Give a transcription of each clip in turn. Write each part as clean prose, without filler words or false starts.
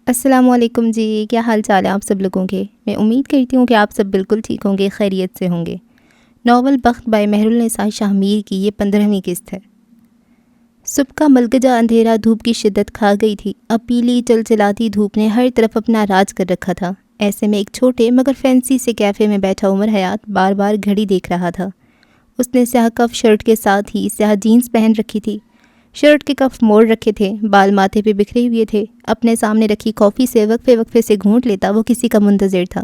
السلام علیکم جی، کیا حال چال ہے آپ سب لوگوں کے؟ میں امید کرتی ہوں کہ آپ سب بالکل ٹھیک ہوں گے، خیریت سے ہوں گے۔ ناول بخت بائی مہرالنساء شاہ میر کی یہ 15ویں قسط ہے۔ صبح کا ملگجا اندھیرا دھوپ کی شدت کھا گئی تھی۔ اب پیلی چلچلاتی دھوپ نے ہر طرف اپنا راج کر رکھا تھا۔ ایسے میں ایک چھوٹے مگر فینسی سے کیفے میں بیٹھا عمر حیات بار بار گھڑی دیکھ رہا تھا۔ اس نے سیاہ کف شرٹ کے ساتھ ہی سیاہ جینز پہن رکھی تھی۔ شرٹ کے کف موڑ رکھے تھے، بال ماتھے پہ بکھرے ہوئے تھے۔ اپنے سامنے رکھی کافی سے وقفے وقفے سے گھونٹ لیتا وہ کسی کا منتظر تھا۔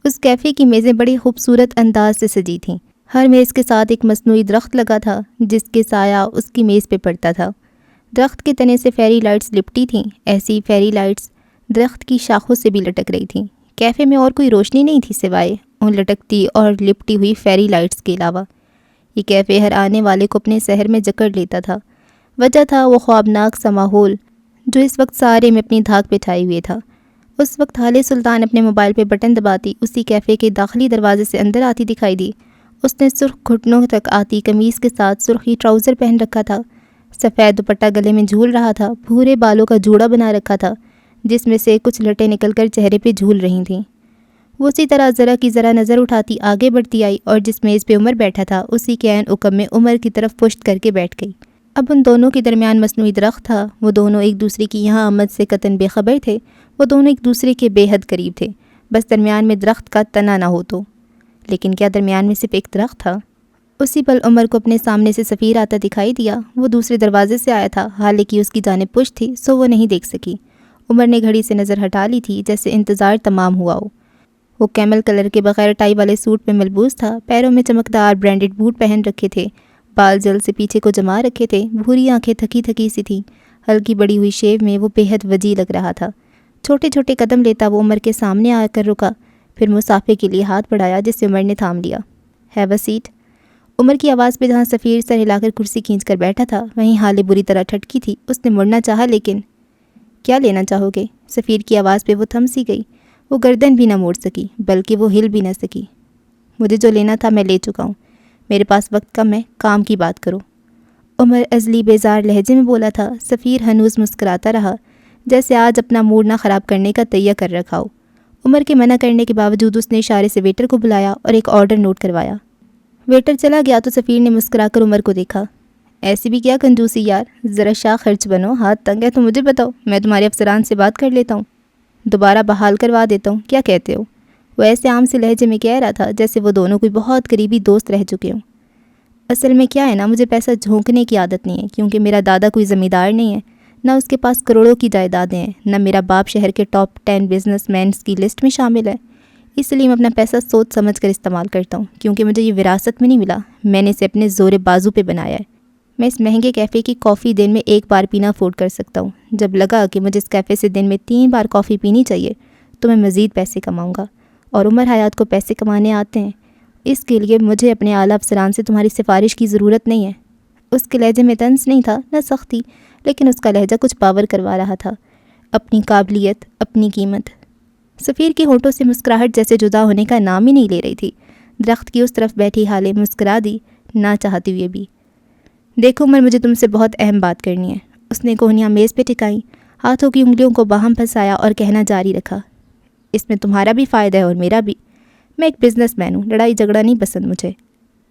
اس کیفے کی میزیں بڑی خوبصورت انداز سے سجی تھیں۔ ہر میز کے ساتھ ایک مصنوعی درخت لگا تھا جس کے سایہ اس کی میز پہ پڑتا تھا۔ درخت کے تنے سے فیری لائٹس لپٹی تھیں۔ ایسی فیری لائٹس درخت کی شاخوں سے بھی لٹک رہی تھیں۔ کیفے میں اور کوئی روشنی نہیں تھی سوائے ان لٹکتی اور لپٹی ہوئی فیری لائٹس کے علاوہ۔ یہ کیفے ہر آنے والے کو اپنے سحر میں جکڑ لیتا تھا۔ وجہ تھا وہ خوابناک سا ماحول جو اس وقت سارے میں اپنی دھاک بٹھائے ہوئے تھا۔ اس وقت حالِ سلطان اپنے موبائل پہ بٹن دباتی اسی کیفے کے داخلی دروازے سے اندر آتی دکھائی دی۔ اس نے سرخ گھٹنوں تک آتی قمیص کے ساتھ سرخی ٹراؤزر پہن رکھا تھا۔ سفید دوپٹہ گلے میں جھول رہا تھا۔ بھورے بالوں کا جوڑا بنا رکھا تھا جس میں سے کچھ لٹیں نکل کر چہرے پہ جھول رہی تھیں۔ وہ اسی طرح ذرا کی ذرا نظر اٹھاتی آگے بڑھتی آئی اور جس میز پہ عمر بیٹھا تھا اسی کے عین عقب میں عمر کی طرف پشت کر کے بیٹھ گئی۔ اب ان دونوں کے درمیان مصنوعی درخت تھا۔ وہ دونوں ایک دوسرے کی یہاں آمد سے قطعاً بے خبر تھے۔ وہ دونوں ایک دوسرے کے بے حد قریب تھے، بس درمیان میں درخت کا تنا نہ ہو تو۔ لیکن کیا درمیان میں صرف ایک درخت تھا؟ اسی پل عمر کو اپنے سامنے سے سفیر آتا دکھائی دیا۔ وہ دوسرے دروازے سے آیا تھا، حالانکہ اس کی جانب پشت تھی سو وہ نہیں دیکھ سکی۔ عمر نے گھڑی سے نظر ہٹا لی تھی جیسے انتظار تمام ہوا ہو۔ وہ کیمل کلر کے بغیر ٹائی والے سوٹ میں ملبوس تھا، پیروں میں چمکدار برانڈڈ بوٹ پہن رکھے تھے، بال جل سے پیچھے کو جما رکھے تھے، بھوری آنکھیں تھکی تھکی سی تھیں۔ ہلکی بڑی ہوئی شیو میں وہ بے حد وجی لگ رہا تھا۔ چھوٹے چھوٹے قدم لیتا وہ عمر کے سامنے آ کر رکا، پھر مسافے کے لیے ہاتھ بڑھایا جس سے عمر نے تھام لیا۔ Have a set. عمر کی آواز پہ جہاں سفیر سر ہلا کر کرسی کھینچ کر بیٹھا تھا وہیں حالے بری طرح ٹھٹکی تھی۔ اس نے مڑنا چاہا لیکن کیا لینا چاہو گے؟ سفیر کی آواز پہ وہ تھم سی گئی۔ وہ گردن بھی نہ موڑ سکی بلکہ وہ ہل بھی نہ سکی۔ مجھے جو لینا تھا میں لے چکا ہوں، میرے پاس وقت کم ہے، کام کی بات کرو۔ عمر عزلی بیزار لہجے میں بولا تھا۔ سفیر ہنوز مسکراتا رہا جیسے آج اپنا موڈ نہ خراب کرنے کا تیہ کر رکھا ہو۔ عمر کے منع کرنے کے باوجود اس نے اشارے سے ویٹر کو بلایا اور ایک آرڈر نوٹ کروایا۔ ویٹر چلا گیا تو سفیر نے مسکرا کر عمر کو دیکھا۔ ایسی بھی کیا کنجوسی یار، ذرا شاہ خرچ بنو، ہاتھ تنگ ہے تو مجھے بتاؤ، میں تمہارے افسران سے بات کر لیتا ہوں، دوبارہ بحال کروا دیتا ہوں، کیا کہتے ہو؟ وہ ایسے عام سے لہجے میں کہہ رہا تھا جیسے وہ دونوں کوئی بہت قریبی دوست رہ چکے ہوں۔ اصل میں کیا ہے نا، مجھے پیسہ جھونکنے کی عادت نہیں ہے کیونکہ میرا دادا کوئی زمیندار نہیں ہے، نہ اس کے پاس کروڑوں کی جائیدادیں ہیں، نہ میرا باپ شہر کے ٹاپ 10 بزنس مینس کی لسٹ میں شامل ہے۔ اس لیے میں اپنا پیسہ سوچ سمجھ کر استعمال کرتا ہوں کیونکہ مجھے یہ وراثت میں نہیں ملا، میں نے اسے اپنے زور بازو پہ بنایا ہے۔ میں اس مہنگے کیفے کی کافی دن میں 1 بار پینا افورڈ کر سکتا ہوں۔ جب لگا کہ مجھے اس کیفے سے دن میں 3 بار کافی پینی چاہیے تو میں مزید پیسے کماؤں گا، اور عمر حیات کو پیسے کمانے آتے ہیں۔ اس کے لیے مجھے اپنے اعلیٰ افسران سے تمہاری سفارش کی ضرورت نہیں ہے۔ اس کے لہجے میں طنز نہیں تھا نہ سختی، لیکن اس کا لہجہ کچھ پاور کروا رہا تھا۔ اپنی قابلیت، اپنی قیمت۔ سفیر کے ہونٹوں سے مسکراہٹ جیسے جدا ہونے کا نام ہی نہیں لے رہی تھی۔ درخت کی اس طرف بیٹھی حالے مسکرا دی، نہ چاہتی ہوئے بھی۔ دیکھو عمر، مجھے تم سے بہت اہم بات کرنی ہے۔ اس نے کوہنیاں میز پہ ٹکائیں، ہاتھوں کی انگلیوں کو باہم پھنسایا اور کہنا جاری رکھا۔ اس میں تمہارا بھی فائدہ ہے اور میرا بھی۔ میں ایک بزنس مین ہوں، لڑائی جھگڑا نہیں پسند مجھے،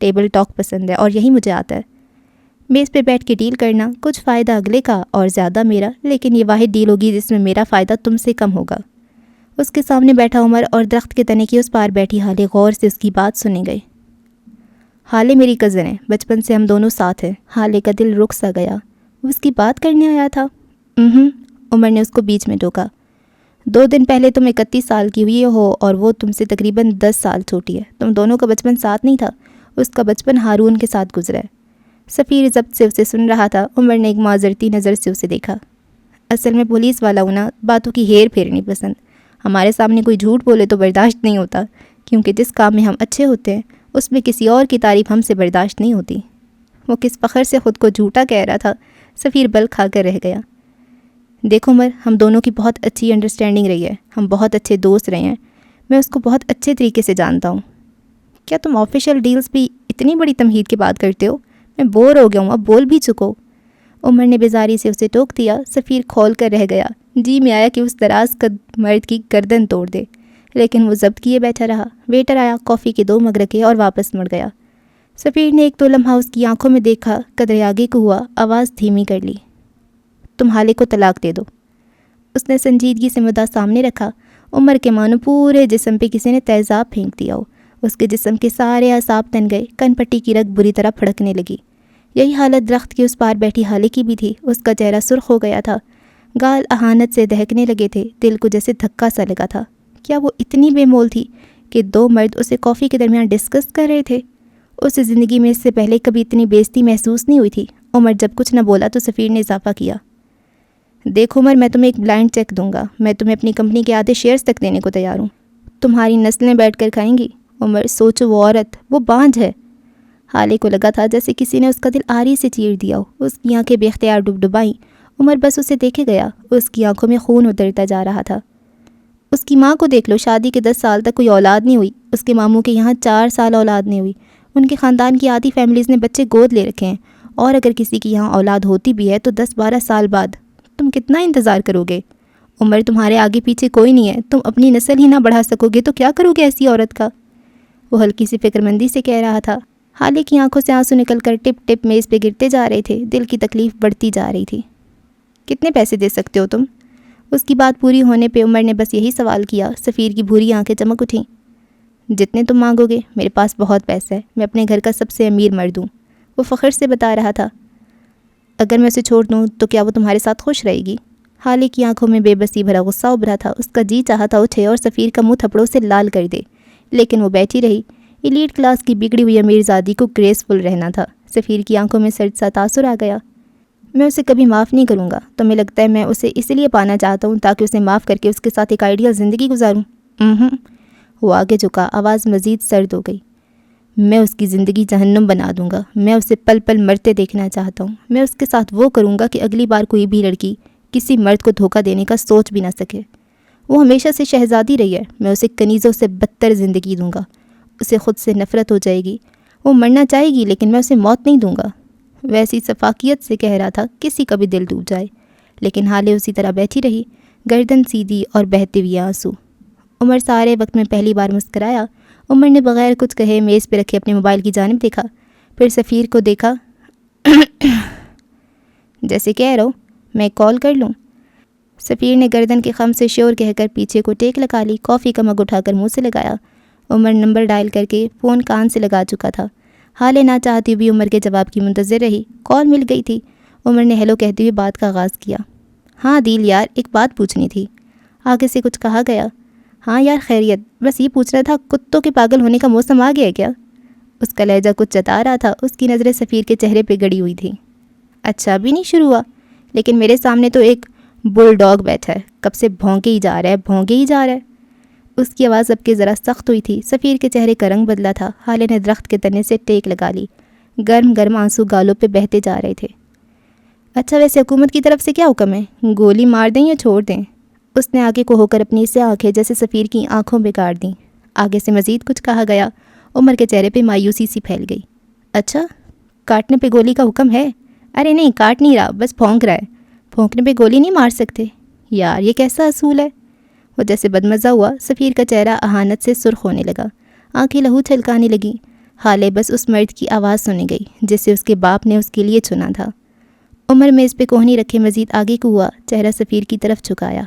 ٹیبل ٹاک پسند ہے اور یہی مجھے آتا ہے۔ میز پہ بیٹھ کے ڈیل کرنا، کچھ فائدہ اگلے کا اور زیادہ میرا، لیکن یہ واحد ڈیل ہوگی جس میں میرا فائدہ تم سے کم ہوگا۔ اس کے سامنے بیٹھا عمر اور درخت کے تنے کی اس پار بیٹھی حالے غور سے اس کی بات سنے گئے۔ حالے میری کزن ہے، بچپن سے ہم دونوں ساتھ ہیں۔ حالے کا دل رک سا گیا۔ وہ اس کی بات کرنے آیا تھا؟ عمر نے اس کو بیچ میں ٹوکا۔ 2 دن پہلے تم 31 سال کی ہوئی ہو اور وہ تم سے تقریباً 10 سال چھوٹی ہے۔ تم دونوں کا بچپن ساتھ نہیں تھا، اس کا بچپن ہارون کے ساتھ گزرا ہے۔ سفیر ضبط سے اسے سن رہا تھا۔ عمر نے ایک معذرتی نظر سے اسے دیکھا۔ اصل میں پولیس والا ہوں نا، باتوں کی ہیر پھیر نہیں پسند۔ ہمارے سامنے کوئی جھوٹ بولے تو برداشت نہیں ہوتا، کیونکہ جس کام میں ہم اچھے ہوتے ہیں اس میں کسی اور کی تعریف ہم سے برداشت نہیں ہوتی۔ وہ کس فخر سے خود کو جھوٹا کہہ رہا تھا، سفیر بل کھا کر رہ گیا۔ دیکھو عمر، ہم دونوں کی بہت اچھی انڈرسٹینڈنگ رہی ہے، ہم بہت اچھے دوست رہے ہیں، میں اس کو بہت اچھے طریقے سے جانتا ہوں۔ کیا تم آفیشیل ڈیلز بھی اتنی بڑی تمہید کی بات کرتے ہو؟ میں بور ہو گیا ہوں، اب بول بھی چکو۔ عمر نے بیزاری سے اسے ٹوک دیا۔ سفیر کھول کر رہ گیا، جی میں آیا کہ اس دراز قد مرد کی گردن توڑ دے، لیکن وہ ضبط کیے بیٹھا رہا۔ ویٹر آیا، کافی کے 2 مگ رکھے اور واپس مڑ گیا۔ سفیر نے ایک 2 لمحہ اس کی آنکھوں میں دیکھا، قدرے آگے کو ہوا، آواز دھیمی کر لی۔ تم حالے کو طلاق دے دو۔ اس نے سنجیدگی سے مدعا سامنے رکھا۔ عمر کے مانو پورے جسم پہ کسی نے تیزاب پھینک دیا ہو۔ اس کے جسم کے سارے اعصاب تن گئے، کن پٹی کی رگ بری طرح پھڑکنے لگی۔ یہی حالت درخت کے اس پار بیٹھی حالے کی بھی تھی۔ اس کا چہرہ سرخ ہو گیا تھا، گال اہانت سے دہکنے لگے تھے، دل کو جیسے دھکا سا لگا تھا۔ کیا وہ اتنی بے مول تھی کہ 2 مرد اسے کافی کے درمیان ڈسکس کر رہے تھے؟ اس زندگی میں اس سے پہلے کبھی اتنی بے عزتی محسوس نہیں ہوئی تھی۔ عمر جب کچھ نہ بولا تو سفیر نے اضافہ کیا، دیکھ عمر، میں تمہیں ایک بلائنڈ چیک دوں گا، میں تمہیں اپنی کمپنی کے آدھے شیئرز تک دینے کو تیار ہوں، تمہاری نسلیں بیٹھ کر کھائیں گی۔ عمر، سوچو، وہ عورت، وہ بانجھ ہے۔ حالے کو لگا تھا جیسے کسی نے اس کا دل آری سے چیر دیا ہو۔ اس کی آنکھیں بے اختیار ڈبڈبائیں۔ عمر بس اسے دیکھے گیا، اس کی آنکھوں میں خون اترتا جا رہا تھا۔ اس کی ماں کو دیکھ لو، شادی کے 10 سال تک کوئی اولاد نہیں ہوئی۔ اس کے ماموں کے یہاں 4 سال اولاد نہیں ہوئی۔ ان کے خاندان کی آدھی فیملیز نے بچے گود لے رکھے ہیں، اور اگر کسی کی یہاں اولاد ہوتی بھی ہے تو 10-12 سال بعد۔ تم کتنا انتظار کرو گے؟ عمر، تمہارے آگے پیچھے کوئی نہیں ہے، تم اپنی نسل ہی نہ بڑھا سکو گے تو کیا کرو گے ایسی عورت کا؟ وہ ہلکی سی فکر مندی سے کہہ رہا تھا۔ حالے کی آنکھوں سے آنسو نکل کر ٹپ ٹپ میز پہ گرتے جا رہے تھے، دل کی تکلیف بڑھتی جا رہی تھی۔ کتنے پیسے دے سکتے ہو تم؟ اس کی بات پوری ہونے پہ عمر نے بس یہی سوال کیا۔ سفیر کی بھوری آنکھیں چمک اٹھیں۔ جتنے تم مانگو گے، میرے پاس بہت پیسہ ہے، میں اپنے گھر کا سب سے امیر مرد ہوں، وہ فخر سے بتا رہا تھا۔ اگر میں اسے چھوڑ دوں تو کیا وہ تمہارے ساتھ خوش رہے گی؟ حالے کی آنکھوں میں بے بسی بھرا غصہ ابھرا تھا۔ اس کا جی چاہا تھا اٹھے اور سفیر کا منہ تھپڑوں سے لال کر دے، لیکن وہ بیٹھی رہی۔ ایلیٹ کلاس کی بگڑی ہوئی امیرزادی کو گریسفل رہنا تھا۔ سفیر کی آنکھوں میں سرد سا تاثر آ گیا۔ میں اسے کبھی معاف نہیں کروں گا۔ تمہیں لگتا ہے میں اسے اس لیے پانا چاہتا ہوں تاکہ اسے معاف کر کے اس کے ساتھ ایک آئیڈیل زندگی گزاروں؟ وہ آگے جھکا، آواز مزید سرد ہو گئی۔ میں اس کی زندگی جہنم بنا دوں گا۔ میں اسے پل پل مرتے دیکھنا چاہتا ہوں۔ میں اس کے ساتھ وہ کروں گا کہ اگلی بار کوئی بھی لڑکی کسی مرد کو دھوکہ دینے کا سوچ بھی نہ سکے۔ وہ ہمیشہ سے شہزادی رہی ہے۔ میں اسے کنیزوں سے بدتر زندگی دوں گا۔ اسے خود سے نفرت ہو جائے گی، وہ مرنا چاہے گی، لیکن میں اسے موت نہیں دوں گا۔ ویسی سفاکیت سے کہہ رہا تھا کسی کا بھی دل ڈوب جائے، لیکن حالے اسی طرح بیٹھی رہی، گردن سیدھی اور بہتے ہوئے آنسو۔ عمر سارے وقت میں پہلی بار مسکرایا۔ عمر نے بغیر کچھ کہے میز پہ رکھے اپنے موبائل کی جانب دیکھا، پھر سفیر کو دیکھا۔ جیسے کہہ رہو، میں کال کر لوں؟ سفیر نے گردن کے خم سے شور کہہ کر پیچھے کو ٹیک لگا لی، کافی کا مگ اٹھا کر منہ سے لگایا۔ عمر نمبر ڈائل کر کے فون کان سے لگا چکا تھا۔ حالے نہ چاہتی ہوئی عمر کے جواب کی منتظر رہی۔ کال مل گئی تھی۔ عمر نے ہیلو کہتے ہوئے بات کا آغاز کیا۔ ہاں عدیل یار، ایک بات پوچھنی تھی۔ آگے سے کچھ کہا گیا۔ ہاں یار خیریت، بس یہ پوچھنا تھا کتوں کے پاگل ہونے کا موسم آ گیا ہے کیا؟ اس کا لہجہ کچھ جتا رہا تھا۔ اس کی نظریں سفیر کے چہرے پہ گڑی ہوئی تھیں۔ اچھا ابھی نہیں شروع ہوا؟ لیکن میرے سامنے تو ایک بل ڈاگ بیٹھا ہے، کب سے بھونکے ہی جا رہا ہے، بھونکے ہی جا رہا ہے۔ اس کی آواز اب کے ذرا سخت ہوئی تھی۔ سفیر کے چہرے کا رنگ بدلا تھا۔ حالے نے درخت کے تنے سے ٹیک لگا لی، گرم گرم آنسو گالوں پہ بہتے جا رہے تھے۔ اچھا ویسے حکومت کی طرف سے کیا حکم ہے؟ گولی مار دیں یا چھوڑ دیں؟ اس نے آگے کو ہو کر اپنی سے آنکھیں جیسے سفیر کی آنکھوں میں گاڑ دیں۔ آگے سے مزید کچھ کہا گیا۔ عمر کے چہرے پہ مایوسی سی پھیل گئی۔ اچھا کاٹنے پہ گولی کا حکم ہے؟ ارے نہیں، کاٹ نہیں رہا، بس پھونک رہا ہے۔ پھونکنے پہ گولی نہیں مار سکتے؟ یار یہ کیسا اصول ہے؟ وہ جیسے بدمزہ ہوا۔ سفیر کا چہرہ اہانت سے سرخ ہونے لگا، آنکھیں لہو چھلکانے لگیں۔ حالے بس اس مرد کی آواز سنی گئی جسے اس کے باپ نے اس کے لیے چنا تھا۔ عمر میں اس پہ کوہنی رکھے مزید آگے کو ہوا، چہرہ سفیر کی طرف جھکایا،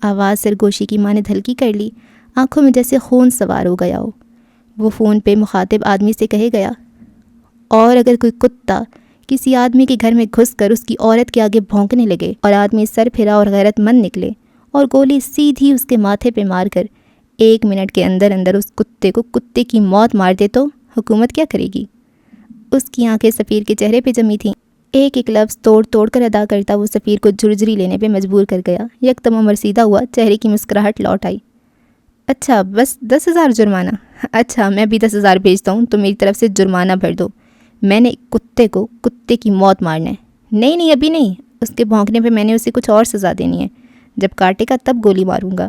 آواز سرگوشی کی مانند ہلکی کر لی، آنکھوں میں جیسے خون سوار ہو گیا ہو۔ وہ فون پہ مخاطب آدمی سے کہے گیا، اور اگر کوئی کتا کسی آدمی کے گھر میں گھس کر اس کی عورت کے آگے بھونکنے لگے اور آدمی سر پھرا اور غیرت مند نکلے اور گولی سیدھی اس کے ماتھے پہ مار کر 1 منٹ کے اندر اندر اس کتے کو کتے کی موت مار دے تو حکومت کیا کرے گی؟ اس کی آنکھیں سفیر کے چہرے پہ جمی تھیں۔ ایک ایک لفظ توڑ توڑ کر ادا کرتا وہ سفیر کو جھرجھری لینے پہ مجبور کر گیا۔ یکدم عمر سیدھا ہوا، چہرے کی مسکراہٹ لوٹ آئی۔ اچھا بس 10,000 جرمانہ؟ اچھا میں بھی 10,000 بھیجتا ہوں، تو میری طرف سے جرمانہ بھر دو۔ میں نے کتے کو کتے کی موت مارنا ہے۔ نہیں ابھی نہیں، اس کے بھونکنے پہ میں نے اسے کچھ اور سزا دینی ہے، جب کاٹے گا تب گولی ماروں گا۔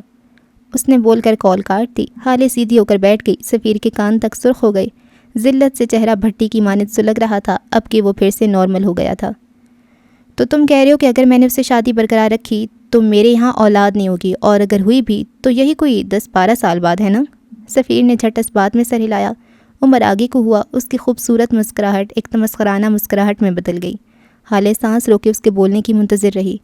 اس نے بول کر کال کاٹ دی۔ حالے سیدھی ہو کر بیٹھ گئی، سفیر کے کان تک سرخ ہو گئی، ذلت سے چہرہ بھٹی کی مانند سلگ رہا تھا، اب کہ وہ پھر سے نارمل ہو گیا تھا۔ تو تم کہہ رہے ہو کہ اگر میں نے اسے شادی برقرار رکھی تو میرے یہاں اولاد نہیں ہوگی، اور اگر ہوئی بھی تو یہی کوئی 10-12 سال بعد ہے نا۔ سفیر نے جھٹ اس بات میں سر ہلایا۔ عمر آگے کو ہوا۔ اس کی خوبصورت مسکراہٹ ایک تمسخرانہ مسکراہٹ میں بدل گئی۔ حالے سانس روکے اس کے بولنے کی منتظر رہی۔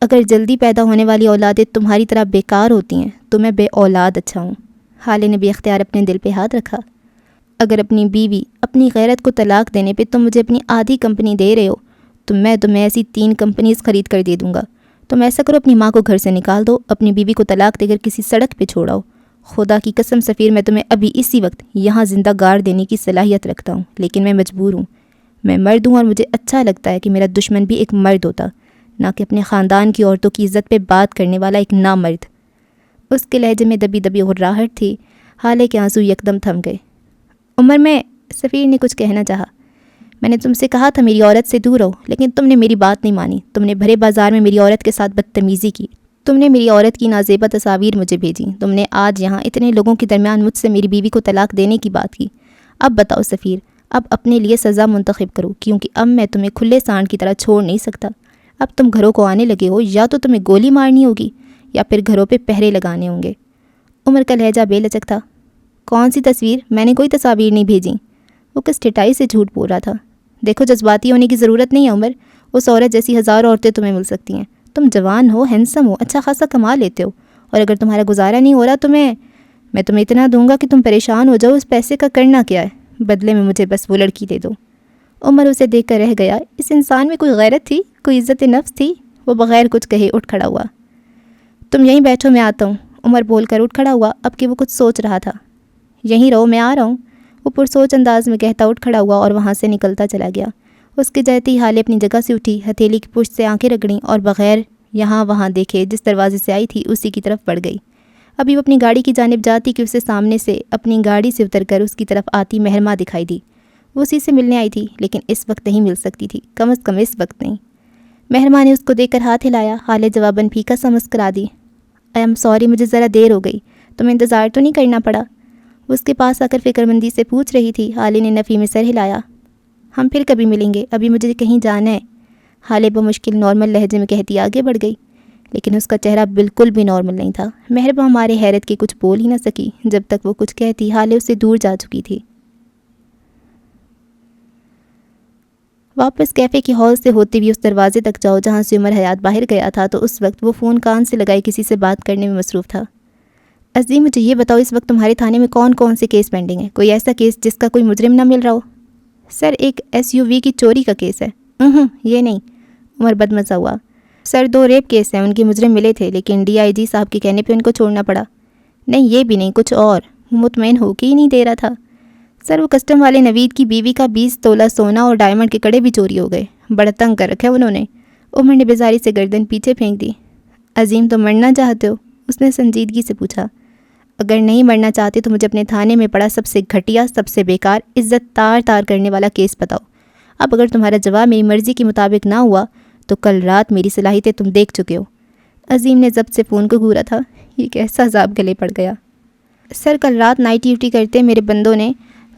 اگر جلدی پیدا ہونے والی اولادیں تمہاری طرح بیکار ہوتی ہیں تو میں بے اولاد اچھا ہوں۔ حالے نے بے اختیار اپنے دل پہ ہاتھ رکھا۔ اگر اپنی بیوی، اپنی غیرت کو طلاق دینے پہ تم مجھے اپنی آدھی کمپنی دے رہے ہو تو میں تمہیں ایسی 3 کمپنیز خرید کر دے دوں گا۔ تم ایسا کرو، اپنی ماں کو گھر سے نکال دو، اپنی بیوی کو طلاق دے کر کسی سڑک پہ چھوڑاؤ۔ خدا کی قسم سفیر، میں تمہیں ابھی اسی وقت یہاں زندہ گاڑ دینے کی صلاحیت رکھتا ہوں، لیکن میں مجبور ہوں۔ میں مرد ہوں اور مجھے اچھا لگتا ہے کہ میرا دشمن بھی ایک مرد ہوتا، نہ کہ اپنے خاندان کی عورتوں کی عزت پہ بات کرنے والا ایک نامرد۔ اس کے لہجے میں دبی دبی غراہٹ تھی۔ حالے کے آنسو یکدم تھم گئے۔ عمر، سفیر نے کچھ کہنا چاہا۔ میں نے تم سے کہا تھا میری عورت سے دور رہو، لیکن تم نے میری بات نہیں مانی۔ تم نے بھرے بازار میں میری عورت کے ساتھ بدتمیزی کی۔ تم نے میری عورت کی نازیبا تصاویر مجھے بھیجی۔ تم نے آج یہاں اتنے لوگوں کے درمیان مجھ سے میری بیوی کو طلاق دینے کی بات کی۔ اب بتاؤ سفیر، اب اپنے لیے سزا منتخب کرو، کیونکہ اب میں تمہیں کھلے سانڈ کی طرح چھوڑ نہیں سکتا۔ اب تم گھروں کو آنے لگے ہو، یا تو تمہیں گولی مارنی ہوگی یا پھر گھروں پہ پہرے لگانے ہوں گے۔ عمر کا لہجہ بے لچک تھا۔ کون سی تصویر؟ میں نے کوئی تصاویر نہیں بھیجی۔ وہ کس ٹھٹائی سے جھوٹ بول رہا تھا۔ دیکھو، جذباتی ہونے کی ضرورت نہیں ہے عمر۔ اس عورت جیسی 1000 عورتیں تمہیں مل سکتی ہیں۔ تم جوان ہو، ہینسم ہو، اچھا خاصا کما لیتے ہو، اور اگر تمہارا گزارا نہیں ہو رہا تو میں تمہیں اتنا دوں گا کہ تم پریشان ہو جاؤ۔ اس پیسے کا کرنا کیا ہے؟ بدلے میں مجھے بس وہ لڑکی دے دو۔ عمر اسے دیکھ کر رہ گیا۔ اس انسان میں کوئی غیرت تھی، کوئی عزت نفس تھی؟ وہ بغیر کچھ کہے اٹھ کھڑا ہوا۔ تم یہیں بیٹھو، میں آتا ہوں، عمر بول کر اٹھ کھڑا ہوا، اب کہ وہ کچھ سوچ رہا تھا۔ یہیں رہو، میں آ رہا ہوں، وہ پرسوچ انداز میں کہتا اٹھ کھڑا ہوا اور وہاں سے نکلتا چلا گیا۔ اس کے جاتے ہی حالے اپنی جگہ سے اٹھی، ہتھیلی کی پشت سے آنکھیں رگڑیں اور بغیر یہاں وہاں دیکھے جس دروازے سے آئی تھی اسی کی طرف بڑھ گئی۔ ابھی وہ اپنی گاڑی کی جانب جاتی کہ اسے سامنے سے اپنی گاڑی سے اتر کر اس کی طرف آتی مہرما دکھائی دی۔ وہ اسی سے ملنے آئی تھی، لیکن اس وقت نہیں مل سکتی تھی، کم از کم اس وقت نہیں۔ مہرما نے اس کو دیکھ کر ہاتھ ہلایا۔ حالے جواباً پھیکا سا مسکرا دی۔ آئی ایم سوری، مجھے ذرا دیر ہو گئی، تمہیں انتظار تو نہیں کرنا پڑا؟ وہ اس کے پاس آ کر فکر مندی سے پوچھ رہی تھی۔ حالے نے نفی میں سر ہلایا۔ ہم پھر کبھی ملیں گے، ابھی مجھے کہیں جانا ہے، حالے بمشکل نارمل لہجے میں کہتی آگے بڑھ گئی، لیکن اس کا چہرہ بالکل بھی نارمل نہیں تھا۔ مہرباں ہمارے حیرت کی کچھ بول ہی نہ سکی۔ جب تک وہ کچھ کہتی حالے اس سے دور جا چکی تھی۔ واپس کیفے کی ہال سے ہوتے ہوئے اس دروازے تک جاؤ جہاں سے عمر حیات باہر گیا تھا تو اس وقت وہ فون کان سے لگائے کسی سے بات کرنے میں مصروف تھا۔ عظیم، مجھے یہ بتاؤ اس وقت تمہارے تھانے میں کون کون سے کیس پینڈنگ ہیں؟ کوئی ایسا کیس جس کا کوئی مجرم نہ مل رہا ہو؟ سر، ایک SUV کی چوری کا کیس ہے۔ یہ نہیں، عمر بدمزہ ہوا۔ سر، 2 ریپ کیس ہیں، ان کے مجرم ملے تھے لیکن DIG صاحب کے کہنے پہ ان کو چھوڑنا پڑا۔ نہیں، یہ بھی نہیں، کچھ اور۔ مطمئن ہو کے ہی نہیں دے رہا تھا۔ سر، وہ کسٹم والے نوید کی بیوی کا 20 تولہ سونا اور ڈائمنڈ کے کڑے بھی چوری ہو گئے۔ بڑا تنگ کر رکھا ہے انہوں نے۔ عمر نے بیزاری سے گردن پیچھے پھینک دی۔ عظیم، تم مرنا چاہتے ہو؟ اس نے سنجیدگی سے پوچھا۔ اگر نہیں مرنا چاہتے تو مجھے اپنے تھانے میں پڑا سب سے گھٹیا، سب سے بیکار، عزت تار تار کرنے والا کیس بتاؤ۔ اب اگر تمہارا جواب میری مرضی کے مطابق نہ ہوا تو کل رات میری صلاحیتیں تم دیکھ چکے ہو۔ عظیم نے ضبط سے فون کو گھورا تھا۔ یہ کیسا عذاب گلے پڑ گیا۔ سر، کل رات نائٹ ڈیوٹی کرتے میرے بندوں نے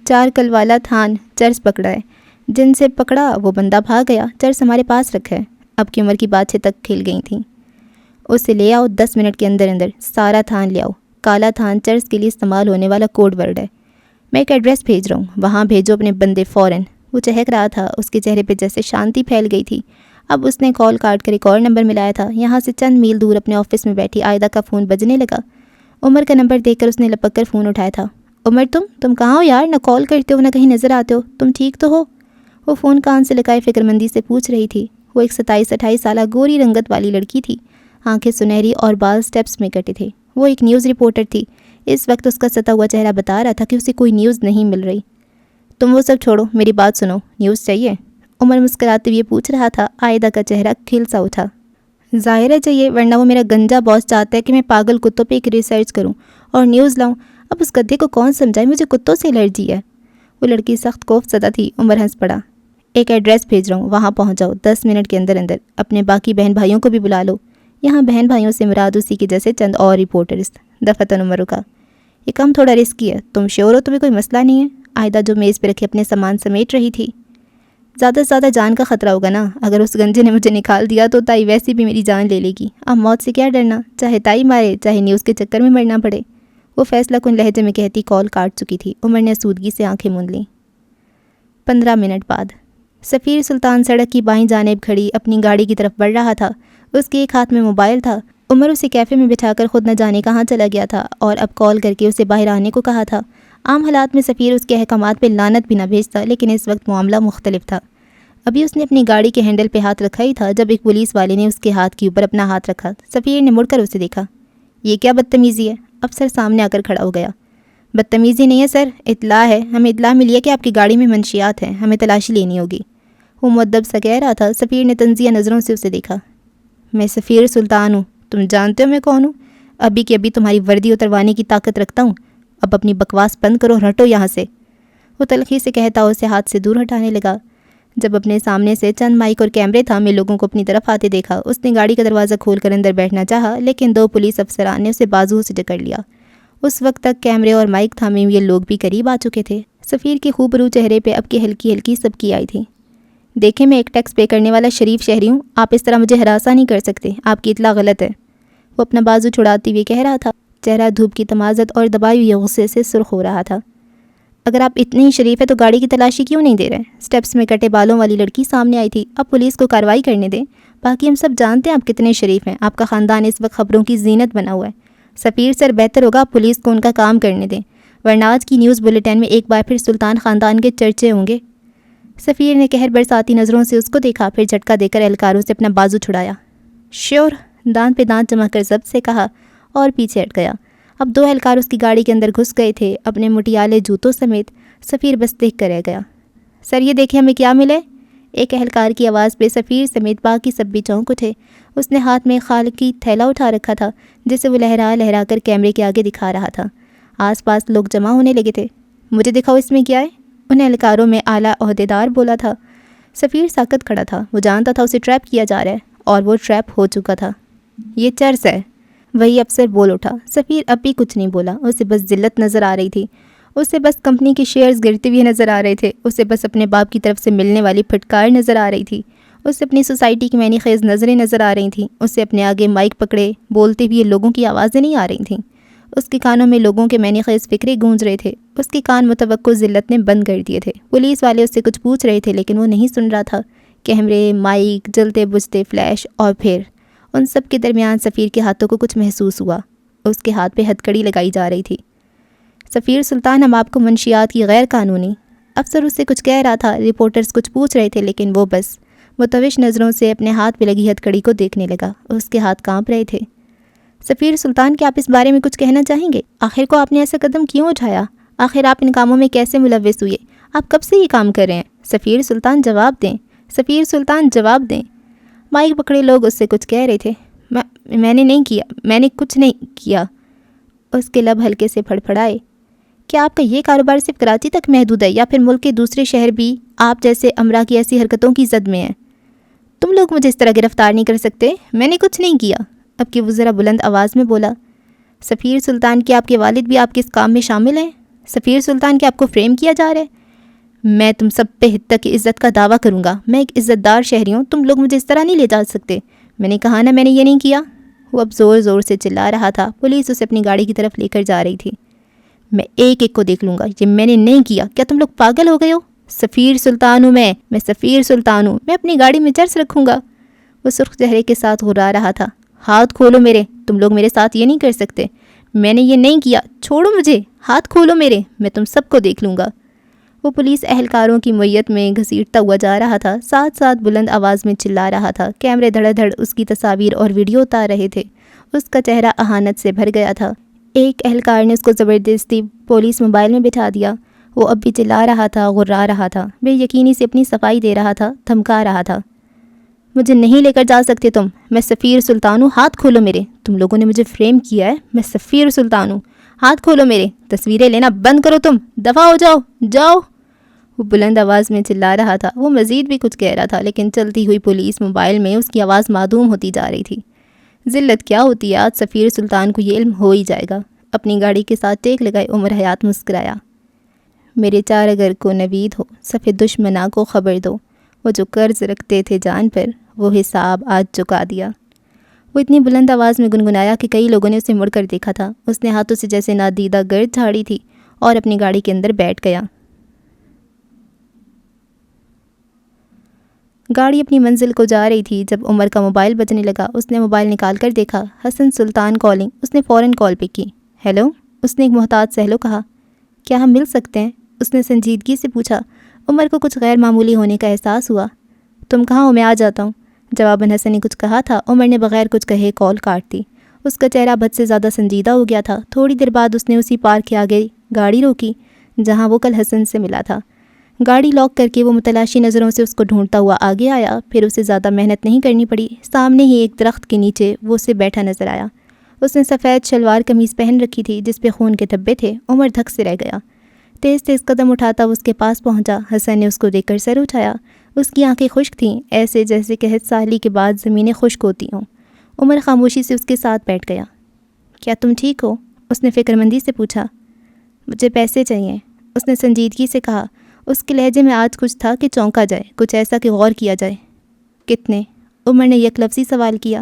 4 کل والا تھان چرس پکڑا ہے۔ جن سے پکڑا وہ بندہ بھاگ گیا۔ چرس ہمارے پاس رکھا ہے۔ اب کی عمر کی باتیں تک کھل گئی تھیں۔ اسے لے آؤ، 10 منٹ کے اندر اندر سارا تھان لے آؤ۔ کالا تھان چرس کے لیے استعمال ہونے والا کوڈ ورڈ ہے۔ میں ایک ایڈریس بھیج رہا ہوں، وہاں بھیجو اپنے بندے فوراً۔ وہ چہک رہا تھا، اس کے چہرے پہ جیسے شانتی پھیل گئی تھی۔ اب اس نے کال کاٹ کر ایک اور نمبر ملایا تھا۔ یہاں سے چند میل دور اپنے آفس میں بیٹھی عائدہ کا فون بجنے لگا۔ عمر کا نمبر دیکھ کر اس نے لپک کر فون اٹھایا تھا۔ عمر، تم کہاں ہو یار؟ نہ کال کرتے ہو نہ کہیں نظر آتے ہو، تم ٹھیک تو ہو؟ وہ فون کان سے لگائے فکر مندی سے پوچھ رہی تھی۔ وہ ایک 27-28 سالہ گوری رنگت والی لڑکی تھی۔ آنکھیں سنہری اور بال سٹیپس میں کٹے تھے۔ وہ ایک نیوز رپورٹر تھی۔ اس وقت اس کا ستا ہوا چہرہ بتا رہا تھا کہ اسے کوئی نیوز نہیں مل رہی۔ تم وہ سب چھوڑو، میری بات سنو، نیوز چاہیے؟ عمر مسکراتے ہوئے پوچھ رہا تھا۔ عائدہ کا چہرہ کھل سا اٹھا۔ ظاہر ہے چاہیے، ورنہ وہ میرا گنجا باس چاہتا ہے کہ میں پاگل کتوں پہ ایک ریسرچ کروں اور نیوز لاؤں۔ اب اس گدھے کو کون سمجھائے مجھے کتوں سے الرجی ہے۔ وہ لڑکی سخت خوف زدہ تھی۔ عمر ہنس پڑا۔ ایک ایڈریس بھیج رہا ہوں، وہاں پہنچ جاؤ 10 منٹ کے اندر اندر۔ اپنے باقی بہن بھائیوں کو بھی بلا لو۔ یہاں بہن بھائیوں سے مراد اسی کے جیسے چند اور رپورٹرز۔ دفتن عمر کا یہ کام تھوڑا رسکی ہے، تم شیور ہو تمہیں کوئی مسئلہ نہیں ہے؟ عائدہ جو میز پہ رکھے اپنے سامان سمیٹ رہی تھی۔ زیادہ سے زیادہ جان کا خطرہ ہوگا نا، اگر اس گنجے نے مجھے نکال دیا تو تائی ویسے بھی میری جان لے لے گی، اب موت سے کیا ڈرنا، چاہے تائی مارے چاہے نیوز کے چکر میں مرنا پڑے۔ وہ فیصلہ کن لہجے میں کہتی کال کاٹ چکی تھی۔ عمر نے سودگی سے آنکھیں موند لیں۔ 15 منٹ بعد سفیر سلطان سڑک کی بائیں جانب کھڑی اپنی گاڑی کی طرف بڑھ رہا تھا۔ اس کے ایک ہاتھ میں موبائل تھا۔ عمر اسے کیفے میں بٹھا کر خود نہ جانے کہاں چلا گیا تھا اور اب کال کر کے اسے باہر آنے کو کہا تھا۔ عام حالات میں سفیر اس کے احکامات پہ لعنت بھی نہ بھیجتا، لیکن اس وقت معاملہ مختلف تھا۔ ابھی اس نے اپنی گاڑی کے ہینڈل پہ ہاتھ رکھا ہی تھا جب ایک پولیس والے نے اس کے ہاتھ کے اوپر اپنا ہاتھ رکھا۔ سفیر نے مڑ کر اسے دیکھا۔ یہ کیا بدتمیزی ہے؟ افسر سامنے آ کر کھڑا ہو گیا۔ بدتمیزی نہیں ہے سر، اطلاع ہے، ہمیں اطلاع ملی ہے کہ آپ کی گاڑی میں منشیات ہیں، ہمیں تلاشی لینی ہوگی۔ وہ مؤدب سا کہہ رہا تھا۔ سفیر نے تنزیہ نظروں سے اسے دیکھا۔ میں سفیر سلطان ہوں، تم جانتے ہو میں کون ہوں؟ ابھی کہ ابھی تمہاری وردی اتروانے کی طاقت رکھتا ہوں، اب اپنی بکواس بند کرو، ہٹو یہاں سے۔ وہ تلخی سے کہتا اسے ہاتھ سے دور ہٹانے لگا۔ جب اپنے سامنے سے چند مائک اور کیمرے تھامے لوگوں کو اپنی طرف آتے دیکھا، اس نے گاڑی کا دروازہ کھول کر اندر بیٹھنا چاہا، لیکن 2 پولیس افسران نے اسے بازوؤں سے جکڑ لیا۔ اس وقت تک کیمرے اور مائک تھامے ہوئے لوگ بھی قریب آ چکے تھے۔ سفیر کے خوبرو چہرے پہ اب کی ہلکی ہلکی سبکی آئی تھی۔ دیکھیں، میں ایک ٹیکس پے کرنے والا شریف شہری ہوں، آپ اس طرح مجھے ہراساں نہیں کر سکتے، آپ کی اطلاع غلط ہے۔ وہ اپنا بازو چھڑاتے ہوئے کہہ رہا تھا۔ چہرہ دھوپ کی تمازت اور دبائی ہوئی غصے سے سرخ ہو رہا تھا۔ اگر آپ اتنے ہی شریف ہیں تو گاڑی کی تلاشی کیوں نہیں دے رہے؟ سٹیپس میں کٹے بالوں والی لڑکی سامنے آئی تھی۔ اب پولیس کو کارروائی کرنے دیں، باقی ہم سب جانتے ہیں آپ کتنے شریف ہیں، آپ کا خاندان اس وقت خبروں کی زینت بنا ہوا ہے۔ سفیر سر، بہتر ہوگا آپ پولیس کو ان کا کام کرنے دیں، ورنہ آج کی نیوز بلیٹن میں ایک بار پھر سلطان خاندان کے چرچے ہوں گے۔ سفیر نے قہر برساتی نظروں سے اس کو دیکھا، پھر جھٹکا دے کر اہلکاروں سے اپنا بازو چھڑایا۔ شیور، دانت پہ دانت جما کر ضبط سے کہا اور پیچھے ہٹ گیا۔ اب 2 اہلکار اس کی گاڑی کے اندر گھس گئے تھے، اپنے مٹیالے جوتوں سمیت۔ سفیر بس دیکھ کر رہ گیا۔ سر یہ دیکھیں ہمیں کیا ملے؟ ایک اہلکار کی آواز پہ سفیر سمیت باقی سب بھی چونک اٹھے۔ اس نے ہاتھ میں خال کی تھیلا اٹھا رکھا تھا جسے وہ لہرا لہرا کر کیمرے کے آگے دکھا رہا تھا۔ آس پاس لوگ جمع ہونے لگے تھے۔ مجھے دکھاؤ اس میں کیا ہے؟ ان اہلکاروں میں اعلیٰ عہدیدار بولا تھا۔ سفیر ساکت کھڑا تھا۔ وہ جانتا تھا اسے ٹریپ کیا جا رہا ہے اور وہ ٹریپ ہو چکا تھا۔ یہ چرس ہے، وہی افسر بول اٹھا۔ سفیر اب بھی کچھ نہیں بولا، اسے بس ذلت نظر آ رہی تھی، اسے بس کمپنی کے شیئرز گرتے ہوئے نظر آ رہے تھے، اسے بس اپنے باپ کی طرف سے ملنے والی پھٹکار نظر آ رہی تھی، اسے اپنی سوسائٹی کی معنی خیز نظریں نظر آ رہی تھیں، اسے اپنے آگے مائک پکڑے بولتے ہوئے لوگوں کی آوازیں نہیں آ رہی تھیں، اس کے کانوں میں لوگوں کے معنی خیز فکرے گونج رہے تھے، اس کے کان متوقع ذلت نے بند کر دیے تھے۔ پولیس والے اس سے کچھ پوچھ رہے تھے لیکن وہ نہیں سن رہا تھا۔ کیمرے، مائک، جلتے بجھتے فلیش، اور پھر ان سب کے درمیان سفیر کے ہاتھوں کو کچھ محسوس ہوا۔ اس کے ہاتھ پہ ہتھکڑی لگائی جا رہی تھی۔ سفیر سلطان، ہم آپ کو منشیات کی غیر قانونی۔ افسر اس سے کچھ کہہ رہا تھا، رپورٹرز کچھ پوچھ رہے تھے لیکن وہ بس متوش نظروں سے اپنے ہاتھ پہ لگی ہتھکڑی کو دیکھنے لگا۔ اس کے ہاتھ کانپ رہے تھے۔ سفیر سلطان، کیا آپ اس بارے میں کچھ کہنا چاہیں گے؟ آخر کو آپ نے ایسا قدم کیوں اٹھایا؟ آخر آپ ان کاموں میں کیسے ملوث ہوئے؟ آپ کب سے یہ کام کر رہے ہیں؟ سفیر سلطان جواب دیں، سفیر سلطان جواب دیں۔ مائک پکڑے لوگ اس سے کچھ کہہ رہے تھے۔ میں نے نہیں کیا، میں نے کچھ نہیں کیا۔ اس کے لب ہلکے سے پھڑپھڑائے۔ کیا آپ کا یہ کاروبار صرف کراچی تک محدود ہے یا پھر ملک کے دوسرے شہر بھی آپ جیسے امرا کی ایسی حرکتوں کی زد میں ہیں؟ تم لوگ مجھے اس طرح گرفتار نہیں کر سکتے، میں نے کچھ نہیں کیا۔ اب کہ وہ ذرا بلند آواز میں بولا۔ سفیر سلطان، کیا آپ کے والد بھی آپ کے اس کام میں شامل ہیں؟ سفیر سلطان، کیا آپ کو فریم کیا جا رہا ہے؟ میں تم سب پہ حد تک عزت کا دعویٰ کروں گا، میں ایک عزت دار شہری ہوں، تم لوگ مجھے اس طرح نہیں لے جا سکتے، میں نے کہا نا میں نے یہ نہیں کیا۔ وہ اب زور زور سے چلا رہا تھا۔ پولیس اسے اپنی گاڑی کی طرف لے کر جا رہی تھی۔ میں ایک ایک کو دیکھ لوں گا، یہ میں نے نہیں کیا، کیا تم لوگ پاگل ہو گئے ہو؟ سفیر سلطان ہوں میں سفیر سلطان ہوں، میں اپنی گاڑی میں چرس رکھوں گا۔ وہ سرخ چہرے کے ساتھ غرا رہا تھا۔ ہاتھ کھولو میرے، تم لوگ میرے ساتھ یہ نہیں کر سکتے، میں نے یہ نہیں کیا، چھوڑو مجھے، ہاتھ کھولو میرے، میں تم سب کو دیکھ لوں گا۔ وہ پولیس اہلکاروں کی معیت میں گھسیٹتا ہوا جا رہا تھا، ساتھ ساتھ بلند آواز میں چلا رہا تھا۔ کیمرے دھڑ دھڑ اس کی تصاویر اور ویڈیو اتار رہے تھے۔ اس کا چہرہ اہانت سے بھر گیا تھا۔ ایک اہلکار نے اس کو زبردستی پولیس موبائل میں بٹھا دیا۔ وہ اب بھی چلا رہا تھا، غرا رہا تھا، بے یقینی سے اپنی صفائی دے رہا تھا، دھمکا رہا تھا۔ مجھے نہیں لے کر جا سکتے تم، میں سفیر سلطان ہوں، ہاتھ کھولو میرے، تم لوگوں نے مجھے فریم کیا ہے، میں سفیر سلطان ہوں، ہاتھ کھولو میرے، تصویریں لینا بند کرو، تم دفع ہو جاؤ، جاؤ۔ وہ بلند آواز میں چلا رہا تھا۔ وہ مزید بھی کچھ کہہ رہا تھا لیکن چلتی ہوئی پولیس موبائل میں اس کی آواز معدوم ہوتی جا رہی تھی۔ ذلت کیا ہوتی ہے، آج سفیر سلطان کو یہ علم ہو ہی جائے گا۔ اپنی گاڑی کے ساتھ ٹیک لگائے عمر حیات مسکرایا۔ میرے چار اگر کو نوید ہو، صف دشمنا کو خبر دو، وہ جو قرض رکھتے تھے جان پر، وہ حساب آج چکا دیا۔ وہ اتنی بلند آواز میں گنگنایا کہ کئی لوگوں نے اسے مڑ کر دیکھا تھا۔ اس نے ہاتھوں سے جیسے نادیدہ گرد جھاڑی تھی اور اپنی گاڑی کے اندر بیٹھ گیا۔ گاڑی اپنی منزل کو جا رہی تھی جب عمر کا موبائل بجنے لگا۔ اس نے موبائل نکال کر دیکھا، حسن سلطان کالنگ۔ اس نے فوراً کال پک کی۔ ہیلو، اس نے ایک محتاط سہلو کہا۔ کیا ہم مل سکتے ہیں؟ اس نے سنجیدگی سے پوچھا۔ عمر کو کچھ غیر معمولی ہونے کا احساس ہوا۔ تم کہاں ہو؟ میں آ جاتا ہوں۔ جواباً حسن نے کچھ کہا تھا۔ عمر نے بغیر کچھ کہے کال کاٹ دی۔ اس کا چہرہ بد سے زیادہ سنجیدہ ہو گیا تھا۔ تھوڑی دیر بعد اس نے اسی پارک کے آگے گاڑی روکی جہاں وہ کل حسن سے ملا تھا۔ گاڑی لاک کر کے وہ متلاشی نظروں سے اس کو ڈھونڈتا ہوا آگے آیا۔ پھر اسے زیادہ محنت نہیں کرنی پڑی۔ سامنے ہی ایک درخت کے نیچے وہ اسے بیٹھا نظر آیا۔ اس نے سفید شلوار قمیض پہن رکھی تھی جس پہ خون کے دھبے تھے۔ عمر دھک سے رہ گیا۔ تیز تیز قدم اٹھاتا وہ اس کے پاس پہنچا۔ حسن نے اس کو دیکھ کر سر اٹھایا۔ اس کی آنکھیں خشک تھیں، ایسے جیسے کہ سالی کے بعد زمینیں خشک ہوتی ہوں۔ عمر خاموشی سے اس کے ساتھ بیٹھ گیا۔ کیا تم ٹھیک ہو؟ اس نے فکر مندی سے پوچھا۔ مجھے پیسے چاہیے، اس نے سنجیدگی سے کہا۔ اس کے لہجے میں آج کچھ تھا کہ چونکا جائے، کچھ ایسا کہ غور کیا جائے۔ کتنے؟ عمر نے یک لفظی سوال کیا۔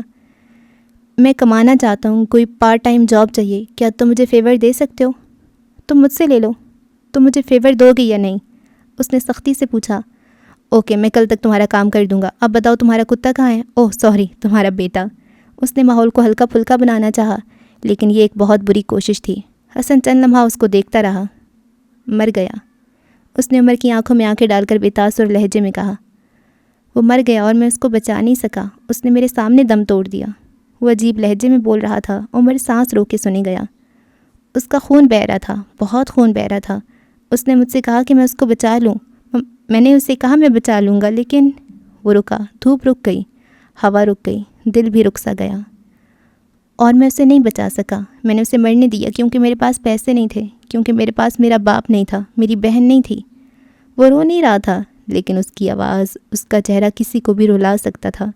میں کمانا چاہتا ہوں، کوئی پارٹ ٹائم جاب چاہیے۔ کیا تم مجھے فیور دے سکتے ہو؟ تم مجھ سے لے لو۔ تم مجھے فیور دو گے یا نہیں؟ اس نے سختی سے پوچھا۔ اوکے، میں کل تک تمہارا کام کر دوں گا۔ اب بتاؤ تمہارا کتا کہاں ہے؟ اوہ سوری، تمہارا بیٹا۔ اس نے ماحول کو ہلکا پھلکا بنانا چاہا، لیکن یہ ایک بہت بری کوشش تھی۔ حسن چند لمحہ اس کو دیکھتا رہا۔ مر گیا، اس نے عمر کی آنکھوں میں آنکھیں ڈال کر بے تاثر لہجے میں کہا۔ وہ مر گیا اور میں اس کو بچا نہیں سکا، اس نے میرے سامنے دم توڑ دیا۔ وہ عجیب لہجے میں بول رہا تھا۔ عمر سانس روک کے سنے گیا۔ اس کا خون بہہ رہا تھا، بہت خون بہہ رہا تھا۔ اس نے مجھ سے کہا کہ میں اس کو بچا لوں۔ میں نے اسے کہا میں بچا لوں گا، لیکن وہ رکا۔ دھوپ رک گئی، ہوا رک گئی، دل بھی رک سا گیا، اور میں اسے نہیں بچا سکا۔ میں نے اسے مرنے دیا کیونکہ میرے پاس پیسے نہیں تھے، کیونکہ میرے پاس میرا باپ نہیں تھا، میری بہن نہیں تھی۔ وہ رو نہیں رہا تھا، لیکن اس کی آواز، اس کا چہرہ کسی کو بھی رلا سکتا تھا۔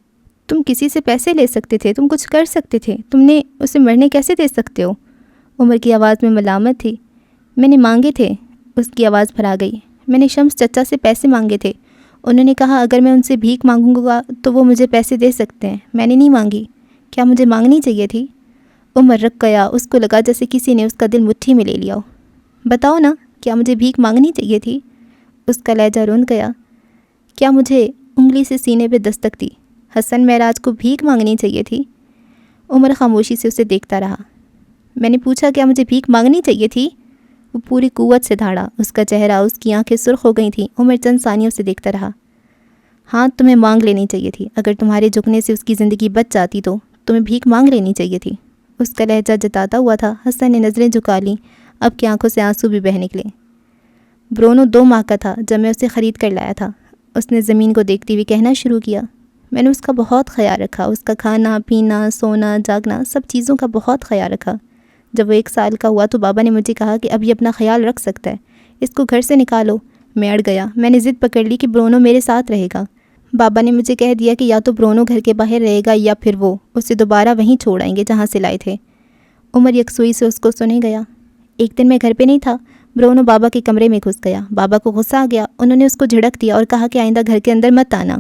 تم کسی سے پیسے لے سکتے تھے، تم کچھ کر سکتے تھے، تم نے اسے مرنے کیسے دے سکتے ہو؟ عمر کی آواز میں ملامت تھی۔ میں نے مانگے تھے، اس کی آواز بھرا گئی۔ میں نے شمس چچا سے پیسے مانگے تھے۔ انہوں نے کہا اگر میں ان سے بھیک مانگوں گا تو وہ مجھے پیسے دے سکتے ہیں۔ میں نے نہیں مانگی۔ کیا مجھے مانگنی چاہیے تھی؟ عمر رک گیا، اس کو لگا جیسے کسی نے اس کا دل مٹھی میں لے لیا ہو۔ بتاؤ نا، کیا مجھے بھیک مانگنی چاہیے تھی؟ اس کا لہجہ روند گیا۔ کیا مجھے انگلی سے سینے پہ دستک دی؟ حسن معراج کو بھیک مانگنی چاہیے تھی؟ عمر خاموشی سے اسے دیکھتا رہا۔ میں نے پوچھا کیا مجھے بھیک مانگنی چاہیے تھی؟ وہ پوری قوت سے دھاڑا، اس کا چہرہ، اس کی آنکھیں سرخ ہو گئی تھیں۔ عمر چند ثانیوں سے دیکھتا رہا۔ ہاں، تمہیں مانگ لینی چاہیے تھی۔ اگر تمہارے جھکنے سے اس کی زندگی بچ جاتی تو تمہیں بھیک مانگ لینی چاہیے تھی۔ اس کا لہجہ جتاتا ہوا تھا۔ حسن نے نظریں جھکا لیں، اب کی آنکھوں سے آنسو بھی بہہ نکلے۔ برونو 2 ماہ کا تھا جب میں اسے خرید کر لایا تھا، اس نے زمین کو دیکھتے ہوئے کہنا شروع کیا۔ میں نے اس کا بہت خیال رکھا، اس کا کھانا پینا، سونا جاگنا، سب چیزوں کا بہت خیال رکھا۔ جب وہ 1 سال کا ہوا تو بابا نے مجھے کہا کہ اب یہ اپنا خیال رکھ سکتا ہے، اس کو گھر سے نکالو۔ میں اڑ گیا، میں نے ضد پکڑ لی کہ برونو میرے ساتھ رہے گا۔ بابا نے مجھے کہہ دیا کہ یا تو برونو گھر کے باہر رہے گا یا پھر وہ اسے دوبارہ وہیں چھوڑ آئیں گے جہاں سے لائے تھے۔ عمر یکسوئی سے اس کو سنے گیا۔ ایک دن میں گھر پہ نہیں تھا، برونو بابا کے کمرے میں گھس گیا۔ بابا کو غصہ آ گیا، انہوں نے اس کو جھڑک دیا اور کہا کہ آئندہ گھر کے اندر مت آنا۔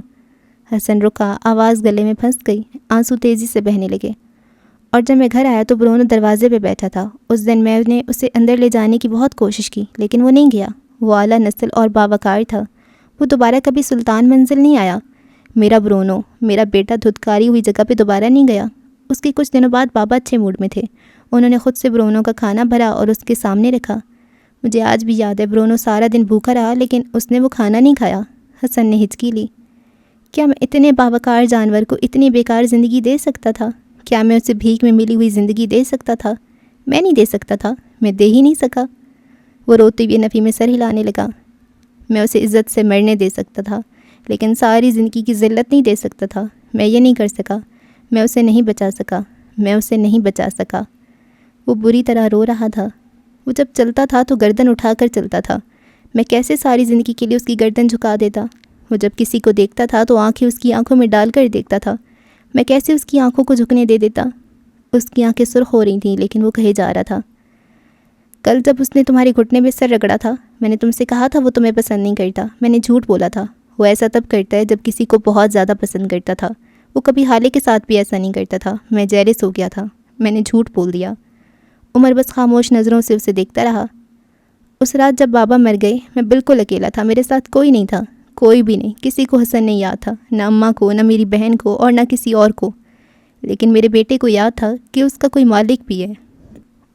حسن رکا، آواز گلے میں پھنس گئی، آنسو تیزی سے بہنے لگے۔ اور جب میں گھر آیا تو برونو دروازے پہ بیٹھا تھا۔ اس دن میں نے اسے اندر لے جانے کی بہت کوشش کی، لیکن وہ نہیں گیا۔ وہ اعلیٰ نسل اور باوقار تھا، وہ دوبارہ کبھی سلطان منزل نہیں آیا۔ میرا برونو، میرا بیٹا دھتکاری ہوئی جگہ پہ دوبارہ نہیں گیا۔ اس کے کچھ دنوں بعد بابا اچھے موڈ میں تھے، انہوں نے خود سے برونو کا کھانا بھرا اور اس کے سامنے رکھا۔ مجھے آج بھی یاد ہے برونو سارا دن بھوکا رہا، لیکن اس نے وہ کھانا نہیں کھایا۔ حسن نے ہچکی لی۔ کیا میں اتنے باوقار جانور کو اتنی بیکار زندگی دے سکتا تھا؟ کیا میں اسے بھیک میں ملی ہوئی زندگی دے سکتا تھا؟ میں نہیں دے سکتا تھا، میں دے ہی نہیں سکا۔ وہ روتے ہوئے نفی میں سر ہلانے لگا۔ میں اسے عزت سے مرنے دے سکتا تھا، لیکن ساری زندگی کی ذلت نہیں دے سکتا تھا۔ میں یہ نہیں کر سکا، میں اسے نہیں بچا سکا، میں اسے نہیں بچا سکا۔ وہ بری طرح رو رہا تھا۔ وہ جب چلتا تھا تو گردن اٹھا کر چلتا تھا۔ میں کیسے ساری زندگی کے لیے اس کی گردن جھکا دیتا؟ وہ جب کسی کو دیکھتا تھا تو آنکھیں اس کی آنکھوں میں ڈال کر دیکھتا تھا۔ میں کیسے اس کی آنکھوں کو جھکنے دے دیتا؟ اس کی آنکھیں سرخ ہو رہی تھیں، لیکن وہ کہے جا رہا تھا۔ کل جب اس نے تمہارے گھٹنے پہ سر رگڑا تھا، میں نے تم سے کہا تھا وہ تمہیں پسند نہیں کرتا۔ میں نے جھوٹ بولا تھا، وہ ایسا تب کرتا ہے جب کسی کو بہت زیادہ پسند کرتا تھا۔ وہ کبھی حالے کے ساتھ بھی ایسا نہیں کرتا تھا۔ میں جیلس ہو گیا تھا، میں نے جھوٹ بول دیا۔ عمر بس خاموش نظروں سے اسے دیکھتا رہا۔ اس رات جب بابا مر گئے میں بالکل اکیلا تھا، میرے ساتھ کوئی نہیں تھا، کوئی بھی نہیں۔ کسی کو حسن نہیں یاد تھا، نہ اماں کو، نہ میری بہن کو، اور نہ کسی اور کو، لیکن میرے بیٹے کو یاد تھا کہ اس کا کوئی مالک بھی ہے۔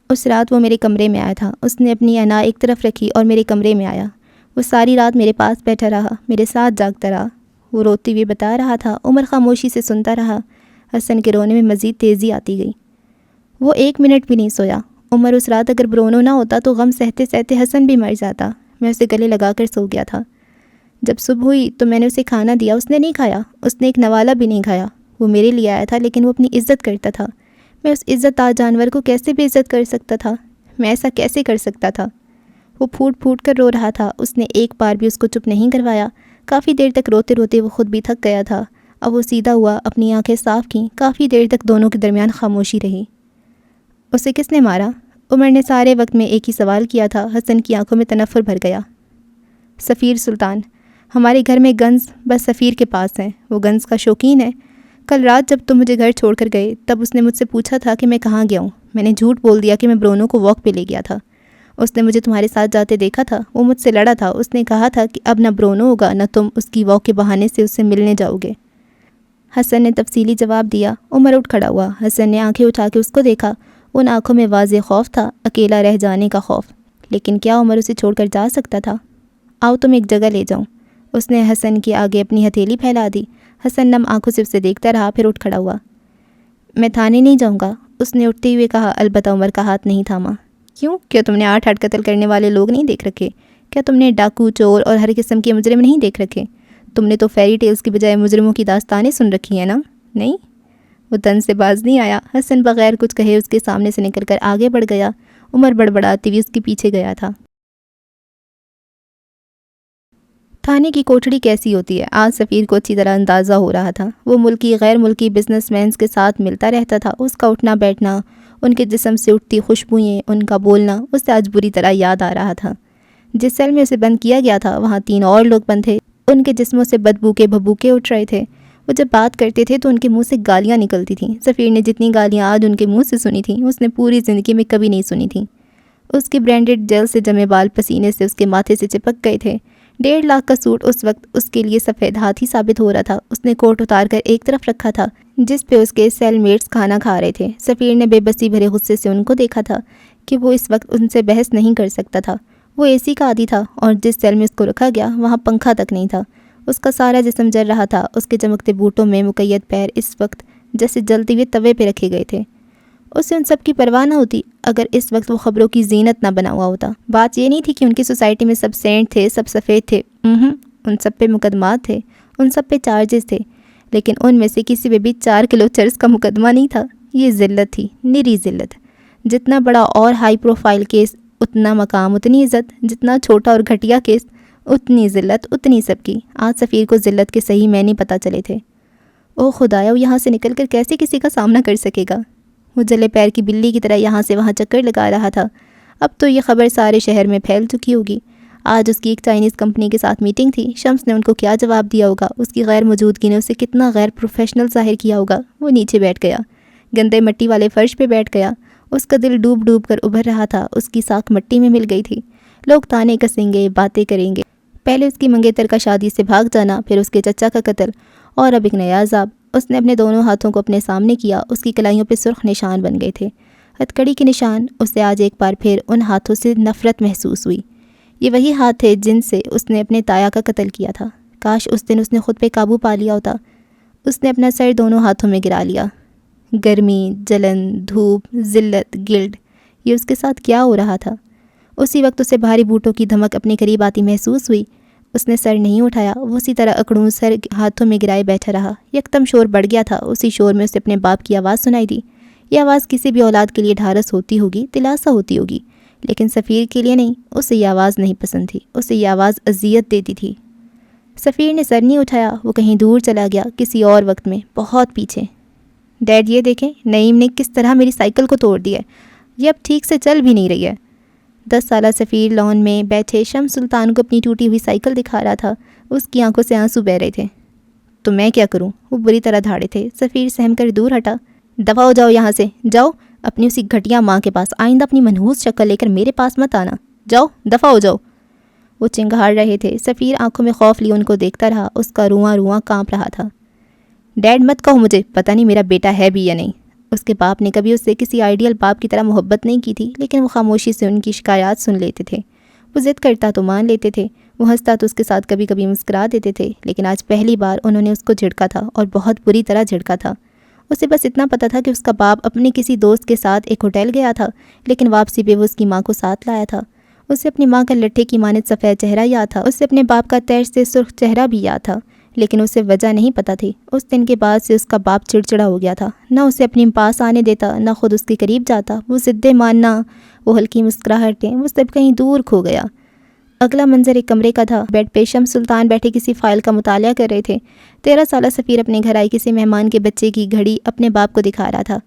اس رات وہ میرے کمرے میں آیا تھا، اس نے اپنی انا ایک طرف رکھی اور میرے کمرے میں آیا۔ وہ ساری رات میرے پاس بیٹھا رہا، میرے ساتھ جاگتا رہا۔ وہ روتے ہوئے بتا رہا تھا، عمر خاموشی سے سنتا رہا۔ حسن کے رونے میں مزید تیزی آتی گئی۔ وہ 1 منٹ بھی نہیں سویا۔ عمر اس رات اگر برونو نہ ہوتا تو غم سہتے سہتے حسن بھی مر جاتا۔ میں اسے گلے لگا کر سو گیا تھا۔ جب صبح ہوئی تو میں نے اسے کھانا دیا، اس نے نہیں کھایا، اس نے ایک نوالا بھی نہیں کھایا۔ وہ میرے لیے آیا تھا لیکن وہ اپنی عزت کرتا تھا۔ میں اس عزت دار جانور کو کیسے بے عزت کر سکتا تھا؟ میں ایسا کیسے کر سکتا تھا؟ وہ پھوٹ پھوٹ کر رو رہا تھا۔ اس نے ایک بار بھی اس کو چپ نہیں کروایا۔ کافی دیر تک روتے روتے وہ خود بھی تھک گیا تھا۔ اب وہ سیدھا ہوا، اپنی آنکھیں صاف کیں۔ کافی دیر تک دونوں کے درمیان خاموشی رہی۔ اسے کس نے مارا؟ عمر نے سارے وقت میں ایک ہی سوال کیا تھا۔ حسن کی آنکھوں میں تنفر بھر گیا۔ سفیر سلطان، ہمارے گھر میں گنز بس سفیر کے پاس ہیں، وہ گنز کا شوقین ہے۔ کل رات جب تم مجھے گھر چھوڑ کر گئے تب اس نے مجھ سے پوچھا تھا کہ میں کہاں گیا ہوں۔ میں نے جھوٹ بول دیا کہ میں برونو کو واک پہ لے گیا تھا۔ اس نے مجھے تمہارے ساتھ جاتے دیکھا تھا، وہ مجھ سے لڑا تھا۔ اس نے کہا تھا کہ اب نہ برونو ہوگا نہ تم اس کی واک کے بہانے سے اس سے ملنے جاؤ گے۔ حسن نے تفصیلی جواب دیا۔ عمر اٹھ کھڑا ہوا۔ حسن نے آنکھیں اٹھا کے اس کو دیکھا۔ ان آنکھوں میں واضح خوف تھا، اکیلا رہ جانے کا خوف۔ لیکن کیا عمر اسے چھوڑ کر جا سکتا تھا؟ آؤ تم ایک جگہ لے جاؤں۔ اس نے حسن کے آگے اپنی ہتھیلی پھیلا دی۔ حسن نم آنکھوں سے اسے دیکھتا رہا، پھر اٹھ کھڑا ہوا۔ میں تھانے نہیں جاؤں گا، اس نے اٹھتے ہوئے کہا۔ البتہ عمر کا ہاتھ نہیں تھاما۔ کیوں؟ کیا تم نے 8 قتل کرنے والے لوگ نہیں دیکھ رکھے؟ کیا تم نے ڈاکو، چور اور ہر قسم کے مجرم نہیں دیکھ رکھے؟ تم نے تو فیری ٹیلز کی بجائے مجرموں کی داستانیں سن رکھی ہیں نا؟ نہیں؟ وہ تن سے باز نہیں آیا۔ حسن بغیر کچھ کہے اس کے سامنے سے نکل کر آگے بڑھ گیا۔ عمر بڑبڑاتی ہوئی اس کے پیچھے گیا تھا۔ تھانے کی کوٹڑی کیسی ہوتی ہے؟ آج سفیر کو اچھی طرح اندازہ ہو رہا تھا۔ وہ ملکی غیر ملکی بزنس مینز کے ساتھ ملتا رہتا تھا۔ اس کا اٹھنا بیٹھنا، ان کے جسم سے اٹھتی خوشبوئیں، ان کا بولنا اسے آج بری طرح یاد آ رہا تھا۔ جس سیل میں اسے بند کیا گیا تھا وہاں 3 اور لوگ بند تھے۔ ان کے جسموں سے بدبو کے بھبوکے اٹھ رہے تھے۔ وہ جب بات کرتے تھے تو ان کے منہ سے گالیاں نکلتی تھیں۔ سفیر نے جتنی گالیاں آج ان کے منہ سے سنی تھیں اس نے پوری زندگی میں کبھی نہیں سنی تھیں۔ اس کے برینڈڈ جیل سے جمے بال پسینے سے اس کے ماتھے سے چپک گئے تھے۔ 1.5 لاکھ کا سوٹ اس وقت اس کے لیے سفید ہاتھ ہی ثابت ہو رہا تھا۔ اس نے کوٹ اتار کر ایک طرف رکھا تھا جس پہ اس کے سیل میٹس کھانا کھا رہے تھے۔ سفیر نے بے بسی بھرے غصے سے ان کو دیکھا تھا کہ وہ اس وقت ان سے بحث نہیں کر سکتا تھا۔ وہ اے سی کا عادی تھا اور جس سیل میں اس کو رکھا گیا وہاں پنکھا تک نہیں تھا۔ اس کا سارا جسم جل رہا تھا۔ اس کے چمکتے بوٹوں میں مقید پیر اس وقت جیسے جلتے ہوئے توے پہ رکھے گئے تھے۔ اسے ان سب کی پرواہ نہ ہوتی اگر اس وقت وہ خبروں کی زینت نہ بنا ہوا ہوتا۔ بات یہ نہیں تھی کہ ان کی سوسائٹی میں سب سینٹ تھے، سب سفید تھے۔ ان سب پہ مقدمات تھے، ان سب پہ چارجز تھے، لیکن ان میں سے کسی پہ بھی 4 کلو چرس کا مقدمہ نہیں تھا۔ یہ ذلت تھی، نری ذلت۔ جتنا بڑا اور ہائی پروفائل کیس اتنا مقام، اتنی عزت، جتنا چھوٹا اور گھٹیا کیس اتنی ذلت، اتنی سب کی۔ آج سفیر کو ذلت کے صحیح معنی پتہ چلے تھے۔ او خدایا، وہ یہاں سے نکل کر کیسے کسی کا سامنا کر سکے گا؟ وہ جلے پیر کی بلی کی طرح یہاں سے وہاں چکر لگا رہا تھا۔ اب تو یہ خبر سارے شہر میں پھیل چکی ہوگی۔ آج اس کی ایک چائنیز کمپنی کے ساتھ میٹنگ تھی۔ شمس نے ان کو کیا جواب دیا ہوگا؟ اس کی غیر موجودگی نے اسے کتنا غیر پروفیشنل ظاہر کیا ہوگا؟ وہ نیچے بیٹھ گیا، گندے مٹی والے فرش پہ بیٹھ گیا۔ اس کا دل ڈوب ڈوب کر ابھر رہا تھا۔ اس کی ساکھ مٹی میں مل گئی تھی۔ لوگ تانے کسیں گے، باتیں کریں گے۔ پہلے اس کی منگیتر کا شادی سے بھاگ جانا، پھر اس کے چچا کا قتل، اور اب ایک نیا عذاب۔ اس نے اپنے دونوں ہاتھوں کو اپنے سامنے کیا۔ اس کی کلائیوں پہ سرخ نشان بن گئے تھے، ہتھکڑی کے نشان۔ اسے آج ایک بار پھر ان ہاتھوں سے نفرت محسوس ہوئی۔ یہ وہی ہاتھ تھے جن سے اس نے اپنے تایا کا قتل کیا تھا۔ کاش اس دن اس نے خود پہ قابو پا لیا ہوتا۔ اس نے اپنا سر دونوں ہاتھوں میں گرا لیا۔ گرمی، جلن، دھوپ، ذلت، گلڈ، یہ اس کے ساتھ کیا ہو رہا تھا؟ اسی وقت اسے بھاری بوٹوں کی دھمک اپنے قریب آتی محسوس ہوئی۔ اس نے سر نہیں اٹھایا، وہ اسی طرح اکڑوں سر ہاتھوں میں گرائے بیٹھا رہا۔ یکدم شور بڑھ گیا تھا۔ اسی شور میں اسے اپنے باپ کی آواز سنائی دی۔ یہ آواز کسی بھی اولاد کے لیے ڈھارس ہوتی ہوگی، دلاسا ہوتی ہوگی، لیکن سفیر کے لیے نہیں۔ اسے یہ آواز نہیں پسند تھی، اسے یہ آواز اذیت دیتی تھی۔ سفیر نے سر نہیں اٹھایا، وہ کہیں دور چلا گیا، کسی اور وقت میں، بہت پیچھے۔ ڈیڈ یہ دیکھیں، نعیم نے کس طرح میری سائیکل کو توڑ دیا ہے، یہ اب ٹھیک سے چل بھی نہیں رہی ہے۔ 10 سالہ سفیر لان میں بیٹھے شمس سلطان کو اپنی ٹوٹی ہوئی سائیکل دکھا رہا تھا۔ اس کی آنکھوں سے آنسو بہہ رہے تھے۔ تو میں کیا کروں؟ وہ بری طرح دھاڑے تھے۔ سفیر سہم کر دور ہٹا۔ دفع ہو جاؤ یہاں سے، جاؤ اپنی اسی گھٹیا ماں کے پاس، آئندہ اپنی منحوس شکل لے کر میرے پاس مت آنا، جاؤ دفع ہو جاؤ۔ وہ چنگھاڑ رہے تھے۔ سفیر آنکھوں میں خوف لیے ان کو دیکھتا رہا، اس کا رواں رواں کانپ رہا تھا۔ ڈیڈ مت کہو مجھے، پتہ نہیں میرا بیٹا ہے بھی یا نہیں۔ اس کے باپ نے کبھی اس سے کسی آئیڈیل باپ کی طرح محبت نہیں کی تھی، لیکن وہ خاموشی سے ان کی شکایات سن لیتے تھے۔ وہ ضد کرتا تو مان لیتے تھے، وہ ہنستا تو اس کے ساتھ کبھی کبھی مسکرا دیتے تھے، لیکن آج پہلی بار انہوں نے اس کو جھڑکا تھا، اور بہت بری طرح جھڑکا تھا۔ اسے بس اتنا پتہ تھا کہ اس کا باپ اپنے کسی دوست کے ساتھ ایک ہوٹل گیا تھا، لیکن واپسی پہ وہ اس کی ماں کو ساتھ لایا تھا۔ اسے اپنی ماں کا لٹھے کی مانند سفید چہرہ یاد تھا، اسے اپنے باپ کا تیر سے سرخ چہرہ بھی یاد تھا، لیکن اسے وجہ نہیں پتہ تھی۔ اس دن کے بعد سے اس کا باپ چڑچڑا ہو گیا تھا، نہ اسے اپنے پاس آنے دیتا، نہ خود اس کے قریب جاتا۔ وہ ضدیں ماننا، وہ ہلکی مسکراہٹیں، وہ سب کہیں دور کھو گیا۔ اگلا منظر ایک کمرے کا تھا۔ بیڈ پہ شمس سلطان بیٹھے کسی فائل کا مطالعہ کر رہے تھے۔ 13 سالہ سفیر اپنے گھر آئی کسی مہمان کے بچے کی گھڑی اپنے باپ کو دکھا رہا تھا۔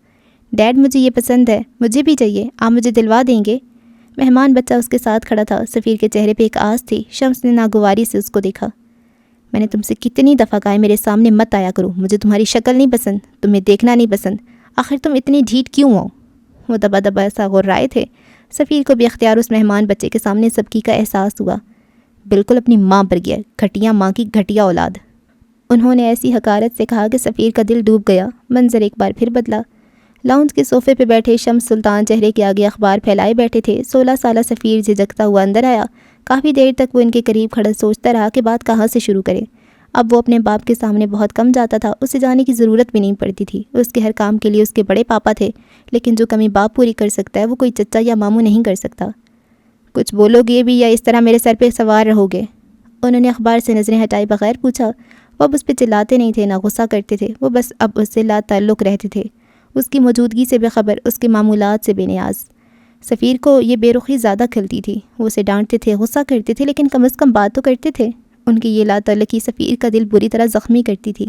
ڈیڈ مجھے یہ پسند ہے، مجھے بھی چاہیے، آپ مجھے دلوا دیں گے؟ مہمان بچہ اس کے ساتھ کھڑا تھا۔ سفیر کے چہرے پہ ایک آس تھی۔ شمس نے ناگواری سے اس کو دیکھا۔ میں نے تم سے کتنی دفعہ کہا ہے میرے سامنے مت آیا کرو، مجھے تمہاری شکل نہیں پسند، تمہیں دیکھنا نہیں پسند، آخر تم اتنی ڈھیٹ کیوں ہو؟ وہ دبا دبا ایسا غرائے تھے۔ سفیر کو بھی اختیار اس مہمان بچے کے سامنے سبکی کا احساس ہوا۔ بالکل اپنی ماں پر گیا، گھٹیا ماں کی گھٹیا اولاد۔ انہوں نے ایسی حقارت سے کہا کہ سفیر کا دل ڈوب گیا۔ منظر ایک بار پھر بدلا۔ لاؤنج کے صوفے پہ بیٹھے شمس سلطان چہرے کے آگے اخبار پھیلائے بیٹھے تھے۔ 16 سالہ سفیر جھجکتا ہوا اندر آیا۔ کافی دیر تک وہ ان کے قریب کھڑا سوچتا رہا کہ بات کہاں سے شروع کرے۔ اب وہ اپنے باپ کے سامنے بہت کم جاتا تھا، اسے جانے کی ضرورت بھی نہیں پڑتی تھی۔ اس کے ہر کام کے لیے اس کے بڑے پاپا تھے، لیکن جو کمی باپ پوری کر سکتا ہے وہ کوئی چچا یا ماموں نہیں کر سکتا۔ کچھ بولو گے بھی یا اس طرح میرے سر پہ سوار رہو گے؟ انہوں نے اخبار سے نظریں ہٹائے بغیر پوچھا۔ وہ اب اس پہ چلاتے نہیں تھے، نہ غصہ کرتے تھے، وہ بس اب اس سے لا تعلق رہتے تھے، اس کی موجودگی سے بے خبر، اس کے معمولات سے بے نیاز۔ سفیر کو یہ بے رخی زیادہ کھلتی تھی۔ وہ اسے ڈانٹتے تھے، غصہ کرتے تھے، لیکن کم از کم بات تو کرتے تھے۔ ان کی یہ لا تعلقی سفیر کا دل بری طرح زخمی کرتی تھی۔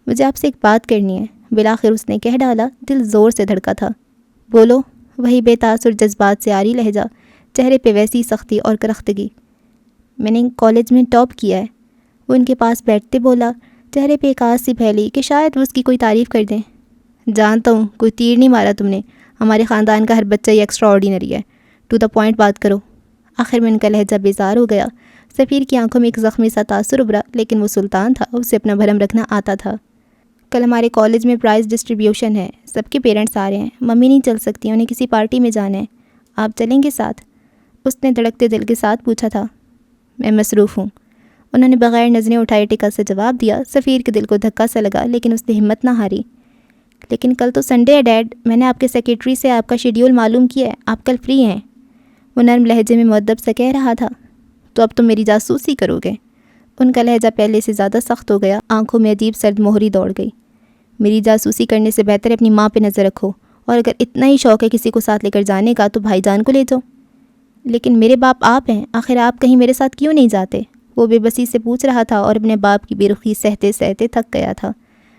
مجھے آپ سے ایک بات کرنی ہے، بالآخر اس نے کہہ ڈالا۔ دل زور سے دھڑکا تھا۔ بولو۔ وہی بے تاثر جذبات سے آری لہجہ، چہرے پہ ویسی سختی اور کرختگی۔ میں نے کالج میں ٹاپ کیا ہے، وہ ان کے پاس بیٹھتے بولا، چہرے پہ ایک آس سی پھیلی کہ شاید وہ اس کی کوئی تعریف کر دیں۔ جانتا ہوں، کوئی تیر نہیں مارا تم نے، ہمارے خاندان کا ہر بچہ ہی ایکسٹرا آرڈینری ہے، ٹو دا پوائنٹ بات کرو۔ آخر میں ان کا لہجہ بیزار ہو گیا۔ سفیر کی آنکھوں میں ایک زخمی سا تاثر ابھرا، لیکن وہ سلطان تھا، اسے اپنا بھرم رکھنا آتا تھا۔ کل ہمارے کالج میں پرائز ڈسٹریبیوشن ہے، سب کے پیرنٹس آ رہے ہیں، ممی نہیں چل سکتی، انہیں کسی پارٹی میں جانا ہے، آپ چلیں گے ساتھ؟ اس نے دھڑکتے دل کے ساتھ پوچھا تھا۔ میں مصروف ہوں، انہوں نے بغیر نظریں اٹھائے ٹکا سے جواب دیا۔ سفیر کے دل کو دھکا سا لگا، لیکن اس نے ہمت نہ ہاری۔ لیکن کل تو سنڈے ہے ڈیڈ، میں نے آپ کے سیکریٹری سے آپ کا شیڈیول معلوم کیا ہے، آپ کل فری ہیں۔ وہ نرم لہجے میں مؤدب سے کہہ رہا تھا۔ تو اب تم میری جاسوسی کرو گے؟ ان کا لہجہ پہلے سے زیادہ سخت ہو گیا، آنکھوں میں عجیب سرد مہری دوڑ گئی۔ میری جاسوسی کرنے سے بہتر ہے اپنی ماں پہ نظر رکھو، اور اگر اتنا ہی شوق ہے کسی کو ساتھ لے کر جانے کا تو بھائی جان کو لے جاؤ۔ لیکن میرے باپ آپ ہیں، آخر آپ کہیں میرے ساتھ کیوں نہیں جاتے؟ وہ بے بسی سے پوچھ رہا تھا اور اپنے باپ کی بے رخی سہتے سہتے تھک گیا تھا۔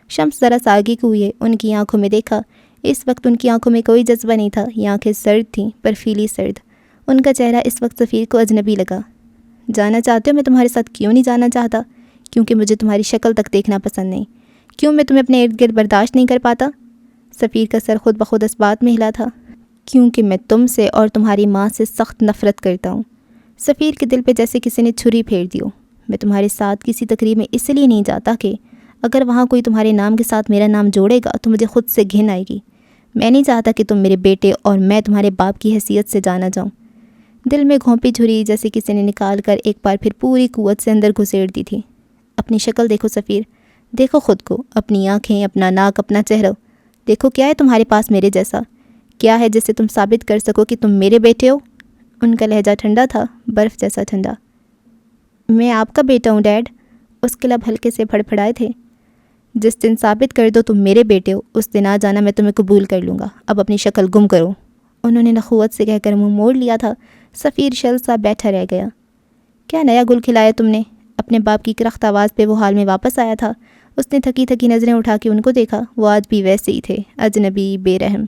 شمس ذرا سا آگے کو ہوئے، ان کی آنکھوں میں دیکھا۔ اس وقت ان کی آنکھوں میں کوئی جذبہ نہیں تھا، یہ آنکھیں سرد تھیں، برفیلی سرد۔ ان کا چہرہ اس وقت سفیر کو اجنبی لگا۔ جانا چاہتے ہو؟ میں تمہارے ساتھ کیوں نہیں جانا چاہتا؟ کیونکہ مجھے تمہاری شکل تک دیکھنا پسند نہیں۔ کیوں میں تمہیں اپنے ارد گرد برداشت نہیں کر پاتا؟ سفیر کا سر خود بخود اس بات میں ہلا تھا۔ کیونکہ میں تم سے اور تمہاری ماں سے سخت نفرت کرتا ہوں۔ سفیر کے دل پہ جیسے کسی نے چھری پھیر دی ہو۔ میں تمہارے ساتھ کسی تقریب میں اس لیے نہیں جاتا کہ اگر وہاں کوئی تمہارے نام کے ساتھ میرا نام جوڑے گا تو مجھے خود سے گھن آئے گی۔ میں نہیں چاہتا کہ تم میرے بیٹے اور میں تمہارے باپ کی حیثیت سے جانا جاؤں۔ دل میں گھونپی چھری جیسے کسی نے نکال کر ایک بار پھر پوری قوت سے اندر گھسیڑ دی تھی۔ اپنی شکل دیکھو سفیر، دیکھو خود کو، اپنی آنکھیں، اپنا ناک، اپنا چہرہ، دیکھو کیا ہے تمہارے پاس میرے جیسا؟ کیا ہے جس سے تم ثابت کر سکو کہ تم میرے بیٹے ہو؟ ان کا لہجہ ٹھنڈا تھا، برف جیسا ٹھنڈا۔ میں آپ کا بیٹا ہوں ڈیڈ، اس کے لب ہلکے سے پھڑپھڑائے تھے۔ جس دن ثابت کر دو تم میرے بیٹے ہو، اس دن آ جانا، میں تمہیں قبول کر لوں گا۔ اب اپنی شکل گم کرو۔ انہوں نے نخوت سے کہہ کر منہ موڑ لیا تھا۔ سفیر شل سا بیٹھا رہ گیا۔ کیا نیا گل کھلایا تم نے؟ اپنے باپ کی کرخت آواز پہ وہ حال میں واپس آیا تھا۔ اس نے تھکی تھکی نظریں اٹھا کے ان کو دیکھا۔ وہ آج بھی ویسے ہی تھے، اجنبی، بے رحم۔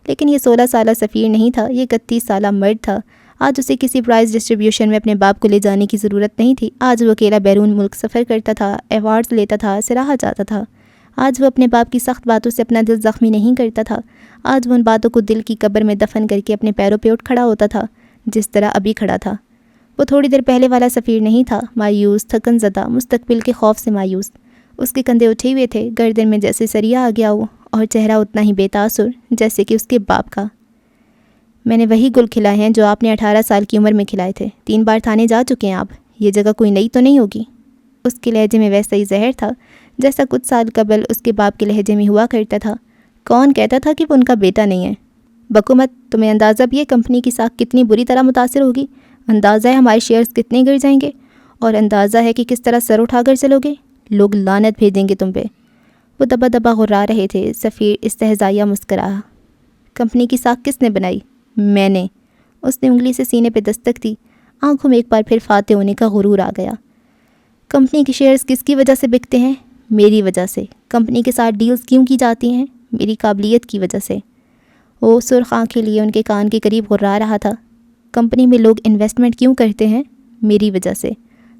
لیکن یہ 16 سالہ سفیر نہیں تھا، یہ 31 سالہ مرد تھا۔ آج اسے کسی پرائز ڈسٹریبیوشن میں اپنے باپ کو لے جانے کی ضرورت نہیں تھی۔ آج وہ اکیلا بیرون ملک سفر کرتا تھا، ایوارڈز لیتا تھا، سراہا جاتا تھا۔ آج وہ اپنے باپ کی سخت باتوں سے اپنا دل زخمی نہیں کرتا تھا۔ آج وہ ان باتوں کو دل کی قبر میں دفن کر کے اپنے پیروں پہ اٹھ کھڑا ہوتا تھا جس طرح ابھی کھڑا تھا۔ وہ تھوڑی دیر پہلے والا سفیر نہیں تھا، مایوس، تھکن زدہ، مستقبل کے خوف سے مایوس۔ اس کے کندھے اٹھے ہوئے تھے، گردن میں جیسے سریا آ گیا ہو، اور چہرہ اتنا ہی بے تاثر جیسے کہ اس کے باپ کا۔ میں نے وہی گل کھلائے ہیں جو آپ نے 18 سال کی عمر میں کھلائے تھے۔ 3 بار تھانے جا چکے ہیں آپ، یہ جگہ کوئی نئی تو نہیں ہوگی۔ اس کے لہجے میں ویسا ہی زہر تھا جیسا کچھ سال قبل اس کے باپ کے لہجے میں ہوا کرتا تھا۔ کون کہتا تھا کہ وہ ان کا بیٹا نہیں ہے؟ بکومت، تمہیں اندازہ بھی ہے کمپنی کی ساکھ کتنی بری طرح متاثر ہوگی؟ اندازہ ہے ہمارے شیئرز کتنے گر جائیں گے؟ اور اندازہ ہے کہ کس طرح سر اٹھا کر چلو گے؟ لوگ لعنت بھیجیں گے تم پہ۔ وہ دبا دبا غرا رہے تھے۔ سفیر استہزائیہ مسکرایا۔ کمپنی کی ساکھ کس نے بنائی؟ میں نے۔ اس نے انگلی سے سینے پہ دستک دی۔ آنکھوں میں ایک بار پھر فاتح ہونے کا غرور آ گیا۔ کمپنی کے شیئرز کس کی وجہ سے بکتے ہیں؟ میری وجہ سے۔ کمپنی کے ساتھ ڈیلز کیوں کی جاتی ہیں؟ میری قابلیت کی وجہ سے۔ وہ سرخ آنکھیں لیے ان کے کان کے قریب غرا رہا تھا۔ کمپنی میں لوگ انویسٹمنٹ کیوں کرتے ہیں؟ میری وجہ سے۔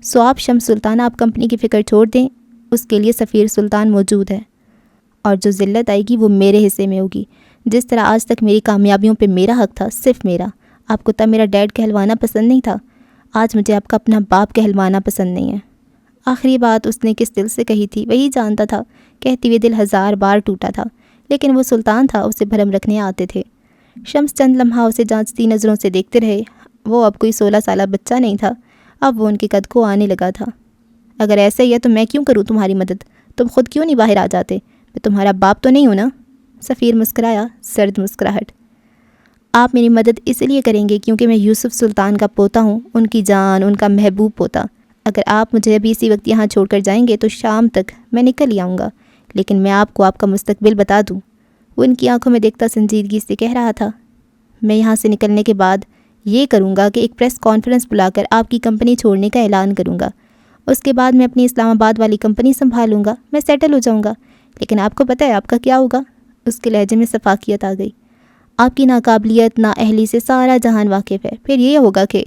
سو آپ شمس سلطان، آپ کمپنی کی فکر چھوڑ دیں، اس کے لیے سفیر سلطان موجود ہے، اور جو ذلت آئے گی وہ میرے حصے میں ہوگی۔ جس طرح آج تک میری کامیابیوں پہ میرا حق تھا، صرف میرا۔ آپ کو تب میرا ڈیڈ کہلوانا پسند نہیں تھا، آج مجھے آپ کا اپنا باپ کہلوانا پسند نہیں ہے۔ آخری بات اس نے کس دل سے کہی تھی وہی جانتا تھا۔ کہتے ہوئے دل 1000 بار ٹوٹا تھا، لیکن وہ سلطان تھا، اسے بھرم رکھنے آتے تھے۔ شمس چند لمحہ اسے جانچتی نظروں سے دیکھتے رہے۔ وہ اب کوئی 16 سالہ بچہ نہیں تھا، اب وہ ان کے قد کو آنے لگا تھا۔ اگر ایسا ہی ہے تو میں کیوں کروں تمہاری مدد؟ تم خود کیوں نہیں باہر آ جاتے؟ میں تمہارا باپ تو نہیں ہوں نا؟ سفیر مسکرایا، سرد مسکراہٹ۔ آپ میری مدد اس لیے کریں گے کیونکہ میں یوسف سلطان کا پوتا ہوں، ان کی جان، ان کا محبوب پوتا۔ اگر آپ مجھے ابھی اسی وقت یہاں چھوڑ کر جائیں گے تو شام تک میں نکل ہی آؤں گا، لیکن میں آپ کو آپ کا مستقبل بتا دوں۔ وہ ان کی آنکھوں میں دیکھتا سنجیدگی سے کہہ رہا تھا، میں یہاں سے نکلنے کے بعد یہ کروں گا کہ ایک پریس کانفرنس بلا کر آپ کی کمپنی چھوڑنے کا اعلان کروں گا۔ اس کے بعد میں اپنی اسلام آباد والی کمپنی سنبھالوں گا، میں سیٹل ہو جاؤں گا۔ لیکن آپ کو پتہ ہے آپ کا کیا ہوگا؟ اس کے لہجے میں سفاکیت آ گئی۔ آپ کی ناقابلیت، نااہلی سے سارا جہان واقف ہے۔ پھر یہ ہوگا کہ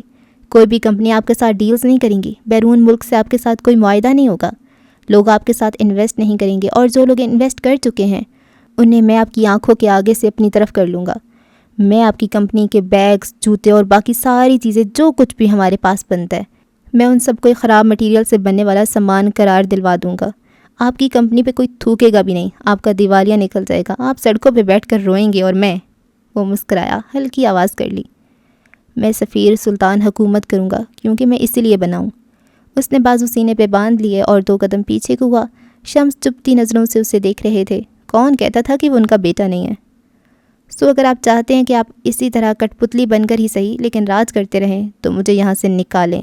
کوئی بھی کمپنی آپ کے ساتھ ڈیلز نہیں کریں گی، بیرون ملک سے آپ کے ساتھ کوئی معاہدہ نہیں ہوگا، لوگ آپ کے ساتھ انویسٹ نہیں کریں گے، اور جو لوگ انویسٹ کر چکے ہیں انہیں میں آپ کی آنکھوں کے آگے سے اپنی طرف کر لوں گا۔ میں آپ کی کمپنی کے بیگز، جوتے اور باقی ساری چیزیں جو کچھ بھی ہمارے پاس بنتا ہے، میں ان سب کو ایک خراب مٹیریل سے بننے والا سامان قرار دلوا دوں گا۔ آپ کی کمپنی پہ کوئی تھوکے گا بھی نہیں، آپ کا دیوالیہ نکل جائے گا، آپ سڑکوں پہ بیٹھ کر روئیں گے، اور میں، وہ مسکرایا، ہلکی آواز کر لی، میں سفیر سلطان حکومت کروں گا کیونکہ میں اسی لیے بناؤں۔ اس نے بازو سینے پہ باندھ لیے اور 2 قدم پیچھے کو ہوا۔ شمس چپتی نظروں سے اسے دیکھ رہے تھے۔ کون کہتا تھا کہ وہ ان کا بیٹا نہیں ہے؟ سو اگر آپ چاہتے ہیں کہ آپ اسی طرح کٹ پتلی بن کر ہی صحیح لیکن راج کرتے رہیں تو مجھے یہاں سے نکالیں۔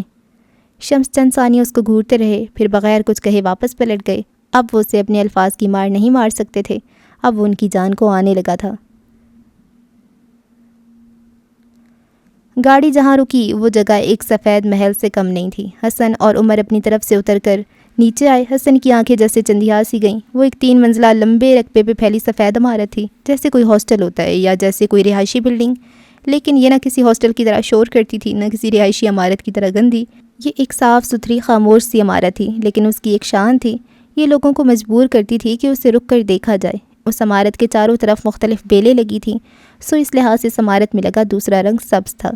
شمس چند ثانیے اس کو گھورتے رہے، پھر بغیر کچھ کہے واپس پلٹ گئے۔ اب وہ اسے اپنے الفاظ کی مار نہیں مار سکتے تھے، اب وہ ان کی جان کو آنے لگا تھا۔ گاڑی جہاں رکی وہ جگہ ایک سفید محل سے کم نہیں تھی۔ حسن اور عمر اپنی طرف سے اتر کر نیچے آئے۔ حسن کی آنکھیں جیسے چندیال سی گئیں۔ وہ ایک 3 منزلہ لمبے رقبے پہ پھیلی سفید عمارت تھی، جیسے کوئی ہاسٹل ہوتا ہے یا جیسے کوئی رہائشی بلڈنگ، لیکن یہ نہ کسی ہاسٹل کی طرح شور کرتی تھی، نہ کسی رہائشی عمارت کی طرح گندی۔ یہ ایک صاف ستھری خاموش سی عمارت تھی، لیکن اس کی ایک شان تھی، یہ لوگوں کو مجبور کرتی تھی کہ اسے رک کر دیکھا جائے۔ اس عمارت کے چاروں طرف مختلف بیلیں لگی تھیں، سو اس لحاظ سے اس عمارت میں لگا دوسرا رنگ سبز تھا۔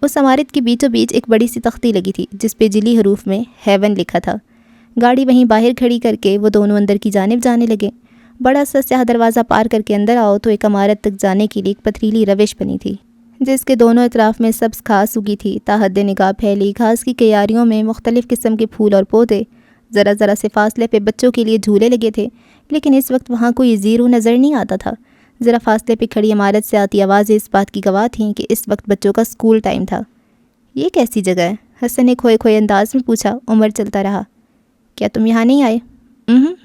اس عمارت کے بیچوں بیچ ایک بڑی سی تختی لگی تھی جس پہ جلی حروف میں ہیون لکھا تھا۔ گاڑی وہیں باہر کھڑی کر کے وہ دونوں اندر کی جانب جانے لگے۔ بڑا سا سیاہ دروازہ پار کر کے اندر آؤ تو ایک عمارت تک جانے کے لیے ایک پتھریلی روش بنی تھی، جس کے دونوں اطراف میں سبز گھاس اگی تھی۔ تاحد نگاہ پھیلی گھاس کی کیاریوں میں مختلف قسم کے پھول اور پودے، ذرا ذرا سے فاصلے پہ بچوں کے لیے جھولے لگے تھے، لیکن اس وقت وہاں کوئی زیرو نظر نہیں آتا تھا۔ ذرا فاصلے پہ کھڑی عمارت سے آتی آوازیں اس بات کی گواہ تھیں کہ اس وقت بچوں کا اسکول ٹائم تھا۔ یہ کیسی جگہ ہے؟ حسن نے کھوئے کھوئے انداز میں پوچھا۔ عمر چلتا رہا۔ کیا تم یہاں نہیں آئے؟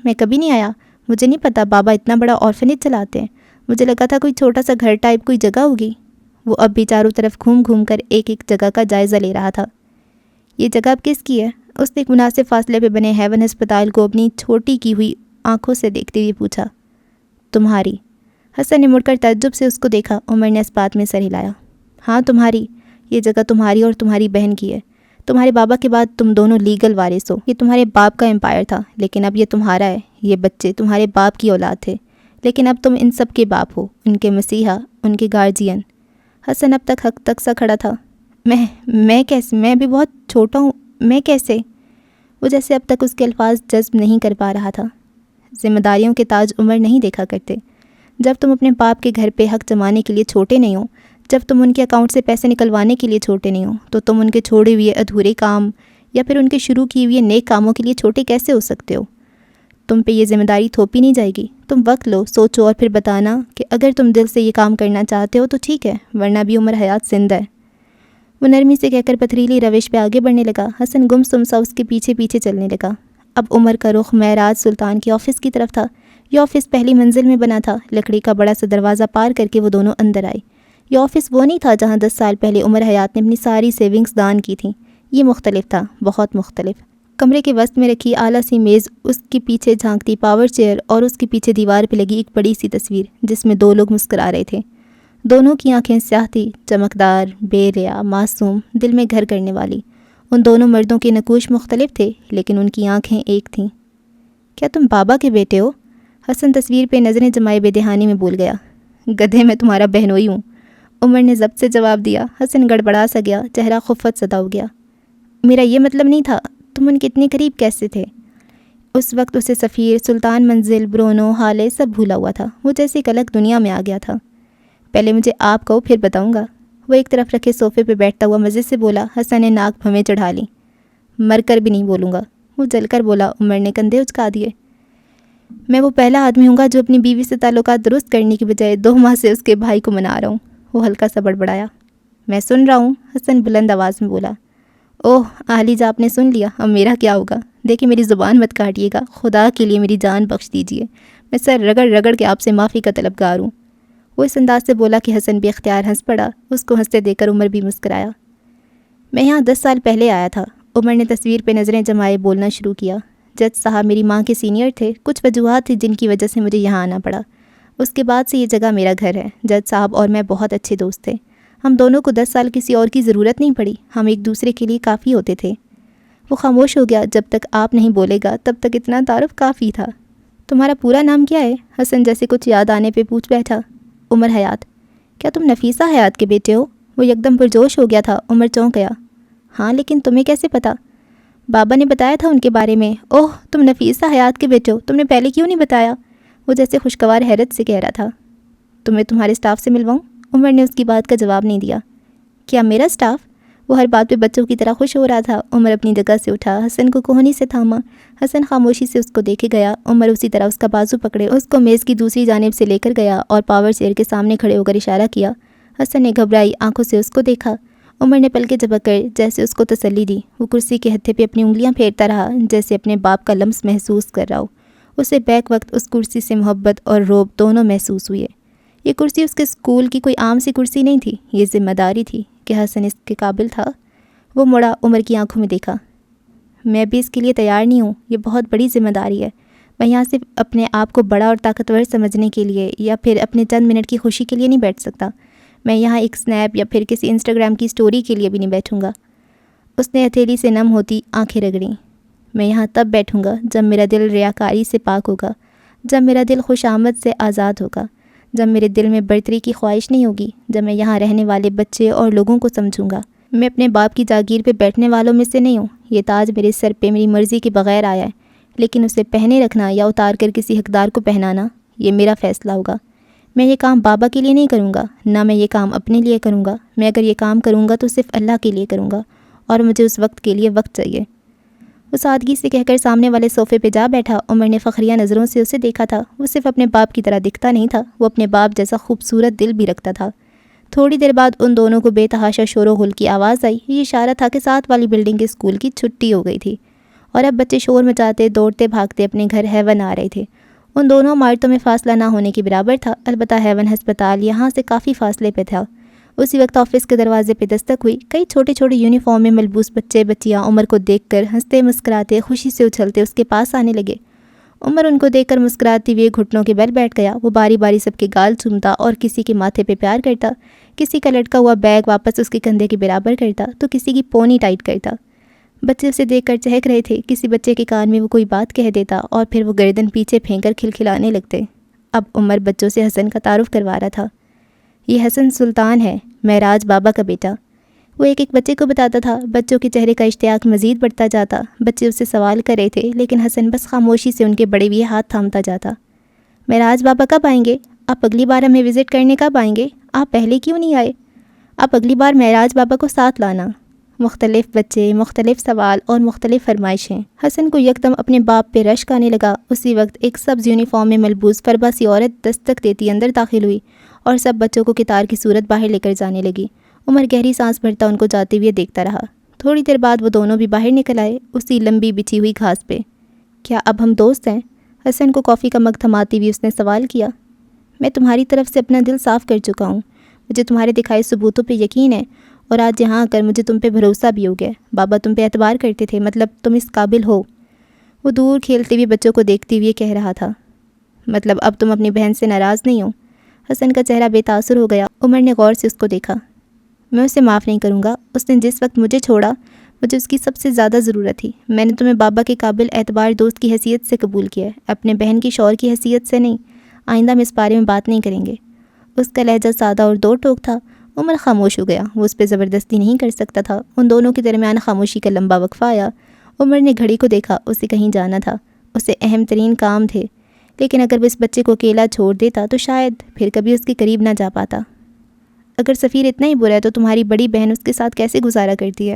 میں کبھی نہیں آیا، مجھے نہیں پتا بابا اتنا بڑا آرفنیج چلاتے ہیں، مجھے لگا تھا کوئی چھوٹا سا گھر ٹائپ کوئی جگہ ہوگی۔ وہ اب بھی چاروں طرف گھوم گھوم کر ایک ایک جگہ کا جائزہ لے رہا تھا۔ یہ جگہ اب کس کی ہے؟ اس نے ایک مناسب فاصلے پہ بنے ہیون ہسپتال کو اپنی چھوٹی کی ہوئی آنکھوں سے دیکھتے ہوئے پوچھا۔ تمہاری۔ حسن نے مڑ کر تعجب سے اس کو دیکھا۔ عمر نے اس بات میں سر ہلایا۔ ہاں تمہاری، یہ جگہ تمہاری اور تمہاری بہن کی ہے. تمہارے بابا کے بعد تم دونوں لیگل وارث ہو. یہ تمہارے باپ کا امپائر تھا لیکن اب یہ تمہارا ہے. یہ بچے تمہارے باپ کی اولاد تھے لیکن اب تم ان سب کے باپ ہو، ان کے مسیحا، ان کے گارجین. حسن اب تک حق تک سا کھڑا تھا. میں کیسے؟ میں بھی بہت چھوٹا ہوں. میں کیسے؟ وہ جیسے اب تک اس کے الفاظ جذب نہیں کر پا رہا تھا. ذمہ داریوں کے تاج عمر نہیں دیکھا کرتے. جب تم اپنے باپ کے گھر پہ حق جمانے کے لیے چھوٹے نہیں ہو، جب تم ان کے اکاؤنٹ سے پیسے نکلوانے کے لیے چھوٹے نہیں ہو، تو تم ان کے چھوڑے ہوئے ادھورے کام یا پھر ان کے شروع کیے ہوئے نیک کاموں کے لیے چھوٹے کیسے ہو سکتے ہو؟ تم پہ یہ ذمہ داری تھوپی نہیں جائے گی. تم وقت لو، سوچو اور پھر بتانا کہ اگر تم دل سے یہ کام کرنا چاہتے ہو تو ٹھیک ہے، ورنہ بھی عمر حیات زندہ ہے. وہ نرمی سے کہہ کر پتھریلی روش پہ آگے بڑھنے لگا. حسن گم سم سا اس کے پیچھے پیچھے چلنے لگا. اب عمر کا رخ معراج سلطان کے آفس کی طرف تھا. یہ آفس پہلی منزل میں بنا تھا. لکڑی کا بڑا سا دروازہ پار کر کے وہ دونوں اندر آئے. یہ آفس وہ نہیں تھا جہاں 10 سال پہلے عمر حیات نے اپنی ساری سیونگز دان کی تھیں. یہ مختلف تھا، بہت مختلف. کمرے کے وسط میں رکھی اعلیٰ سی میز، اس کے پیچھے جھانکتی پاور چیئر اور اس کے پیچھے دیوار پہ لگی ایک بڑی سی تصویر جس میں 2 لوگ مسکرا رہے تھے. دونوں کی آنکھیں سیاہ تھی، چمکدار، بے ریا، معصوم، دل میں گھر کرنے والی. ان دونوں مردوں کے نقوش مختلف تھے لیکن ان کی آنکھیں ایک تھیں. کیا تم بابا کے بیٹے ہو؟ حسن تصویر پہ نظریں جمائے بے دہانی میں بول گیا. گدھے میں تمہارا بہنوئی ہوں، عمر نے ضبط سے جواب دیا. حسن گڑبڑا سا گیا، چہرہ خفت زدہ ہو گیا. میرا یہ مطلب نہیں تھا. تم ان کے اتنے قریب کیسے تھے؟ اس وقت اسے سفیر، سلطان منزل، برونو، حالے سب بھولا ہوا تھا. وہ جیسے ایک الگ دنیا میں آ گیا تھا. پہلے مجھے آپ کہو پھر بتاؤں گا. وہ ایک طرف رکھے صوفے پہ بیٹھتا ہوا مزے سے بولا. حسن نے ناک بھویں چڑھا لی. مر کر بھی نہیں بولوں گا. وہ جل کر بولا. عمر نے کندھے اچکا دیے. میں وہ پہلا آدمی ہوں گا جو اپنی بیوی سے تعلقات درست کرنے کی بجائے 2 ماہ سے اس کے بھائی کو منا رہا ہوں. وہ ہلکا سا بڑبڑایا. میں سن رہا ہوں، حسن بلند آواز میں بولا. اوہ اہلی جا، آپ نے سن لیا، اب میرا کیا ہوگا؟ دیکھیں میری زبان مت کاٹیے گا، خدا کے لیے میری جان بخش دیجیے. میں سر رگڑ رگڑ کے آپ سے معافی کا طلبگار ہوں. وہ اس انداز سے بولا کہ حسن بے اختیار ہنس پڑا. اس کو ہنستے دیکھ کر عمر بھی مسکرایا. میں یہاں 10 سال پہلے آیا تھا. عمر نے تصویر پہ نظریں جمائے بولنا شروع کیا. جج صاحب میری ماں کے سینئر تھے. کچھ وجوہات تھیں جن کی وجہ سے مجھے یہاں آنا پڑا. اس کے بعد سے یہ جگہ میرا گھر ہے. جج صاحب اور میں بہت اچھے دوست تھے. ہم دونوں کو 10 سال کسی اور کی ضرورت نہیں پڑی. ہم ایک دوسرے کے لیے کافی ہوتے تھے. وہ خاموش ہو گیا. جب تک آپ نہیں بولے گا تب تک اتنا تعارف کافی تھا. تمہارا پورا نام کیا ہے؟ حسن جیسے کچھ یاد آنے پہ پوچھ بیٹھا. عمر حیات. کیا تم نفیسہ حیات کے بیٹے ہو؟ وہ یکدم پرجوش ہو گیا تھا. عمر چونک گیا. ہاں لیکن تمہیں کیسے پتا؟ بابا نے بتایا تھا ان کے بارے میں. اوہ تم نفیسہ حیات کے بیٹے ہو، تم نے پہلے کیوں نہیں بتایا؟ وہ جیسے خوشگوار حیرت سے کہہ رہا تھا. تمہیں تمہارے اسٹاف سے ملواؤں؟ عمر نے اس کی بات کا جواب نہیں دیا. کیا میرا اسٹاف؟ وہ ہر بات پہ بچوں کی طرح خوش ہو رہا تھا. عمر اپنی جگہ سے اٹھا، حسن کو کوہنی سے تھاما. حسن خاموشی سے اس کو دیکھے گیا. عمر اسی طرح اس کا بازو پکڑے اس کو میز کی دوسری جانب سے لے کر گیا اور پاور چیئر کے سامنے کھڑے ہو کر اشارہ کیا. حسن نے گھبرائی آنکھوں سے اس کو دیکھا. عمر نے پلکیں جھپک کر جیسے اس کو تسلی دی. وہ کرسی کے ہتھے پہ اپنی انگلیاں پھیرتا رہا جیسے اپنے باپ کا لمس محسوس کر رہا ہو. اسے بیک وقت اس کرسی سے محبت اور روب دونوں محسوس ہوئے. یہ کرسی اس کے اسکول کی کوئی عام سی کرسی نہیں تھی. یہ ذمہ داری تھی کہ حسن اس کے قابل تھا. وہ مڑا، عمر کی آنکھوں میں دیکھا. میں بھی اس کے لیے تیار نہیں ہوں. یہ بہت بڑی ذمہ داری ہے. میں یہاں صرف اپنے آپ کو بڑا اور طاقتور سمجھنے کے لیے یا پھر اپنے چند منٹ کی خوشی کے لیے نہیں بیٹھ سکتا. میں یہاں ایک سنیپ یا پھر کسی انسٹاگرام کی سٹوری کے لیے بھی نہیں بیٹھوں گا. اس نے ہتھیلی سے نم ہوتی آنکھیں رگڑیں. میں یہاں تب بیٹھوں گا جب میرا دل ریاکاری سے پاک ہوگا، جب میرا دل خوش آمد سے آزاد ہوگا، جب میرے دل میں برتری کی خواہش نہیں ہوگی، جب میں یہاں رہنے والے بچے اور لوگوں کو سمجھوں گا. میں اپنے باپ کی جاگیر پہ بیٹھنے والوں میں سے نہیں ہوں. یہ تاج میرے سر پہ میری مرضی کے بغیر آیا ہے، لیکن اسے پہنے رکھنا یا اتار کر کسی حقدار کو پہنانا یہ میرا فیصلہ ہوگا. میں یہ کام بابا کے لیے نہیں کروں گا، نہ میں یہ کام اپنے لیے کروں گا. میں اگر یہ کام کروں گا تو صرف اللہ کے لیے کروں گا، اور مجھے اس وقت کے لیے وقت چاہیے. وہ سادگی سے کہہ کر سامنے والے صوفے پہ جا بیٹھا. عمر نے فخریہ نظروں سے اسے دیکھا تھا. وہ صرف اپنے باپ کی طرح دکھتا نہیں تھا، وہ اپنے باپ جیسا خوبصورت دل بھی رکھتا تھا. تھوڑی دیر بعد ان دونوں کو بے تحاشا شور و غل کی آواز آئی. یہ اشارہ تھا کہ ساتھ والی بلڈنگ کے اسکول کی چھٹی ہو گئی تھی اور اب بچے شور مچاتے، دوڑتے بھاگتے اپنے گھر ہیون آ رہے تھے. ان دونوں عمارتوں میں فاصلہ نہ ہونے کے برابر تھا، البتہ ہیون ہسپتال یہاں سے کافی فاصلے پہ تھا. اسی وقت آفس کے دروازے پہ دستک ہوئی. کئی چھوٹے چھوٹے یونیفارم میں ملبوس بچے بچیاں عمر کو دیکھ کر ہنستے مسکراتے خوشی سے اچھلتے اس کے پاس آنے لگے. عمر ان کو دیکھ کر مسکراتی ہوئے گھٹنوں کے بل بیٹھ گیا۔ وہ باری باری سب کے گال چومتا اور کسی کے ماتھے پہ پیار کرتا، کسی کا لٹکا ہوا بیگ واپس اس کے کندھے کے برابر کرتا تو کسی کی پونی ٹائٹ کرتا۔ بچے اسے دیکھ کر چہک رہے تھے، کسی بچے کے کان میں وہ کوئی بات کہہ دیتا اور پھر وہ گردن پیچھے پھینک کر کھلکھلانے لگتے۔ اب عمر بچوں سے حسن کا تعارف کروا رہا تھا۔ یہ حسن سلطان ہے، معراج بابا کا بیٹا۔ وہ ایک ایک بچے کو بتاتا تھا۔ بچوں کے چہرے کا اشتیاق مزید بڑھتا جاتا۔ بچے اس سے سوال کر رہے تھے لیکن حسن بس خاموشی سے ان کے بڑے ہوئے ہاتھ تھامتا جاتا۔ معراج بابا کب آئیں گے؟ آپ اگلی بار ہمیں وزٹ کرنے کب آئیں گے؟ آپ پہلے کیوں نہیں آئے؟ آپ اگلی بار معراج بابا کو ساتھ لانا۔ مختلف بچے، مختلف سوال اور مختلف فرمائشیں۔ حسن کو یکدم اپنے باپ پہ رشک آنے لگا۔ اسی وقت ایک سبز یونیفارم میں ملبوس فربا سی عورت دستک دیتی اندر داخل ہوئی اور سب بچوں کو کتار کی صورت باہر لے کر جانے لگی۔ عمر گہری سانس بھرتا ان کو جاتے ہوئے دیکھتا رہا۔ تھوڑی دیر بعد وہ دونوں بھی باہر نکل آئے، اسی لمبی بچھی ہوئی گھاس پہ۔ کیا اب ہم دوست ہیں؟ حسن کو کافی کا مگ تھماتے ہوئے اس نے سوال کیا۔ میں تمہاری طرف سے اپنا دل صاف کر چکا ہوں۔ مجھے تمہارے دکھائے ثبوتوں پہ یقین ہے اور آج یہاں آ کر مجھے تم پہ بھروسہ بھی ہو گیا۔ بابا تم پہ اعتبار کرتے تھے، مطلب تم اس قابل ہو۔ وہ دور کھیلتے ہوئے بچوں کو دیکھتے ہوئے کہہ رہا تھا۔ مطلب اب تم اپنی بہن سے ناراض نہیں ہو؟ حسن کا چہرہ بے تاثر ہو گیا۔ عمر نے غور سے اس کو دیکھا۔ میں اسے معاف نہیں کروں گا۔ اس نے جس وقت مجھے چھوڑا، مجھے اس کی سب سے زیادہ ضرورت تھی۔ میں نے تمہیں بابا کے قابل اعتبار دوست کی حیثیت سے قبول کیا ہے، اپنے بہن کی شوہر کی حیثیت سے نہیں۔ آئندہ ہم اس بارے میں بات نہیں کریں گے۔ اس کا لہجہ سادہ اور دو ٹوک تھا۔ عمر خاموش ہو گیا۔ وہ اس پہ زبردستی نہیں کر سکتا تھا۔ ان دونوں کے درمیان خاموشی کا لمبا وقفہ آیا۔ عمر نے گھڑی کو دیکھا، اسے کہیں جانا تھا، اسے اہم ترین کام تھے، لیکن اگر وہ اس بچے کو اکیلا چھوڑ دیتا تو شاید پھر کبھی اس کے قریب نہ جا پاتا۔ اگر سفیر اتنا ہی برا ہے تو تمہاری بڑی بہن اس کے ساتھ کیسے گزارا کرتی ہے؟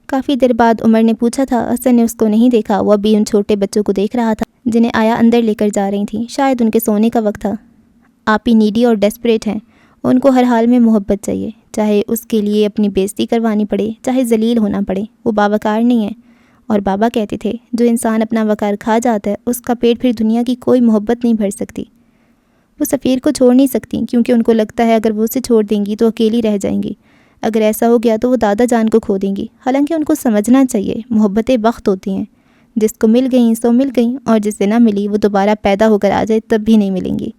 کافی دیر بعد عمر نے پوچھا تھا۔ حسن نے اس کو نہیں دیکھا، وہ ابھی ان چھوٹے بچوں کو دیکھ رہا تھا جنہیں آیا اندر لے کر جا رہی تھیں۔ شاید ان کے سونے کا وقت تھا۔ آپ ہی نیڈی اور ڈیسپریٹ ہیں۔ ان کو ہر حال میں محبت چاہیے، چاہے اس کے لیے اپنی بےزتی کروانی پڑے، چاہے ذلیل ہونا پڑے۔ وہ باوقار نہیں ہے، اور بابا کہتے تھے جو انسان اپنا وقار کھا جاتا ہے اس کا پیٹ پھر دنیا کی کوئی محبت نہیں بھر سکتی۔ وہ سفیر کو چھوڑ نہیں سکتی کیونکہ ان کو لگتا ہے اگر وہ اسے چھوڑ دیں گی تو اکیلی رہ جائیں گی۔ اگر ایسا ہو گیا تو وہ دادا جان کو کھو دیں گی۔ حالانکہ ان کو سمجھنا چاہیے محبتیں وقت ہوتی ہیں، جس کو مل گئیں سو مل گئیں، اور جس سے نہ ملی وہ دوبارہ پیدا ہو کر آ جائے تب بھی نہیں ملیں گی۔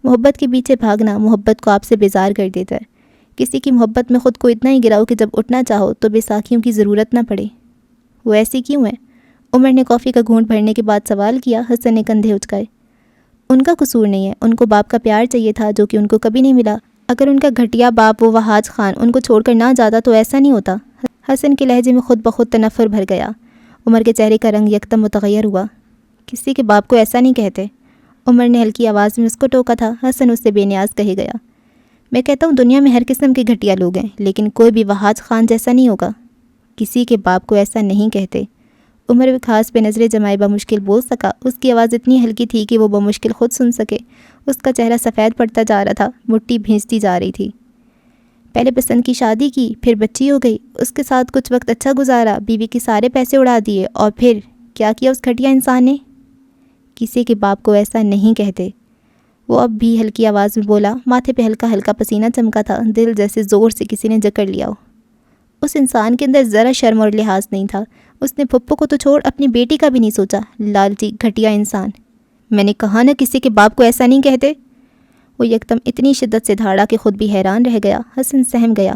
محبت کے پیچھے بھاگنا محبت کو آپ سے بیزار کر دیتا ہے۔ کسی کی محبت میں خود کو اتنا ہی گراؤ کہ جب اٹھنا چاہو تو بیساکھیوں کی ضرورت نہ پڑے۔ وہ ایسی کیوں ہے؟ عمر نے کافی کا گھونٹ بھرنے کے بعد سوال کیا۔ حسن نے کندھے اچکائے۔ ان کا قصور نہیں ہے، ان کو باپ کا پیار چاہیے تھا جو کہ ان کو کبھی نہیں ملا۔ اگر ان کا گھٹیا باپ وہ وہاج خان ان کو چھوڑ کر نہ جاتا تو ایسا نہیں ہوتا۔ حسن کے لہجے میں خود بخود تنفر بھر گیا۔ عمر کے چہرے کا رنگ یکدم متغیر ہوا۔ کسی کے باپ کو ایسا نہیں کہتے۔ عمر نے ہلکی آواز میں اس کو ٹوکا تھا۔ حسن اس سے بے نیاز کہے گیا۔ میں کہتا ہوں دنیا میں ہر قسم کے گھٹیا لوگ ہیں، لیکن کوئی بھی وہاج خان جیسا نہیں ہوگا۔ کسی کے باپ کو ایسا نہیں کہتے۔ عمر خاص پہ نظریں جمائے بمشکل بول سکا۔ اس کی آواز اتنی ہلکی تھی کہ وہ بمشکل خود سن سکے۔ اس کا چہرہ سفید پڑتا جا رہا تھا، مٹی بھینچتی جا رہی تھی۔ پہلے پسند کی شادی کی، پھر بچی ہو گئی، اس کے ساتھ کچھ وقت اچھا گزارا، بیوی کے سارے پیسے اڑا دیے، اور پھر کیا کیا اس گھٹیا انسان نے؟ کسی کے باپ کو ایسا نہیں کہتے۔ وہ اب بھی ہلکی آواز میں بولا، ماتھے پہ ہلکا ہلکا پسینہ چمکا تھا، دل جیسے زور سے کسی نے جکڑ لیا ہو۔ اس انسان کے اندر ذرا شرم اور لحاظ نہیں تھا۔ اس نے پھپھو کو تو چھوڑ اپنی بیٹی کا بھی نہیں سوچا۔ لالچی گھٹیا انسان۔ میں نے کہا نا کسی کے باپ کو ایسا نہیں کہتے۔ وہ یکدم اتنی شدت سے دھاڑا کہ خود بھی حیران رہ گیا۔ حسن سہم گیا۔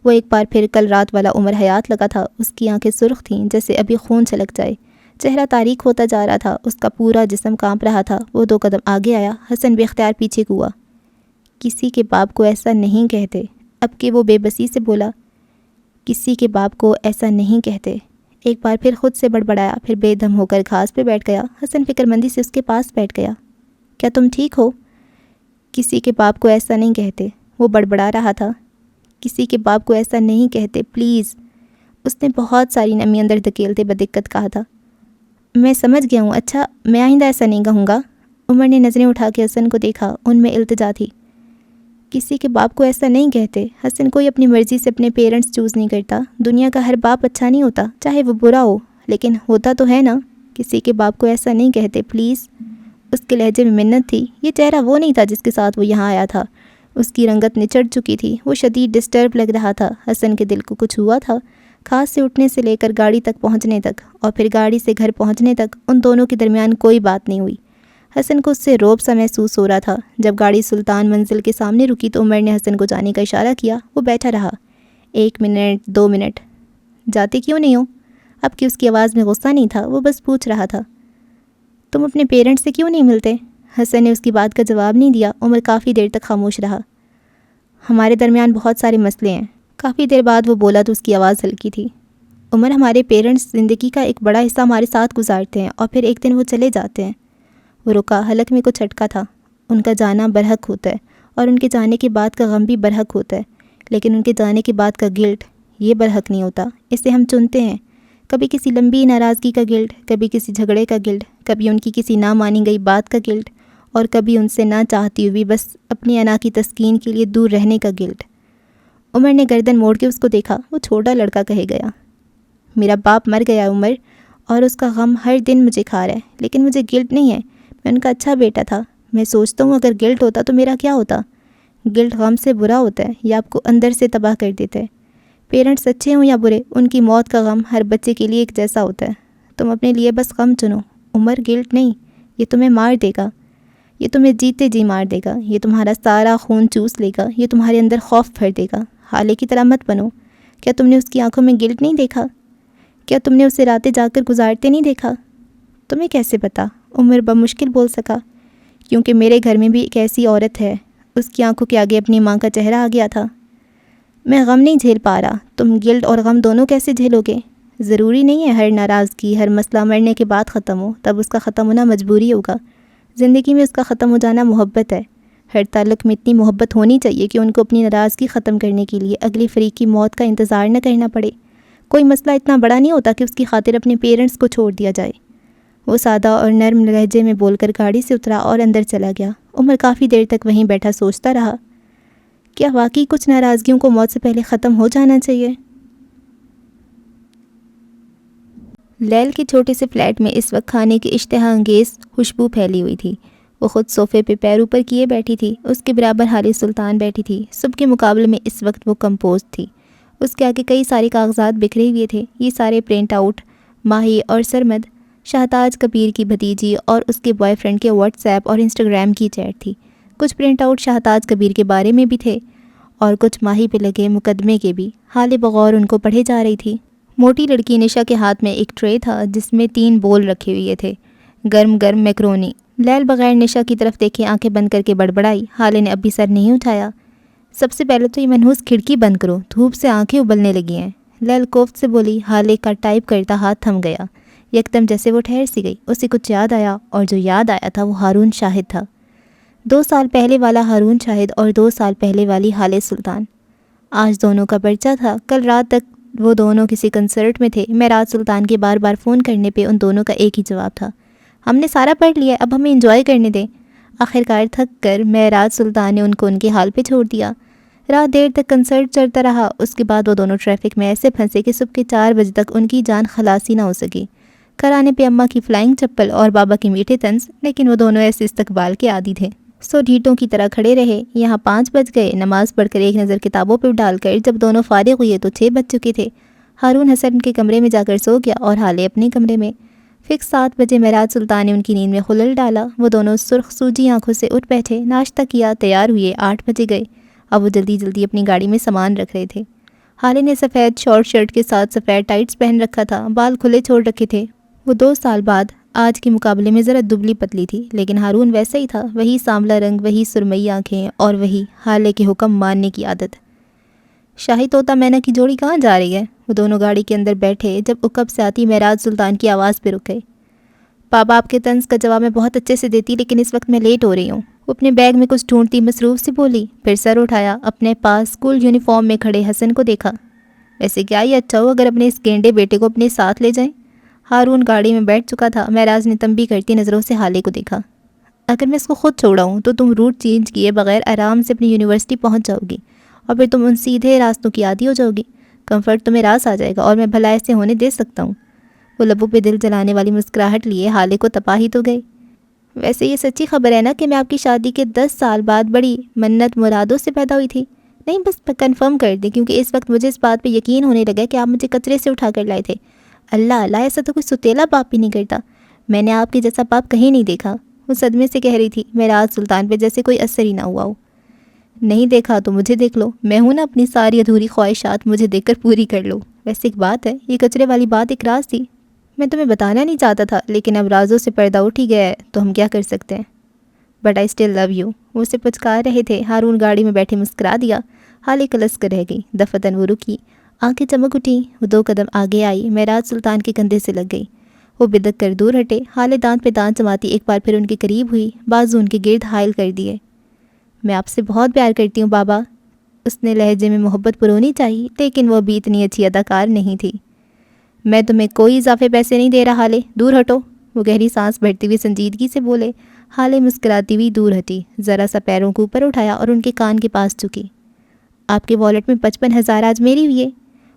وہ ایک بار پھر کل رات والا عمر حیات لگا تھا۔ اس کی آنکھیں سرخ تھیں جیسے ابھی خون چھلک جائے۔ چہرہ تاریک ہوتا جا رہا تھا، اس کا پورا جسم کانپ رہا تھا۔ وہ 2 قدم آگے آیا۔ حسن بے اختیار پیچھے ہوا۔ کسی کے باپ کو ایسا نہیں کہتے۔ اب کہ وہ بے بسی سے بولا، کسی کے باپ کو ایسا نہیں کہتے۔ ایک بار پھر خود سے بڑبڑایا، پھر بے دم ہو کر گھاس پہ بیٹھ گیا۔ حسن فکر مندی سے اس کے پاس بیٹھ گیا۔ کیا تم ٹھیک ہو؟ کسی کے باپ کو ایسا نہیں کہتے۔ وہ بڑبڑا رہا تھا۔ کسی کے باپ کو ایسا نہیں کہتے، پلیز۔ اس نے بہت ساری نمی اندر دھکیلتے بدقت کہا تھا۔ میں سمجھ گیا ہوں، اچھا میں آئندہ ایسا نہیں کہوں گا۔ عمر نے نظریں اٹھا کے حسن کو دیکھا، ان میں التجا تھی۔ کسی کے باپ کو ایسا نہیں کہتے۔ حسن کوئی اپنی مرضی سے اپنے پیرنٹس چوز نہیں کرتا۔ دنیا کا ہر باپ اچھا نہیں ہوتا، چاہے وہ برا ہو، لیکن ہوتا تو ہے نا۔ کسی کے باپ کو ایسا نہیں کہتے، پلیز۔ اس کے لہجے میں منت تھی۔ یہ چہرہ وہ نہیں تھا جس کے ساتھ وہ یہاں آیا تھا۔ اس کی رنگت نچڑ چکی تھی، وہ شدید ڈسٹرب لگ رہا تھا۔ حسن کے دل کو کچھ ہوا تھا۔ کھاس سے اٹھنے سے لے کر گاڑی تک پہنچنے تک، اور پھر گاڑی سے گھر پہنچنے تک ان دونوں کے درمیان کوئی بات نہیں ہوئی۔ حسن کو اس سے رعب سا محسوس ہو رہا تھا۔ جب گاڑی سلطان منزل کے سامنے رکی تو عمر نے حسن کو جانے کا اشارہ کیا۔ وہ بیٹھا رہا۔ 1 منٹ 2 منٹ، جاتے کیوں نہیں ہو؟ اب کہ اس کی آواز میں غصہ نہیں تھا، وہ بس پوچھ رہا تھا تم اپنے پیرنٹس سے کیوں نہیں ملتے؟ حسن نے اس کی بات کا جواب نہیں دیا۔ عمر کافی دیر تک خاموش رہا۔ ہمارے درمیان بہت سارے مسئلے ہیں۔ کافی دیر بعد وہ بولا تو اس کی آواز ہلکی تھی۔ عمر، ہمارے پیرنٹس زندگی کا ایک بڑا حصہ ہمارے ساتھ گزارتے ہیں اور پھر ایک دن وہ چلے جاتے ہیں۔ وہ رکا، حلق میں کچھ اٹکا تھا۔ ان کا جانا برحق ہوتا ہے اور ان کے جانے کے بعد کا غم بھی برحق ہوتا ہے، لیکن ان کے جانے کے بعد کا گلٹ یہ برحق نہیں ہوتا۔ اسے ہم چنتے ہیں، کبھی کسی لمبی ناراضگی کا گلٹ، کبھی کسی جھگڑے کا گلٹ، کبھی ان کی کسی نہ مانی گئی بات کا گلٹ، اور کبھی ان سے نہ چاہتی ہوئی بس اپنی انا کی تسکین کے لیے دور رہنے کا گلٹ۔ عمر نے گردن موڑ کے اس کو دیکھا۔ وہ چھوٹا لڑکا کہے گیا، میرا باپ مر گیا عمر، اور اس کا غم ہر دن مجھے کھا رہا ہے، لیکن مجھے گلٹ نہیں ہے۔ میں ان کا اچھا بیٹا تھا۔ میں سوچتا ہوں اگر گلٹ ہوتا تو میرا کیا ہوتا؟ گلٹ غم سے برا ہوتا ہے، یہ آپ کو اندر سے تباہ کر دیتا ہے۔ پیرنٹس اچھے ہوں یا برے، ان کی موت کا غم ہر بچے کے لیے ایک جیسا ہوتا ہے۔ تم اپنے لیے بس غم چنو عمر، گلٹ نہیں۔ یہ تمہیں مار دے گا، یہ تمہیں جیتے جی مار دے گا، یہ تمہارا سارا خون چوس لے گا، یہ تمہارے اندر خوف بھر دے گا۔ حالے کی طرح مت بنو۔ کیا تم نے اس کی آنکھوں میں گلٹ نہیں دیکھا؟ کیا تم نے اسے راتیں جا کر گزارتے نہیں دیکھا؟ تمہیں کیسے پتا؟ عمر بمشکل بول سکا۔ کیونکہ میرے گھر میں بھی ایک ایسی عورت ہے۔ اس کی آنکھوں کے آگے اپنی ماں کا چہرہ آ گیا تھا۔ میں غم نہیں جھیل پا رہا۔ تم گلٹ اور غم دونوں کیسے جھیلو گے؟ ضروری نہیں ہے ہر ناراضگی، ہر مسئلہ مرنے کے بعد ختم ہو، تب اس کا ختم ہونا مجبوری ہوگا۔ زندگی میں اس کا ختم ہو جانا محبت ہے۔ ہر تعلق میں اتنی محبت ہونی چاہیے کہ ان کو اپنی ناراضگی ختم کرنے کے لیے اگلی فریق کی موت کا انتظار نہ کرنا پڑے۔ کوئی مسئلہ اتنا بڑا نہیں ہوتا کہ اس کی خاطر اپنے پیرنٹس کو چھوڑ دیا جائے۔ وہ سادہ اور نرم لہجے میں بول کر گاڑی سے اترا اور اندر چلا گیا۔ عمر کافی دیر تک وہیں بیٹھا سوچتا رہا، کیا واقعی کچھ ناراضگیوں کو موت سے پہلے ختم ہو جانا چاہیے؟ لیل کے چھوٹے سے فلیٹ میں اس وقت کھانے کی اشتہا انگیز خوشبو پھیلی ہوئی تھی۔ وہ خود صوفے پہ پیر اوپر کیے بیٹھی تھی۔ اس کے برابر حالی سلطان بیٹھی تھی۔ صبح کے مقابلے میں اس وقت وہ کمپوز تھی۔ اس کے آگے کئی سارے کاغذات بکھرے ہوئے تھے۔ یہ سارے پرنٹ آؤٹ ماہی اور سرمد، شہتاج کبیر کی بھتیجی اور اس کے بوائے فرینڈ کے واٹس ایپ اور انسٹاگرام کی چیٹ تھی۔ کچھ پرنٹ آؤٹ شہتاج کبیر کے بارے میں بھی تھے اور کچھ ماہی پہ لگے مقدمے کے بھی۔ حالے بغور ان کو پڑھے جا رہی تھی۔ موٹی لڑکی نشا کے ہاتھ میں ایک ٹرے تھا جس میں 3 بول رکھے ہوئے تھے، گرم گرم میکرونی۔ لیل بغیر نشا کی طرف دیکھے آنکھیں بند کر کے بڑبڑائی۔ حالے نے ابھی سر نہیں اٹھایا۔ سب سے پہلے تو یہ منحوس کھڑکی بند کرو، دھوپ سے آنکھیں ابلنے لگی ہیں، لیل کوفت سے بولی۔ حالے کا ٹائپ کرتا ہاتھ تھم گیا۔ یکدم جیسے وہ ٹھہر سی گئی۔ اسے کچھ یاد آیا، اور جو یاد آیا تھا وہ ہارون شاہد تھا۔ 2 سال پہلے والا ہارون شاہد اور 2 سال پہلے والی حالے سلطان۔ آج دونوں کا پرچہ تھا۔ کل رات تک وہ دونوں کسی کنسرٹ میں تھے۔ معراج سلطان کے بار بار فون کرنے پہ ان دونوں کا ایک ہی جواب تھا، ہم نے سارا پڑھ لیا، اب ہمیں انجوائے کرنے دیں۔ آخرکار تھک کر معراج سلطان نے ان کو ان کے حال پہ چھوڑ دیا۔ رات دیر تک کنسرٹ چلتا رہا۔ اس کے بعد وہ دونوں ٹریفک میں ایسے پھنسے کہ صبح کے 4 بجے تک ان کی جان خلاصی نہ ہو سکی۔ گھر آنے پہ اماں کی فلائنگ چپل اور بابا کے میٹھے طنز، لیکن وہ دونوں ایسے استقبال کے عادی تھے، سو ڈھیٹوں کی طرح کھڑے رہے۔ یہاں 5 بج گئے۔ نماز پڑھ کر ایک نظر کتابوں پہ ڈال کر جب دونوں فارغ ہوئے تو 6 بج چکے تھے۔ ہارون حسن کے کمرے میں جا کر سو گیا اور حالے اپنے کمرے میں۔ فکس 7 بجے معراج سلطان نے ان کی نیند میں خلل ڈالا۔ وہ دونوں سرخ سوجی آنکھوں سے اٹھ بیٹھے، ناشتہ کیا، تیار ہوئے۔ 8 بجے گئے۔ اب وہ جلدی جلدی اپنی گاڑی میں سامان رکھ رہے تھے۔ حالے نے سفید شارٹ شرٹ کے ساتھ سفید ٹائٹس پہن رکھا تھا، بال کھلے چھوڑ رکھے تھے۔ وہ 2 سال بعد آج کے مقابلے میں ذرا دبلی پتلی تھی، لیکن ہارون ویسا ہی تھا، وہی سانولا رنگ، وہی سرمئی آنکھیں اور وہی حالے کے حکم ماننے کی عادت۔ شاہی طوطا مینا کی جوڑی کہاں جا رہی ہے؟ وہ دونوں گاڑی کے اندر بیٹھے جب عقب سے آتی معراج سلطان کی آواز پہ رک گئے۔ بابا آپ کے طنز کا جواب میں بہت اچھے سے دیتی، لیکن اس وقت میں لیٹ ہو رہی ہوں۔ وہ اپنے بیگ میں کچھ ڈھونڈتی مصروف سی بولی، پھر سر اٹھایا۔ اپنے پاس اسکول یونیفارم میں کھڑے حسن کو دیکھا۔ ویسے کیا یہ اچھا ہو اگر اپنے اس گینڈے بیٹے کو اپنے ساتھ لے جائیں؟ ہارون گاڑی میں بیٹھ چکا تھا۔ معراج نے تنبیہ کرتی نظروں سے حالے کو دیکھا۔ اگر میں اس کو خود چھوڑاؤں تو تم روٹ چینج کیے بغیر آرام سے اپنی یونیورسٹی پہنچ جاؤ گی، اور پھر تم ان سیدھے راستوں کی عادی ہو جاؤ گی۔ کمفرٹ تمہیں راس آ جائے گا، اور میں بھلا ایسے ہونے دے سکتا ہوں؟ وہ لبوں پہ دل جلانے والی مسکراہٹ لیے حالے کو تپاہی تو گئی۔ ویسے یہ سچی خبر ہے نا کہ میں آپ کی شادی کے 10 سال بعد بڑی منت مرادوں سے پیدا ہوئی تھی؟ نہیں، بس کنفرم کر دیں، کیونکہ اس وقت مجھے اس بات پہ یقین ہونے لگا کہ آپ مجھے کچرے سے اٹھا کر لائے تھے۔ اللہ اللہ، ایسا تو کوئی ستیلا باپ بھی نہیں کرتا۔ میں نے آپ کے جیسا باپ کہیں نہیں دیکھا۔ وہ صدمے سے کہہ رہی تھی۔ معراج سلطان پہ جیسے کوئی اثر ہی نہ ہوا ہو۔ نہیں دیکھا تو مجھے دیکھ لو، میں ہوں نا، اپنی ساری ادھوری خواہشات مجھے دیکھ کر پوری کر لو۔ ویسے ایک بات ہے، یہ کچرے والی بات ایک راز تھی، میں تمہیں بتانا نہیں چاہتا تھا، لیکن اب رازوں سے پردہ اٹھ ہی گیا ہے تو ہم کیا کر سکتے ہیں۔ But I still love you, وہ اسے پچکار رہے تھے۔ ہارون گاڑی میں بیٹھے مسکرا دیا۔ حالے کلس کر رہ گئی۔ دفتن وہ رکی، آنکھیں چمک اٹھیں۔ وہ 2 قدم آگے آئی، معراج سلطان کے کندھے سے لگ گئی۔ وہ بدک کر دور ہٹے۔ حالے دانت پہ دانت جماتی ایک بار پھر ان کے قریب ہوئی، بازو ان کے گرد حائل کر دیے۔ میں آپ سے بہت پیار کرتی ہوں بابا، اس نے لہجے میں محبت پرونی چاہی، لیکن وہ ابھی اتنی اچھی اداکار نہیں تھی۔ میں تمہیں کوئی اضافے پیسے نہیں دے رہا حالے، دور ہٹو، وہ گہری سانس بھرتے ہوئے سنجیدگی سے بولے۔ حالے مسکراتی ہوئی دور ہٹی، ذرا سا پیروں کو اوپر اٹھایا اور ان کے کان کے پاس جھکی۔ آپ کے والیٹ میں 55,000 آج میری ہوئی ہے،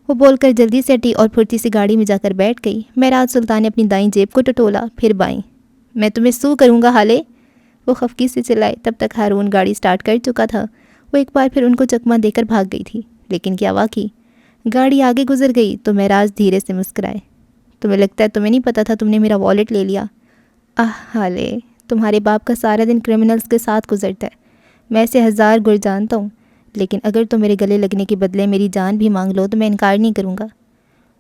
وہ بول کر جلدی سے ہٹی اور پھرتی سے گاڑی میں جا کر بیٹھ گئی۔ معراج سلطان نے اپنی دائیں جیب کو ٹٹولا، پھر بائیں۔ میں تمہیں سو کروں گا حالے، وہ خفگی سے چلائے۔ تب تک ہارون گاڑی سٹارٹ کر چکا تھا۔ وہ ایک بار پھر ان کو چکمہ دے کر بھاگ گئی تھی، لیکن کیا واقعی؟ گاڑی آگے گزر گئی تو معراج دھیرے سے مسکرائے۔ تمہیں لگتا ہے تمہیں نہیں پتا تھا تم نے میرا والیٹ لے لیا؟ حالے، تمہارے باپ کا سارا دن کرمنلز کے ساتھ گزرتا ہے، میں اسے 1000 گر جانتا ہوں، لیکن اگر تم میرے گلے لگنے کے بدلے میری جان بھی مانگ لو تو میں انکار نہیں کروں گا۔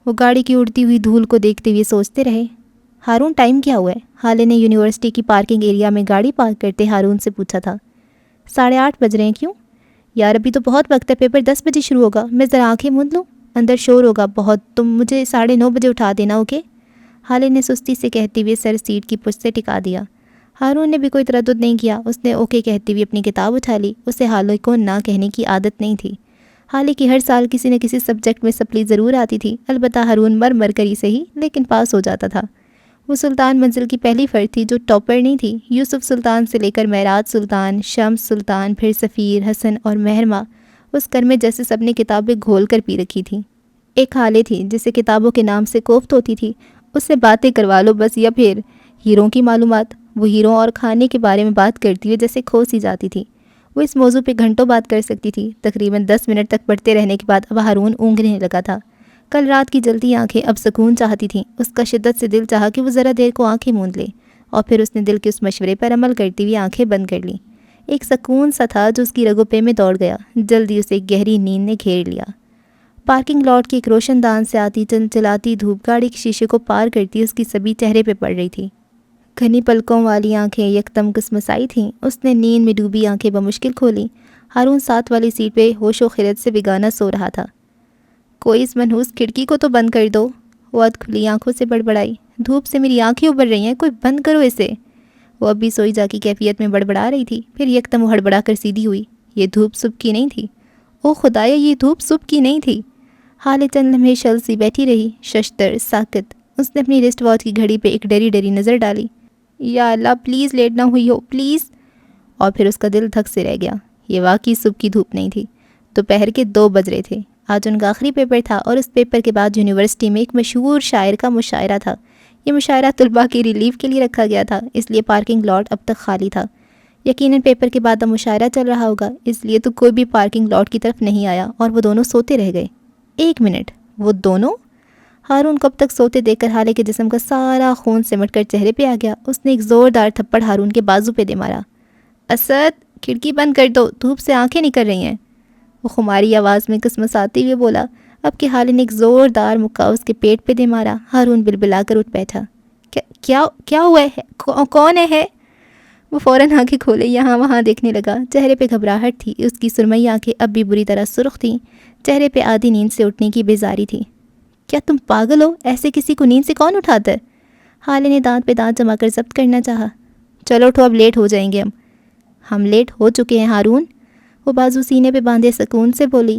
وہ گاڑی کی اڑتی ہوئی دھول کو دیکھتے ہوئے سوچتے رہے۔ ہارون ٹائم کیا ہوا ہے؟ حالے نے یونیورسٹی کی پارکنگ ایریا میں گاڑی پارک کرتے ہارون سے پوچھا تھا۔ 8:30 بج رہے ہیں، کیوں؟ یار ابھی تو بہت وقت ہے، پیپر 10 بجے شروع ہوگا، میں ذرا آنکھیں موند لوں، اندر شور ہوگا بہت، تم مجھے 9:30 بجے اٹھا دینا، اوکے؟ حالے نے سستی سے کہتے ہوئے سر سیٹ کی پشت سے ٹکا دیا۔ ہارون نے بھی کوئی تردد نہیں کیا، اس نے اوکے کہتے ہوئے اپنی کتاب اٹھا لی۔ اسے حالے کو نہ کہنے کی عادت نہیں تھی۔ حالے کی ہر سال کسی نہ کسی سبجیکٹ میں سپلی ضرور آتی تھی، البتہ ہارون مر کر ہی صحیح لیکن پاس ہو جاتا تھا۔ وہ سلطان منزل کی پہلی فرد تھی جو ٹاپر نہیں تھی۔ یوسف سلطان سے لے کر معراج سلطان، شمس سلطان، پھر سفیر، حسن اور مہرماں، اس گھر میں جیسے سب نے کتابیں گھول کر پی رکھی تھیں۔ ایک حالے تھی جسے کتابوں کے نام سے کوفت ہوتی تھی، اس سے باتیں کروا لو بس، یا پھر ہیروں کی معلومات۔ وہ ہیروں اور کھانے کے بارے میں بات کرتی ہوئے جیسے کھو سی جاتی تھی۔ وہ اس موضوع پہ گھنٹوں بات کر سکتی تھی۔ تقریباً 10 منٹ تک پڑھتے رہنے کے بعد اب ہارون اونگنے لگا تھا۔ کل رات کی جلتی آنکھیں اب سکون چاہتی تھیں۔ اس کا شدت سے دل چاہا کہ وہ ذرا دیر کو آنکھیں موند لے، اور پھر اس نے دل کے اس مشورے پر عمل کرتی ہوئی آنکھیں بند کر لیں۔ ایک سکون سا تھا جو اس کی رگوں پہ میں دوڑ گیا۔ جلدی اسے ایک گہری نیند نے گھیر لیا۔ پارکنگ لاٹ کی ایک روشن دان سے آتی چلچلاتی دھوپ گاڑی کے شیشے کو پار کرتی اس کی سبھی چہرے پہ پڑ رہی تھی۔ گھنی پلکوں والی آنکھیں یکدم کسمسائی تھیں۔ اس نے نیند میں ڈوبی آنکھیں بمشکل کھولیں۔ ہارون ساتھ والی سیٹ پہ ہوش و خرد سے بیگانہ سو رہا تھا۔ کوئی اس منحوس کھڑکی کو تو بند کر دو، وہ اد کھلی آنکھوں سے بڑبڑائی۔ دھوپ سے میری آنکھیں ابھر رہی ہیں، کوئی بند کرو اسے۔ وہ اب بھی سوئی جا کی کیفیت میں بڑبڑا رہی تھی، پھر یکدم وہ ہڑبڑا کر سیدھی ہوئی۔ یہ دھوپ صبح کی نہیں تھی، او خدایا یہ دھوپ صبح کی نہیں تھی۔ حالے چند لمحے شل سی بیٹھی رہی، ششدر ساکت۔ اس نے اپنی رسٹ واچ کی گھڑی پہ ایک ڈری ڈری نظر ڈالی۔ یا اللہ پلیز لیٹ نہ ہوئی ہو، پلیز۔ اور پھر اس کا دل دھک سے رہ گیا۔ یہ واقعی صبح کی دھوپ نہیں تھی، دوپہر کے 2 بج رہے تھے۔ آج ان کا آخری پیپر تھا اور اس پیپر کے بعد یونیورسٹی میں ایک مشہور شاعر کا مشاعرہ تھا۔ یہ مشاعرہ طلباء کی ریلیف کے لیے رکھا گیا تھا، اس لیے پارکنگ لاٹ اب تک خالی تھا۔ یقیناً پیپر کے بعد اب مشاعرہ چل رہا ہوگا، اس لیے تو کوئی بھی پارکنگ لاٹ کی طرف نہیں آیا اور وہ دونوں سوتے رہ گئے۔ 1 منٹ، وہ دونوں؟ ہارون کو اب تک سوتے دیکھ کر حالے کے جسم کا سارا خون سمٹ کر چہرے پہ آ گیا۔ اس نے ایک زوردار تھپڑ ہارون کے بازو پہ دے مارا۔ اسد، کھڑکی بند کر دو، دھوپ سے آنکھیں نکل رہی ہیں، وہ خماری آواز میں کسمساتے ہوئے بولا۔ اب کہ حالے نے ایک زوردار مکہ اس کے پیٹ پہ دے مارا۔ ہارون بلبلا کر اٹھ بیٹھا۔ کیا ہوا ہے؟ کون ہے؟ وہ فوراً آنکھیں کھولے یہاں وہاں دیکھنے لگا۔ چہرے پہ گھبراہٹ تھی، اس کی سرمئی آنکھیں اب بھی بری طرح سرخ تھیں، چہرے پہ آدھی نیند سے اٹھنے کی بیزاری تھی۔ کیا تم پاگل ہو؟ ایسے کسی کو نیند سے کون اٹھاتا ہے؟ حالے نے دانت پہ دانت جما کر ضبط کرنا چاہا۔ چلو اٹھو، اب لیٹ ہو جائیں گے ہم لیٹ ہو چکے ہیں ہارون، وہ بازو سینے پہ باندھے سکون سے بولی۔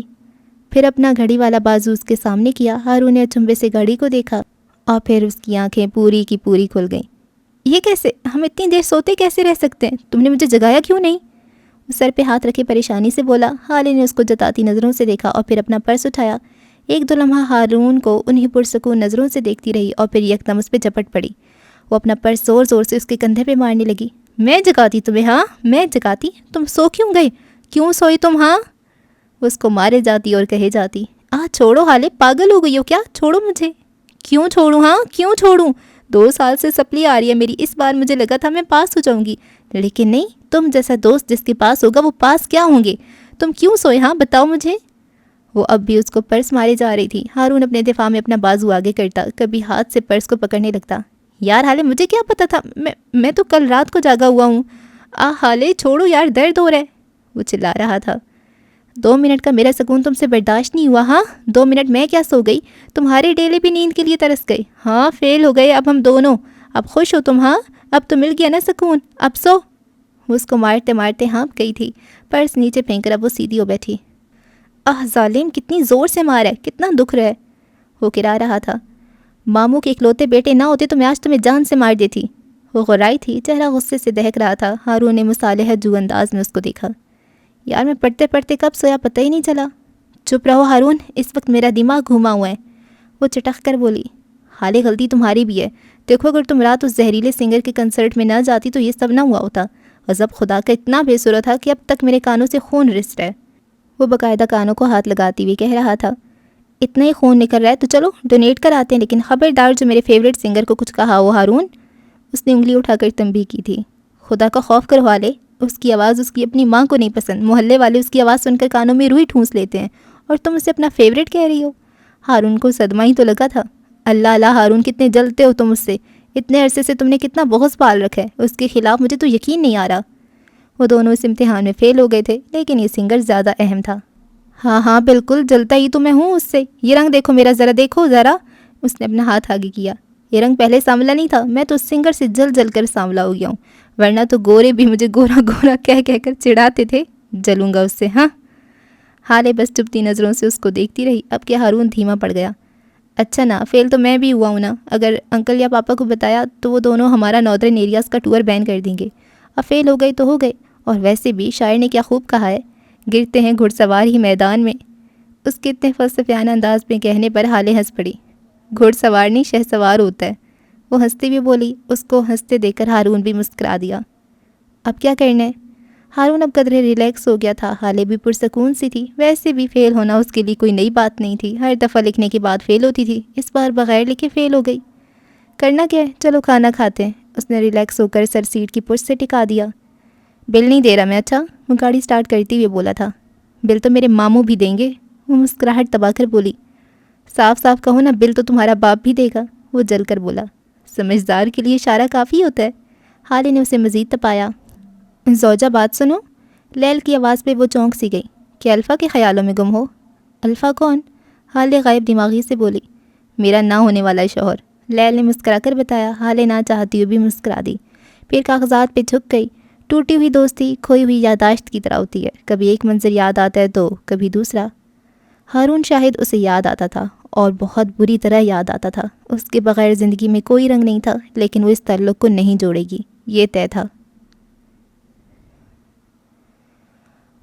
پھر اپنا گھڑی والا بازو اس کے سامنے کیا۔ ہارون نے اچنبے سے گھڑی کو دیکھا اور پھر اس کی آنکھیں پوری کی پوری کھل گئیں۔ یہ کیسے؟ ہم اتنی دیر سوتے کیسے رہ سکتے ہیں؟ تم نے مجھے جگایا کیوں نہیں؟ وہ سر پہ ہاتھ رکھے پریشانی سے بولا۔ حالے نے اس کو جتاتی نظروں سے دیکھا اور پھر اپنا پرس اٹھایا۔ 1-2 لمحہ ہارون کو انہیں پرسکون نظروں سے دیکھتی رہی اور پھر یکدم اس پہ جھپٹ پڑی۔ وہ اپنا پرس زور زور سے اس کے کندھے پہ مارنے لگی۔ میں جگاتی تمہیں؟ ہاں میں جگاتی؟ تم سو کیوں گئے؟ کیوں سوئی تم؟ ہاں، وہ اس کو مارے جاتی اور کہے جاتی۔ چھوڑو حالے، پاگل ہو گئی ہو کیا؟ چھوڑو مجھے۔ کیوں چھوڑوں؟ ہاں کیوں چھوڑوں؟ 2 سال سے سپلی آ رہی ہے میری، اس بار مجھے لگا تھا میں پاس ہو جاؤں گی، لیکن نہیں، تم جیسا دوست جس کے پاس ہوگا وہ پاس کیا ہوں گے؟ تم کیوں سوئے؟ ہاں بتاؤ مجھے۔ وہ اب بھی اس کو پرس مارے جا رہی تھی۔ ہارون اپنے دفاع میں اپنا بازو آگے کرتا، کبھی ہاتھ سے پرس کو پکڑنے لگتا۔ یار حالے مجھے کیا پتا تھا، میں تو کل رات کو جاگا ہوا ہوں۔ حالے چھوڑو یار، درد ہو رہا ہے، وہ چلا رہا تھا۔ 2 منٹ کا میرا سکون تم سے برداشت نہیں ہوا؟ ہاں 2 منٹ میں کیا سو گئی؟ تمہارے ڈیلے بھی نیند کے لیے ترس گئے۔ ہاں فیل ہو گئے اب ہم دونوں، اب خوش ہو تم؟ ہاں اب تو مل گیا نا سکون، اب سو۔ وہ اس کو مارتے مارتے ہانپ گئی تھی، پرس نیچے پھینک کر اب وہ سیدھی ہو بیٹھی۔ ظالم کتنی زور سے مارا ہے، کتنا دکھ رہا ہے، وہ کرا رہا تھا۔ ماموں کے اکلوتے بیٹے نہ ہوتے تو میں آج تمہیں جان سے مار دیتی۔ وہ غرائی تھی، چہرہ غصے سے دہک رہا تھا۔ ہارون نے مصالحت جو انداز میں اس کو دیکھا۔ یار میں پڑھتے پڑھتے کب سویا پتہ ہی نہیں چلا۔ چپ رہو ہارون، اس وقت میرا دماغ گھوما ہوا ہے، وہ چٹخ کر بولی۔ حالے غلطی تمہاری بھی ہے، دیکھو اگر تم رات اس زہریلے سنگر کے کنسرٹ میں نہ جاتی تو یہ سب نہ ہوا ہوتا۔ غضب خدا کا اتنا بے سرا تھا کہ اب تک میرے کانوں سے خون رس رہا ہے، وہ باقاعدہ کانوں کو ہاتھ لگاتی ہوئی کہہ رہا تھا۔ اتنا ہی خون نکل رہا ہے تو چلو ڈونیٹ کر آتے ہیں، لیکن خبردار جو میرے فیوریٹ سنگر کو کچھ کہا ہو ہارون۔ اس نے انگلی اٹھا کر تنبیہ کی تھی۔ خدا کا خوف کرو حالے، اس کی آواز اس کی اپنی ماں کو نہیں پسند، محلے والے اس کی آواز سن کر کانوں میں روئی ٹھونس لیتے ہیں، اور تم اسے اپنا فیوریٹ کہہ رہی ہو۔ ہارون کو صدمہ ہی تو لگا تھا۔ اللہ اللہ ہارون کتنے جلتے ہو تم اس سے، اتنے عرصے سے تم نے کتنا بغض پال رکھا ہے اس کے خلاف، مجھے تو یقین نہیں آ رہا۔ وہ دونوں اس امتحان میں فیل ہو گئے تھے، لیکن یہ سنگر زیادہ اہم تھا۔ ہاں بالکل، جلتا ہی تو میں ہوں اس سے، یہ رنگ دیکھو میرا، ذرا دیکھو ذرا۔ اس نے اپنا ہاتھ آگے کیا۔ یہ رنگ پہلے سانولا نہیں تھا، میں تو اس سنگر سے جل جل کر سانولا ہو گیا ہوں، ورنہ تو گورے بھی مجھے گورا گورا کہہ کہہ کر چڑھاتے تھے، جلوں گا اس سے۔ ہاں حالے بس چپتی نظروں سے اس کو دیکھتی رہی۔ اب کیا ہارون دھیما پڑ گیا۔ اچھا نا، فیل تو میں بھی ہوا ہوں نا، اگر انکل یا پاپا کو بتایا تو وہ دونوں ہمارا ناردرن ایریاز کا ٹور بین کر دیں گے۔ اب فیل ہو گئے تو ہو گئے، اور ویسے بھی شاعر نے کیا خوب کہا ہے، گرتے ہیں گھڑ سوار ہی میدان میں۔ اس کے اتنے فلسفیانہ انداز میں کہنے پر حالے ہنس پڑی۔ گھڑ سوار نہیں، شہ سوار ہوتا ہے، وہ ہنستی بھی بولی۔ اس کو ہنستے دیکھ کر ہارون بھی مسکرا دیا۔ اب کیا کرنا ہے؟ ہارون اب قدرے ریلیکس ہو گیا تھا، حالے بھی پرسکون سی تھی، ویسے بھی فیل ہونا اس کے لیے کوئی نئی بات نہیں تھی، ہر دفعہ لکھنے کے بعد فیل ہوتی تھی، اس بار بغیر لکھے فیل ہو گئی۔ کرنا کیا ہے، چلو کھانا کھاتے ہیں، اس نے ریلیکس ہو کر سر سیٹ کی پشت سے ٹکا دیا۔ بل نہیں دے رہا میں؟ اچھا، وہ گاڑی سٹارٹ کرتے ہوئے بولا تھا۔ بل تو میرے ماموں بھی دیں گے، وہ مسکراہٹ دبا کر بولی۔ صاف صاف کہو نا، بل تو تمہارا باپ بھی دے گا، وہ جل کر بولا۔ سمجھدار کے لیے اشارہ کافی ہوتا ہے، حالے نے اسے مزید تپایا۔ زوجہ بات سنو، لیل کی آواز پہ وہ چونک سی گئی۔ کہ الفا کے خیالوں میں گم ہو؟ الفا کون؟ حالے غائب دماغی سے بولی۔ میرا نہ ہونے والا شوہر، لیل نے مسکرا کر بتایا۔ حالے نہ چاہتی ہوئی بھی مسکرا دی، پھر کاغذات پہ جھک گئی۔ ٹوٹی ہوئی دوستی کھوئی ہوئی یادداشت کی طرح ہوتی ہے، کبھی ایک منظر یاد آتا ہے تو کبھی دوسرا۔ ہارون شاہد اسے یاد آتا تھا، اور بہت بری طرح یاد آتا تھا۔ اس کے بغیر زندگی میں کوئی رنگ نہیں تھا، لیکن وہ اس تعلق کو نہیں جوڑے گی، یہ طے تھا۔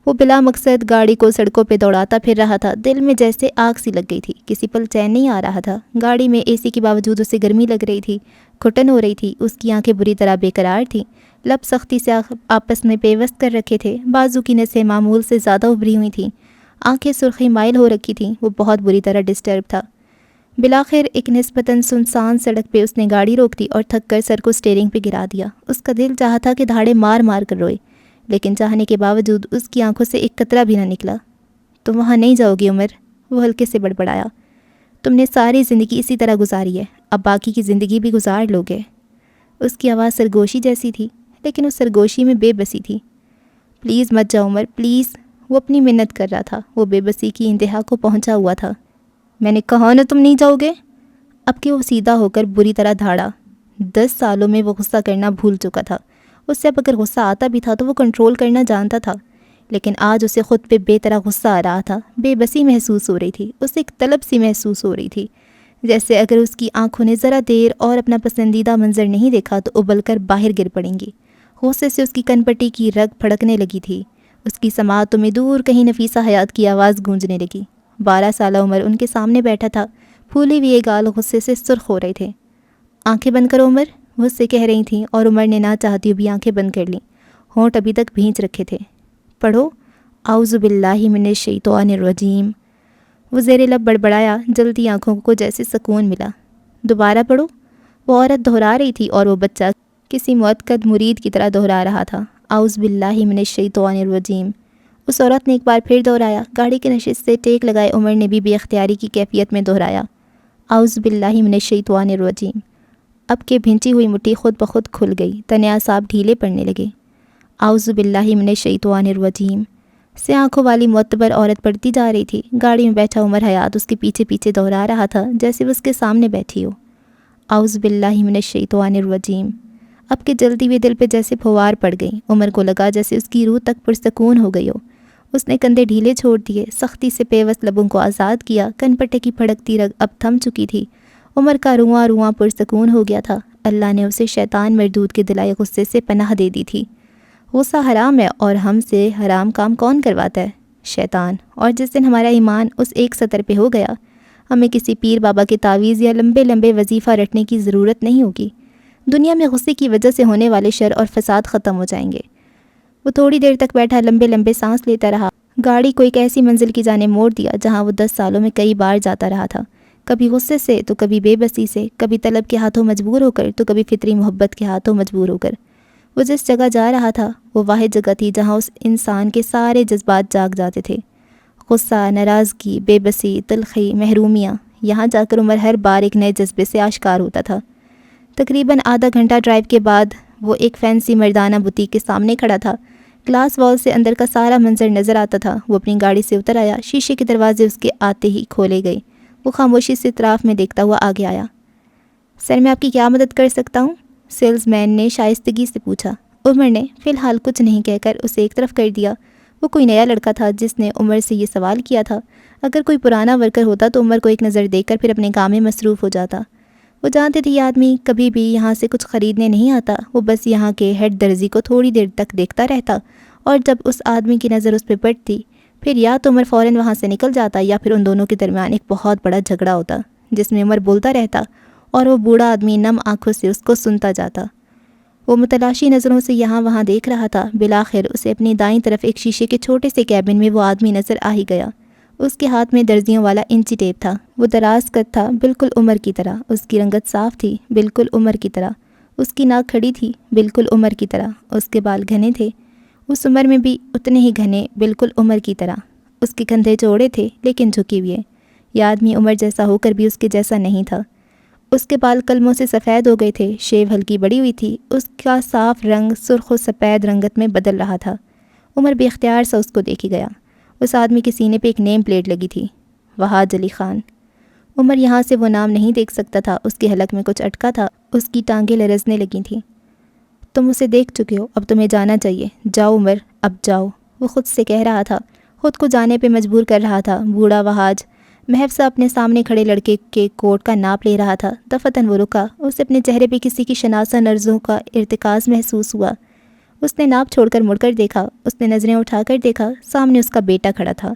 وہ بلا مقصد گاڑی کو سڑکوں پہ دوڑاتا پھر رہا تھا، دل میں جیسے آگ سی لگ گئی تھی، کسی پل چین نہیں آ رہا تھا۔ گاڑی میں اے سی کے باوجود اسے گرمی لگ رہی تھی، گھٹن ہو رہی تھی، اس کی آنکھیں بری طرح بے قرار تھیں، لب سختی سے آپس میں پیوست کر رکھے تھے، بازو کی نسیں معمول سے زیادہ ابھری ہوئی تھیں، آنکھیں سرخی مائل ہو رکھی تھیں، وہ بہت بری طرح ڈسٹرب تھا۔ بلاخر ایک نسبتاً سنسان سڑک پہ اس نے گاڑی روک دی اور تھک کر سر کو سٹیئرنگ پہ گرا دیا۔ اس کا دل چاہا تھا کہ دھاڑے مار مار کر روئے، لیکن چاہنے کے باوجود اس کی آنکھوں سے ایک قطرہ بھی نہ نکلا۔ تم وہاں نہیں جاؤ گی عمر، وہ ہلکے سے بڑبڑایا۔ تم نے ساری زندگی اسی طرح گزاری ہے، اب باقی کی زندگی بھی گزار لوگے۔ اس کی آواز سرگوشی جیسی تھی، لیکن اس سرگوشی میں بے بسی تھی۔ پلیز مت جاؤ عمر، پلیز، وہ اپنی منت کر رہا تھا، وہ بے بسی کی انتہا کو پہنچا ہوا تھا۔ میں نے کہا نا تم نہیں جاؤ گے۔ اب کہ وہ سیدھا ہو کر بری طرح دھاڑا۔ 10 سالوں میں وہ غصہ کرنا بھول چکا تھا، اس سے اب اگر غصہ آتا بھی تھا تو وہ کنٹرول کرنا جانتا تھا، لیکن آج اسے خود پہ بے طرح غصہ آ رہا تھا، بے بسی محسوس ہو رہی تھی، اسے ایک طلب سی محسوس ہو رہی تھی، جیسے اگر اس کی آنکھوں نے ذرا دیر اور اپنا پسندیدہ منظر نہیں دیکھا تو ابل کر باہر گر پڑیں گی۔ غصے سے اس کی کن پٹی کی رگ پھڑکنے لگی تھی، اس کی سماعتوں میں دور کہیں نفیسہ حیات کی آواز گونجنے لگی۔ 12 سالہ عمر ان کے سامنے بیٹھا تھا، پھولے ہوئے گال غصے سے سرخ ہو رہے تھے۔ آنکھیں بند کرو عمر، وہ اس سے کہہ رہی تھیں، اور عمر نے نہ چاہتی بھی آنکھیں بند کر لیں، ہونٹ ابھی تک بھینچ رکھے تھے۔ پڑھو، اعوذ باللہ من الشیطان الرجیم، وہ زیر لب بڑبڑایا، جلتی آنکھوں کو جیسے سکون ملا۔ دوبارہ پڑھو، وہ عورت دہرا رہی تھی اور وہ بچہ کسی مؤکد مرید کی طرح دہرا رہا تھا۔ اعوذ باللہ من الشیطان الرجیم۔ اس عورت نے ایک بار پھر دہرایا۔ گاڑی کے نشست سے ٹیک لگائے عمر نے بھی بے اختیاری کی کیفیت میں دہرایا، اعوذ باللہ من الشیطان الرجیم۔ اب کہ بھنچی ہوئی مٹھی خود بخود کھل گئی، تنے اعصاب ڈھیلے پڑنے لگے۔ اعوذ باللہ من الشیطان الرجیم سے آنکھوں والی معتبر عورت پڑھتی جا رہی تھی۔ گاڑی میں بیٹھا عمر حیات اس کے پیچھے پیچھے دہرا رہا تھا جیسے وہ اس کے سامنے بیٹھی ہو، اعوذ باللہ من الشیطان الرجیم۔ اب کہ جلدی ہوئے دل پہ جیسے پھوار پڑ گئی۔ عمر کو لگا جیسے اس کی روح تک پرسکون ہو گئی ہو۔ اس نے کندھے ڈھیلے چھوڑ دیے، سختی سے پیوست لبوں کو آزاد کیا۔ کن پٹے کی پھڑکتی رگ اب تھم چکی تھی۔ عمر کا رواں رواں پرسکون ہو گیا تھا۔ اللہ نے اسے شیطان مردود کے دلائے غصے سے پناہ دے دی تھی۔ غصہ حرام ہے اور ہم سے حرام کام کون کرواتا ہے؟ شیطان۔ اور جس دن ہمارا ایمان اس ایک سطر پہ ہو گیا، ہمیں کسی پیر بابا کے تعویذ یا لمبے لمبے وظیفہ رٹنے کی ضرورت نہیں ہوگی۔ دنیا میں غصے کی وجہ سے ہونے والے شر اور فساد ختم ہو جائیں گے۔ وہ تھوڑی دیر تک بیٹھا لمبے لمبے سانس لیتا رہا۔ گاڑی کو ایک ایسی منزل کی جانب موڑ دیا جہاں وہ 10 سالوں میں کئی بار جاتا رہا تھا، کبھی غصے سے تو کبھی بے بسی سے، کبھی طلب کے ہاتھوں مجبور ہو کر تو کبھی فطری محبت کے ہاتھوں مجبور ہو کر۔ وہ جس جگہ جا رہا تھا وہ واحد جگہ تھی جہاں اس انسان کے سارے جذبات جاگ جاتے تھے، غصہ، ناراضگی، بے بسی، تلخی، محرومیاں۔ یہاں جا کر عمر ہر بار ایک نئے جذبے سے آشکار ہوتا تھا۔ تقریباً آدھا گھنٹہ ڈرائیو کے بعد وہ ایک فینسی مردانہ بوتیک کے سامنے کھڑا تھا۔ گلاس وال سے اندر کا سارا منظر نظر آتا تھا۔ وہ اپنی گاڑی سے اتر آیا، شیشے کے دروازے اس کے آتے ہی کھولے گئے۔ وہ خاموشی سے اطراف میں دیکھتا ہوا آگے آیا۔ سر، میں آپ کی کیا مدد کر سکتا ہوں؟ سیلز مین نے شائستگی سے پوچھا۔ عمر نے فی الحال کچھ نہیں کہہ کر اسے ایک طرف کر دیا۔ وہ کوئی نیا لڑکا تھا جس نے عمر سے یہ سوال کیا تھا۔ اگر کوئی پرانا ورکر ہوتا تو عمر کو ایک نظر دے کر پھر اپنے کام میں مصروف ہو جاتا۔ وہ جانتے تھے یہ آدمی کبھی بھی یہاں سے کچھ خریدنے نہیں آتا۔ وہ بس یہاں کے ہیڈ درزی کو تھوڑی دیر تک دیکھتا رہتا اور جب اس آدمی کی نظر اس پہ پڑتی پھر یا تو عمر فوراً وہاں سے نکل جاتا یا پھر ان دونوں کے درمیان ایک بہت بڑا جھگڑا ہوتا جس میں عمر بولتا رہتا اور وہ بوڑھا آدمی نم آنکھوں سے اس کو سنتا جاتا۔ وہ متلاشی نظروں سے یہاں وہاں دیکھ رہا تھا۔ بالآخر اسے اپنی دائیں طرف ایک شیشے کے چھوٹے سے کیبن میں وہ آدمی نظر آ ہی گیا۔ اس کے ہاتھ میں درزیوں والا انچی ٹیپ تھا۔ وہ دراز قد تھا، بالکل عمر کی طرح۔ اس کی رنگت صاف تھی، بالکل عمر کی طرح۔ اس کی ناک کھڑی تھی، بالکل عمر کی طرح۔ اس کے بال گھنے تھے، اس عمر میں بھی اتنے ہی گھنے، بالکل عمر کی طرح۔ اس کے کندھے چوڑے تھے لیکن جھکے ہوئے۔ یہ آدمی عمر جیسا ہو کر بھی اس کے جیسا نہیں تھا۔ اس کے بال قلموں سے سفید ہو گئے تھے، شیو ہلکی بڑی ہوئی تھی۔ اس کا صاف رنگ سرخ و سفید رنگت میں بدل رہا تھا۔ عمر بے اختیار سا اس کو دیکھی گیا۔ اس آدمی کے سینے پہ ایک نیم پلیٹ لگی تھی، وہاد علی خان۔ عمر یہاں سے وہ نام نہیں دیکھ سکتا تھا۔ اس کے حلق میں کچھ اٹکا تھا، اس کی ٹانگیں لرزنے لگی تھیں۔ تم اسے دیکھ چکے ہو، اب تمہیں جانا چاہیے۔ جاؤ عمر، اب جاؤ، وہ خود سے کہہ رہا تھا، خود کو جانے پہ مجبور کر رہا تھا۔ بوڑھا وہاج محض سا اپنے سامنے کھڑے لڑکے کے کوٹ کا ناپ لے رہا تھا۔ دفتن وہ رکا، اسے اپنے چہرے پہ کسی کی شناسہ نرزوں کا ارتکاز محسوس ہوا۔ اس نے ناپ چھوڑ کر مڑ کر دیکھا، اس نے نظریں اٹھا کر دیکھا، سامنے اس کا بیٹا کھڑا تھا۔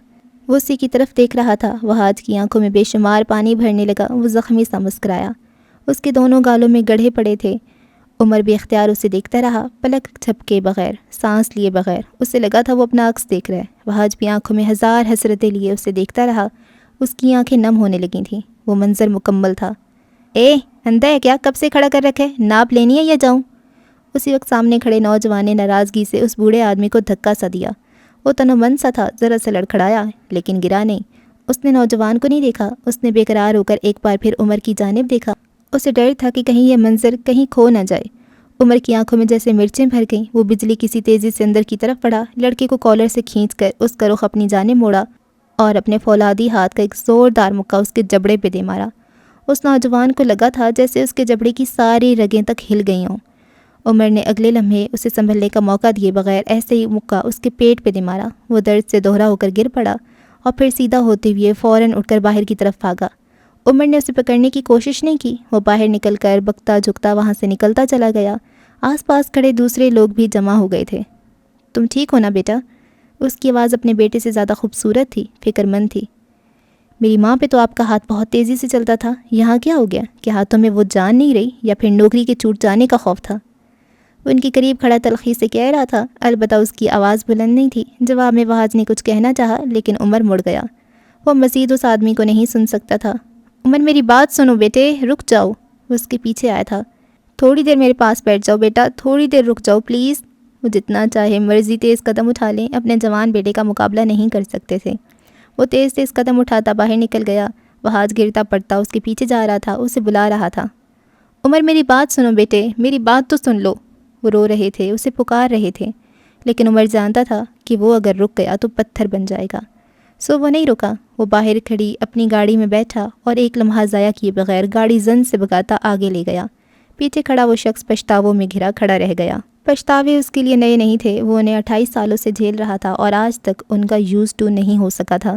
وہ اسی کی طرف دیکھ رہا تھا۔ وہاج کی آنکھوں میں بے شمار پانی بھرنے لگا۔ وہ زخمی سا مسکرایا۔ اس کے دونوں گالوں میں گڑھے پڑے تھے۔ عمر بے اختیار اسے دیکھتا رہا، پلک جھپکے بغیر، سانس لیے بغیر۔ اسے لگا تھا وہ اپنا عکس دیکھ رہا ہے۔ وہاج بھی آنکھوں میں ہزار حسرتیں لیے اسے دیکھتا رہا۔ اس کی آنکھیں نم ہونے لگی تھیں۔ وہ منظر مکمل تھا۔ اے اندھا ہے کیا؟ کب سے کھڑا کر رکھے؟ ناپ لینی ہے یا جاؤں؟ اسی وقت سامنے کھڑے نوجوان نے ناراضگی سے اس بوڑھے آدمی کو دھکا سا دیا۔ وہ تن و من سا تھا، ذرا سا لڑکھڑایا لیکن گرا نہیں۔ اس نے نوجوان کو نہیں دیکھا۔ اس نے بے قرار ہو کر ایک بار پھر عمر کی جانب دیکھا۔ اسے ڈر تھا کہ کہیں یہ منظر کہیں کھو نہ جائے۔ عمر کی آنکھوں میں جیسے مرچیں بھر گئیں۔ وہ بجلی کسی تیزی سے اندر کی طرف بڑھا، لڑکے کو کالر سے کھینچ کر اس کا رخ اپنی جانب موڑا اور اپنے فولادی ہاتھ کا ایک زوردار مکہ اس کے جبڑے پہ دے مارا۔ اس نوجوان کو لگا تھا جیسے اس کے جبڑے کی ساری رگیں تک ہل گئی ہوں۔ عمر نے اگلے لمحے اسے سنبھلنے کا موقع دیے بغیر ایسے ہی مکہ اس کے پیٹ پہ دے مارا۔ وہ درد سے دوہرا ہو کر گر پڑا اور پھر سیدھا ہوتے ہوئے فوراً اٹھ کر باہر کی طرف بھاگا۔ عمر نے اسے پکڑنے کی کوشش نہیں کی۔ وہ باہر نکل کر بکتا جھکتا وہاں سے نکلتا چلا گیا۔ آس پاس کھڑے دوسرے لوگ بھی جمع ہو گئے تھے۔ تم ٹھیک ہو نا بیٹا؟ اس کی آواز اپنے بیٹے سے زیادہ خوبصورت تھی، فکر مند تھی۔ میری ماں پہ تو آپ کا ہاتھ بہت تیزی سے چلتا تھا، یہاں کیا ہو گیا؟ کہ ہاتھوں میں وہ جان نہیں رہی یا پھر نوکری کے چھوٹ جانے کا خوف تھا؟ وہ ان کے قریب کھڑا تلخی سے کہہ رہا تھا، البتہ اس کی آواز بلند نہیں تھی۔ جواب میں وہاج نے کچھ کہنا چاہا لیکن عمر مڑ گیا۔ وہ مزید اس آدمی کو نہیں سن سکتا تھا۔ عمر میری بات سنو بیٹے، رک جاؤ، وہ اس کے پیچھے آیا تھا۔ تھوڑی دیر میرے پاس بیٹھ جاؤ بیٹا، تھوڑی دیر رک جاؤ پلیز۔ وہ جتنا چاہے مرضی تیز قدم اٹھا لیں، اپنے جوان بیٹے کا مقابلہ نہیں کر سکتے تھے۔ وہ تیز تیز قدم اٹھاتا باہر نکل گیا۔ وہ ہاتھ گرتا پڑتا اس کے پیچھے جا رہا تھا، اسے بلا رہا تھا۔ عمر میری بات سنو بیٹے، میری بات تو سن لو۔ وہ رو رہے تھے، اسے پکار رہے تھے، لیکن عمر جانتا تھا کہ وہ اگر رک گیا تو پتھر بن جائے گا۔ سو وہ نہیں رکا۔ وہ باہر کھڑی اپنی گاڑی میں بیٹھا اور ایک لمحہ ضائع کیے بغیر گاڑی زن سے بھگاتا آگے لے گیا۔ پیچھے کھڑا وہ شخص پچھتاووں میں گھرا کھڑا رہ گیا۔ پچھتاوے اس کے لیے نئے نہیں تھے، وہ انہیں 28 سالوں سے جھیل رہا تھا اور آج تک ان کا یوز ٹو نہیں ہو سکا تھا۔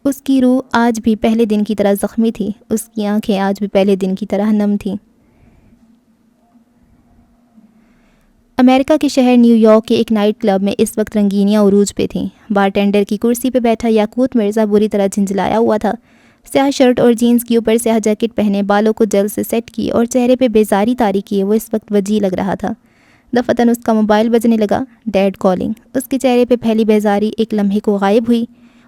اس کی روح آج بھی پہلے دن کی طرح زخمی تھی، اس کی آنکھیں آج بھی پہلے دن کی طرح نم تھیں۔ امریکہ کے شہر نیو یارک کے ایک نائٹ کلب میں اس وقت رنگینیاں عروج پہ تھیں۔ بارٹینڈر کی کرسی پہ بیٹھا یاقوت مرزا بری طرح جھنجھلایا ہوا تھا۔ سیاہ شرٹ اور جینز کے اوپر سیاہ جیکٹ پہنے، بالوں کو جل سے سیٹ کیے اور چہرے پہ بیزاری طاری کیے وہ اس وقت وجیح لگ رہا تھا۔ دفتن اس کا موبائل بجنے لگا، ڈیڈ کالنگ۔ اس کے چہرے پہ پھیلی بیزاری ایک لمحے کو غائب ہوئی۔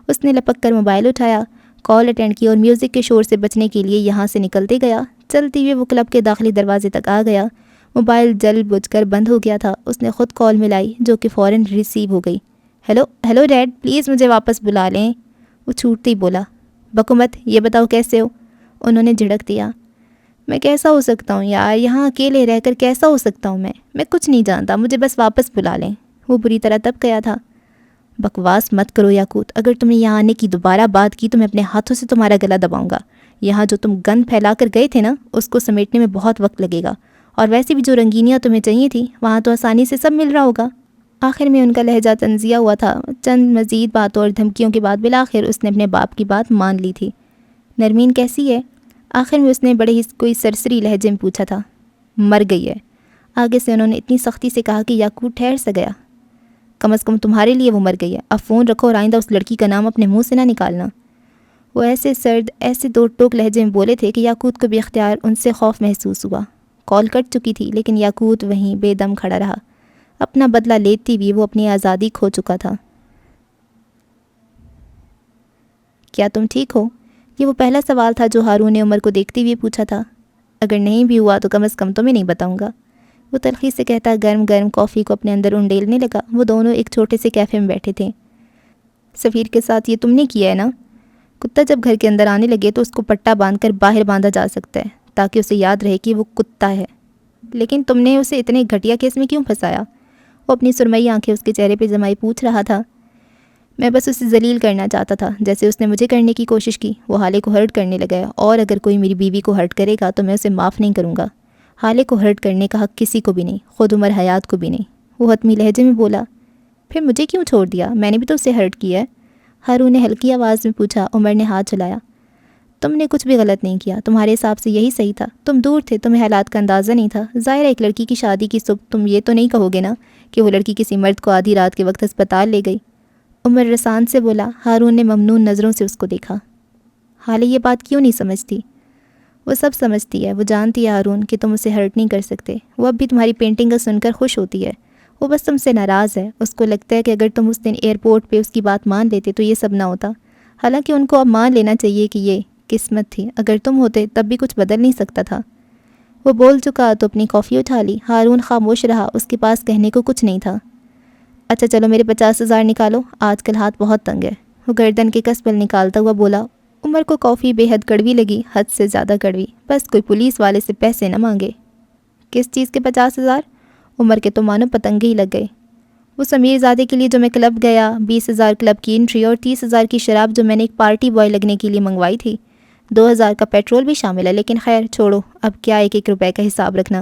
اس نے لپک کر موبائل اٹھایا، کال اٹینڈ کی اور میوزک کے شور سے بچنے کے لیے یہاں سے نکلتے گیا۔ چلتے ہوئے وہ کلب کے داخلی دروازے تک آ گیا۔ موبائل جل بجھ کر بند ہو گیا تھا۔ اس نے خود کال ملائی جو کہ فوراً ریسیو ہو گئی۔ ہیلو ڈیڈ، پلیز مجھے واپس بلا لیں۔ وہ چھوٹتے ہی بولا، بکو مت، یہ بتاؤ کیسے ہو؟ انہوں نے جھڑک دیا۔ میں کیسا ہو سکتا ہوں یار، یہاں اکیلے رہ کر کیسا ہو سکتا ہوں میں کچھ نہیں جانتا، مجھے بس واپس بلا لیں۔ وہ بری طرح تپ گیا تھا۔ بکواس مت کرو یاقوت، اگر تم نے یہاں آنے کی دوبارہ بات کی تو میں اپنے ہاتھوں سے تمہارا گلا دباؤں گا۔ یہاں جو تم گند پھیلا کر گئے تھے نا، اس کو سمیٹنے میں بہت وقت لگے گا، اور ویسے بھی جو رنگینیاں تمہیں چاہیے تھیں وہاں تو آسانی سے سب مل رہا ہوگا۔ آخر میں ان کا لہجہ تنزیہ ہوا تھا۔ چند مزید باتوں اور دھمکیوں کے بعد بالآخر اس نے اپنے باپ کی بات مان لی تھی۔ نرمین کیسی ہے؟ آخر میں اس نے بڑے ہی کوئی سرسری لہجے میں پوچھا تھا۔ مر گئی ہے۔ آگے سے انہوں نے اتنی سختی سے کہا کہ یاقوت ٹھہر سا گیا۔ کم از کم تمہارے لیے وہ مر گئی ہے، اب فون رکھو اور آئندہ اس لڑکی کا نام اپنے منہ سے نہ نکالنا۔ وہ ایسے سرد، ایسے دو ٹوک لہجے میں بولے تھے کہ یاقوت کو بھی اختیار ان سے خوف محسوس ہوا۔ کال کٹ چکی تھی لیکن یاقوت وہیں بے دم کھڑا رہا۔ اپنا بدلہ لیتی بھی وہ اپنی آزادی کھو چکا تھا۔ کیا تم ٹھیک ہو؟ یہ وہ پہلا سوال تھا جو ہارون نے عمر کو دیکھتے ہوئے پوچھا تھا۔ اگر نہیں بھی ہوا تو کم از کم تمہیں نہیں بتاؤں گا، وہ تلخی سے کہتا گرم گرم کافی کو اپنے اندر انڈیلنے لگا۔ وہ دونوں ایک چھوٹے سے کیفے میں بیٹھے تھے۔ سفیر کے ساتھ یہ تم نے کیا ہے نا؟ کتا جب گھر کے اندر آنے لگے تو اس کو پٹا باندھ کر باہر باندھا جا سکتا ہے تاکہ اسے یاد رہے کہ وہ کتا ہے، لیکن تم نے اسے اتنے گھٹیا کیس میں کیوں پھنسایا؟ وہ اپنی سرمئی آنکھیں اس کے چہرے پہ جمائی پوچھ رہا تھا۔ میں بس اسے ذلیل کرنا چاہتا تھا جیسے اس نے مجھے کرنے کی کوشش کی۔ وہ حالے کو ہرٹ کرنے لگا ہے، اور اگر کوئی میری بیوی کو ہرٹ کرے گا تو میں اسے معاف نہیں کروں گا۔ حالے کو ہرٹ کرنے کا حق کسی کو بھی نہیں، خود عمر حیات کو بھی نہیں، وہ حتمی لہجے میں بولا۔ پھر مجھے کیوں چھوڑ دیا؟ میں نے بھی تو اسے ہرٹ کیا ہے، ہارون نے ہلکی آواز میں پوچھا۔ عمر نے ہاتھ چلایا۔ تم نے کچھ بھی غلط نہیں کیا، تمہارے حساب سے یہی صحیح تھا۔ تم دور تھے، تمہیں حالات کا اندازہ نہیں تھا۔ ظاہر ہے ایک لڑکی کی شادی کی صبح تم یہ تو نہیں کہو گے نا کہ وہ لڑکی کسی مرد کو آدھی رات کے وقت ہسپتال لے گئی، عمر رسان سے بولا۔ ہارون نے ممنون نظروں سے اس کو دیکھا۔ حالے یہ بات کیوں نہیں سمجھتی؟ وہ سب سمجھتی ہے، وہ جانتی ہے ہارون کہ تم اسے ہرٹ نہیں کر سکتے۔ وہ اب بھی تمہاری پینٹنگ کا سن کر خوش ہوتی ہے، وہ بس تم سے ناراض ہے۔ اس کو لگتا ہے کہ اگر تم اس دن ایئرپورٹ پہ اس کی بات مان لیتے تو یہ سب نہ ہوتا، حالانکہ ان کو اب مان لینا چاہیے کہ یہ قسمت تھی، اگر تم ہوتے تب بھی کچھ بدل نہیں سکتا تھا۔ وہ بول چکا تو اپنی کافی اٹھا لی۔ ہارون خاموش رہا، اس کے پاس کہنے کو کچھ نہیں تھا۔ اچھا چلو میرے 50,000 نکالو، آج کل ہاتھ بہت تنگ ہے، وہ گردن کے کسبل نکالتا ہوا بولا۔ عمر کو کافی بے حد کڑوی لگی، حد سے زیادہ کڑوی۔ بس کوئی پولیس والے سے پیسے نہ مانگے۔ کس چیز کے 50,000؟ عمر کے تو مانو پتنگے ہی لگ گئے۔ وہ سمیر زادے کے لیے جو میں کلب گیا، 20,000 کلب کی انٹری اور 30,000 کی شراب جو میں نے ایک پارٹی بوائے لگنے کے لیے منگوائی تھی، 2,000 کا پیٹرول بھی شامل ہے، لیکن خیر چھوڑو، اب کیا 1-1 روپے کا حساب رکھنا۔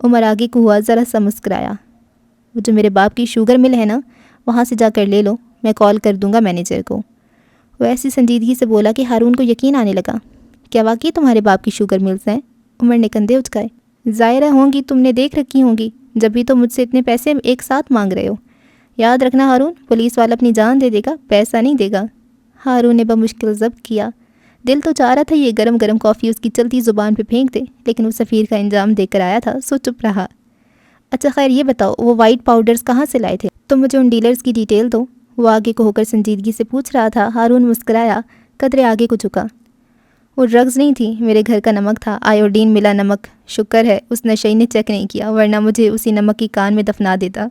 عمر آگے کو ہوا، ذرا سا مسکرایا۔ وہ جو میرے باپ کی شوگر مل ہے نا، وہاں سے جا کر لے لو، میں کال کر دوں گا مینیجر کو۔ وہ ایسی سنجیدگی سے بولا کہ ہارون کو یقین آنے لگا۔ کیا واقعی تمہارے باپ کی شوگر ملز ہیں؟ عمر نے کندھے اچکائے۔ ظاہرہ ہوں گی، تم نے دیکھ رکھی ہوں گی، جب بھی تو مجھ سے اتنے پیسے ایک ساتھ مانگ رہے ہو۔ یاد رکھنا ہارون، پولیس والا اپنی جان دے دے گا، پیسہ نہیں دے گا۔ ہارون نے بمشکل ضبط کیا۔ دل تو چاہ رہا تھا یہ گرم گرم کافی اس کی چلتی زبان پہ پھینک دے، لیکن وہ سفیر کا انجام دے کر آیا تھا، سو چپ رہا۔ اچھا خیر یہ بتاؤ، وہ وائٹ پاؤڈرز کہاں سے لائے تھے؟ تم مجھے ان ڈیلرز کی ڈیٹیل دو، وہ آگے کو ہو کر سنجیدگی سے پوچھ رہا تھا۔ ہارون مسکرایا، قدرے آگے کو جھکا۔ وہ ڈرگز نہیں تھی، میرے گھر کا نمک تھا، آیوڈین ملا نمک۔ شکر ہے اس نشئی نے چیک نہیں کیا، ورنہ مجھے اسی نمک کی کان میں دفنا دیتا۔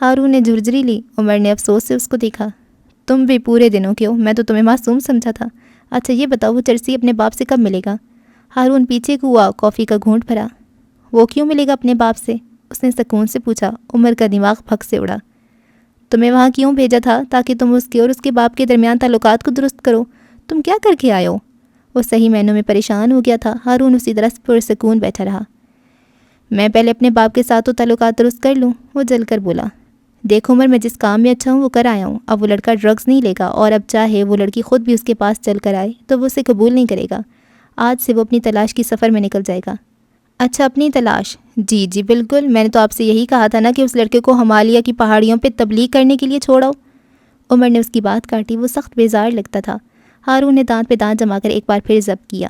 ہارون نے جھرجھری لی۔ عمر نے افسوس سے اس کو دیکھا۔ تم بھی پورے دنوں کے ہو، میں تو تمہیں معصوم سمجھا تھا۔ اچھا یہ بتاؤ وہ چرسی اپنے باپ سے کب ملے گا؟ ہارون پیچھے کو ہوا، کافی کا گھونٹ بھرا۔ وہ کیوں ملے گا اپنے باپ سے؟ اس نے سکون سے پوچھا۔ عمر کا دماغ پھک سے اڑا۔ تمہیں وہاں کیوں بھیجا تھا؟ تاکہ تم اس کے اور اس کے باپ کے درمیان تعلقات کو درست کرو۔ تم کیا کر کے آئے ہو؟ وہ صحیح معنوں میں پریشان ہو گیا تھا۔ ہارون اسی طرح پرسکون بیٹھا رہا۔ میں پہلے اپنے باپ کے ساتھ تو تعلقات درست کر لوں، وہ جل کر بولا۔ دیکھ عمر، میں جس کام میں اچھا ہوں وہ کر آیا ہوں۔ اب وہ لڑکا ڈرگز نہیں لے گا، اور اب چاہے وہ لڑکی خود بھی اس کے پاس چل کر آئے تو وہ اسے قبول نہیں کرے گا۔ آج سے وہ اپنی تلاش کی سفر میں نکل جائے گا۔ اچھا اپنی تلاش؟ جی بالکل، میں نے تو آپ سے یہی کہا تھا نا کہ اس لڑکے کو ہمالیہ کی پہاڑیوں پہ تبلیغ کرنے کے لیے چھوڑاؤ۔ عمر نے اس کی بات کاٹی۔ وہ سخت بیزار لگتا تھا۔ ہارون نے دانت پہ دانت جما کر ایک بار پھر ضبط کیا۔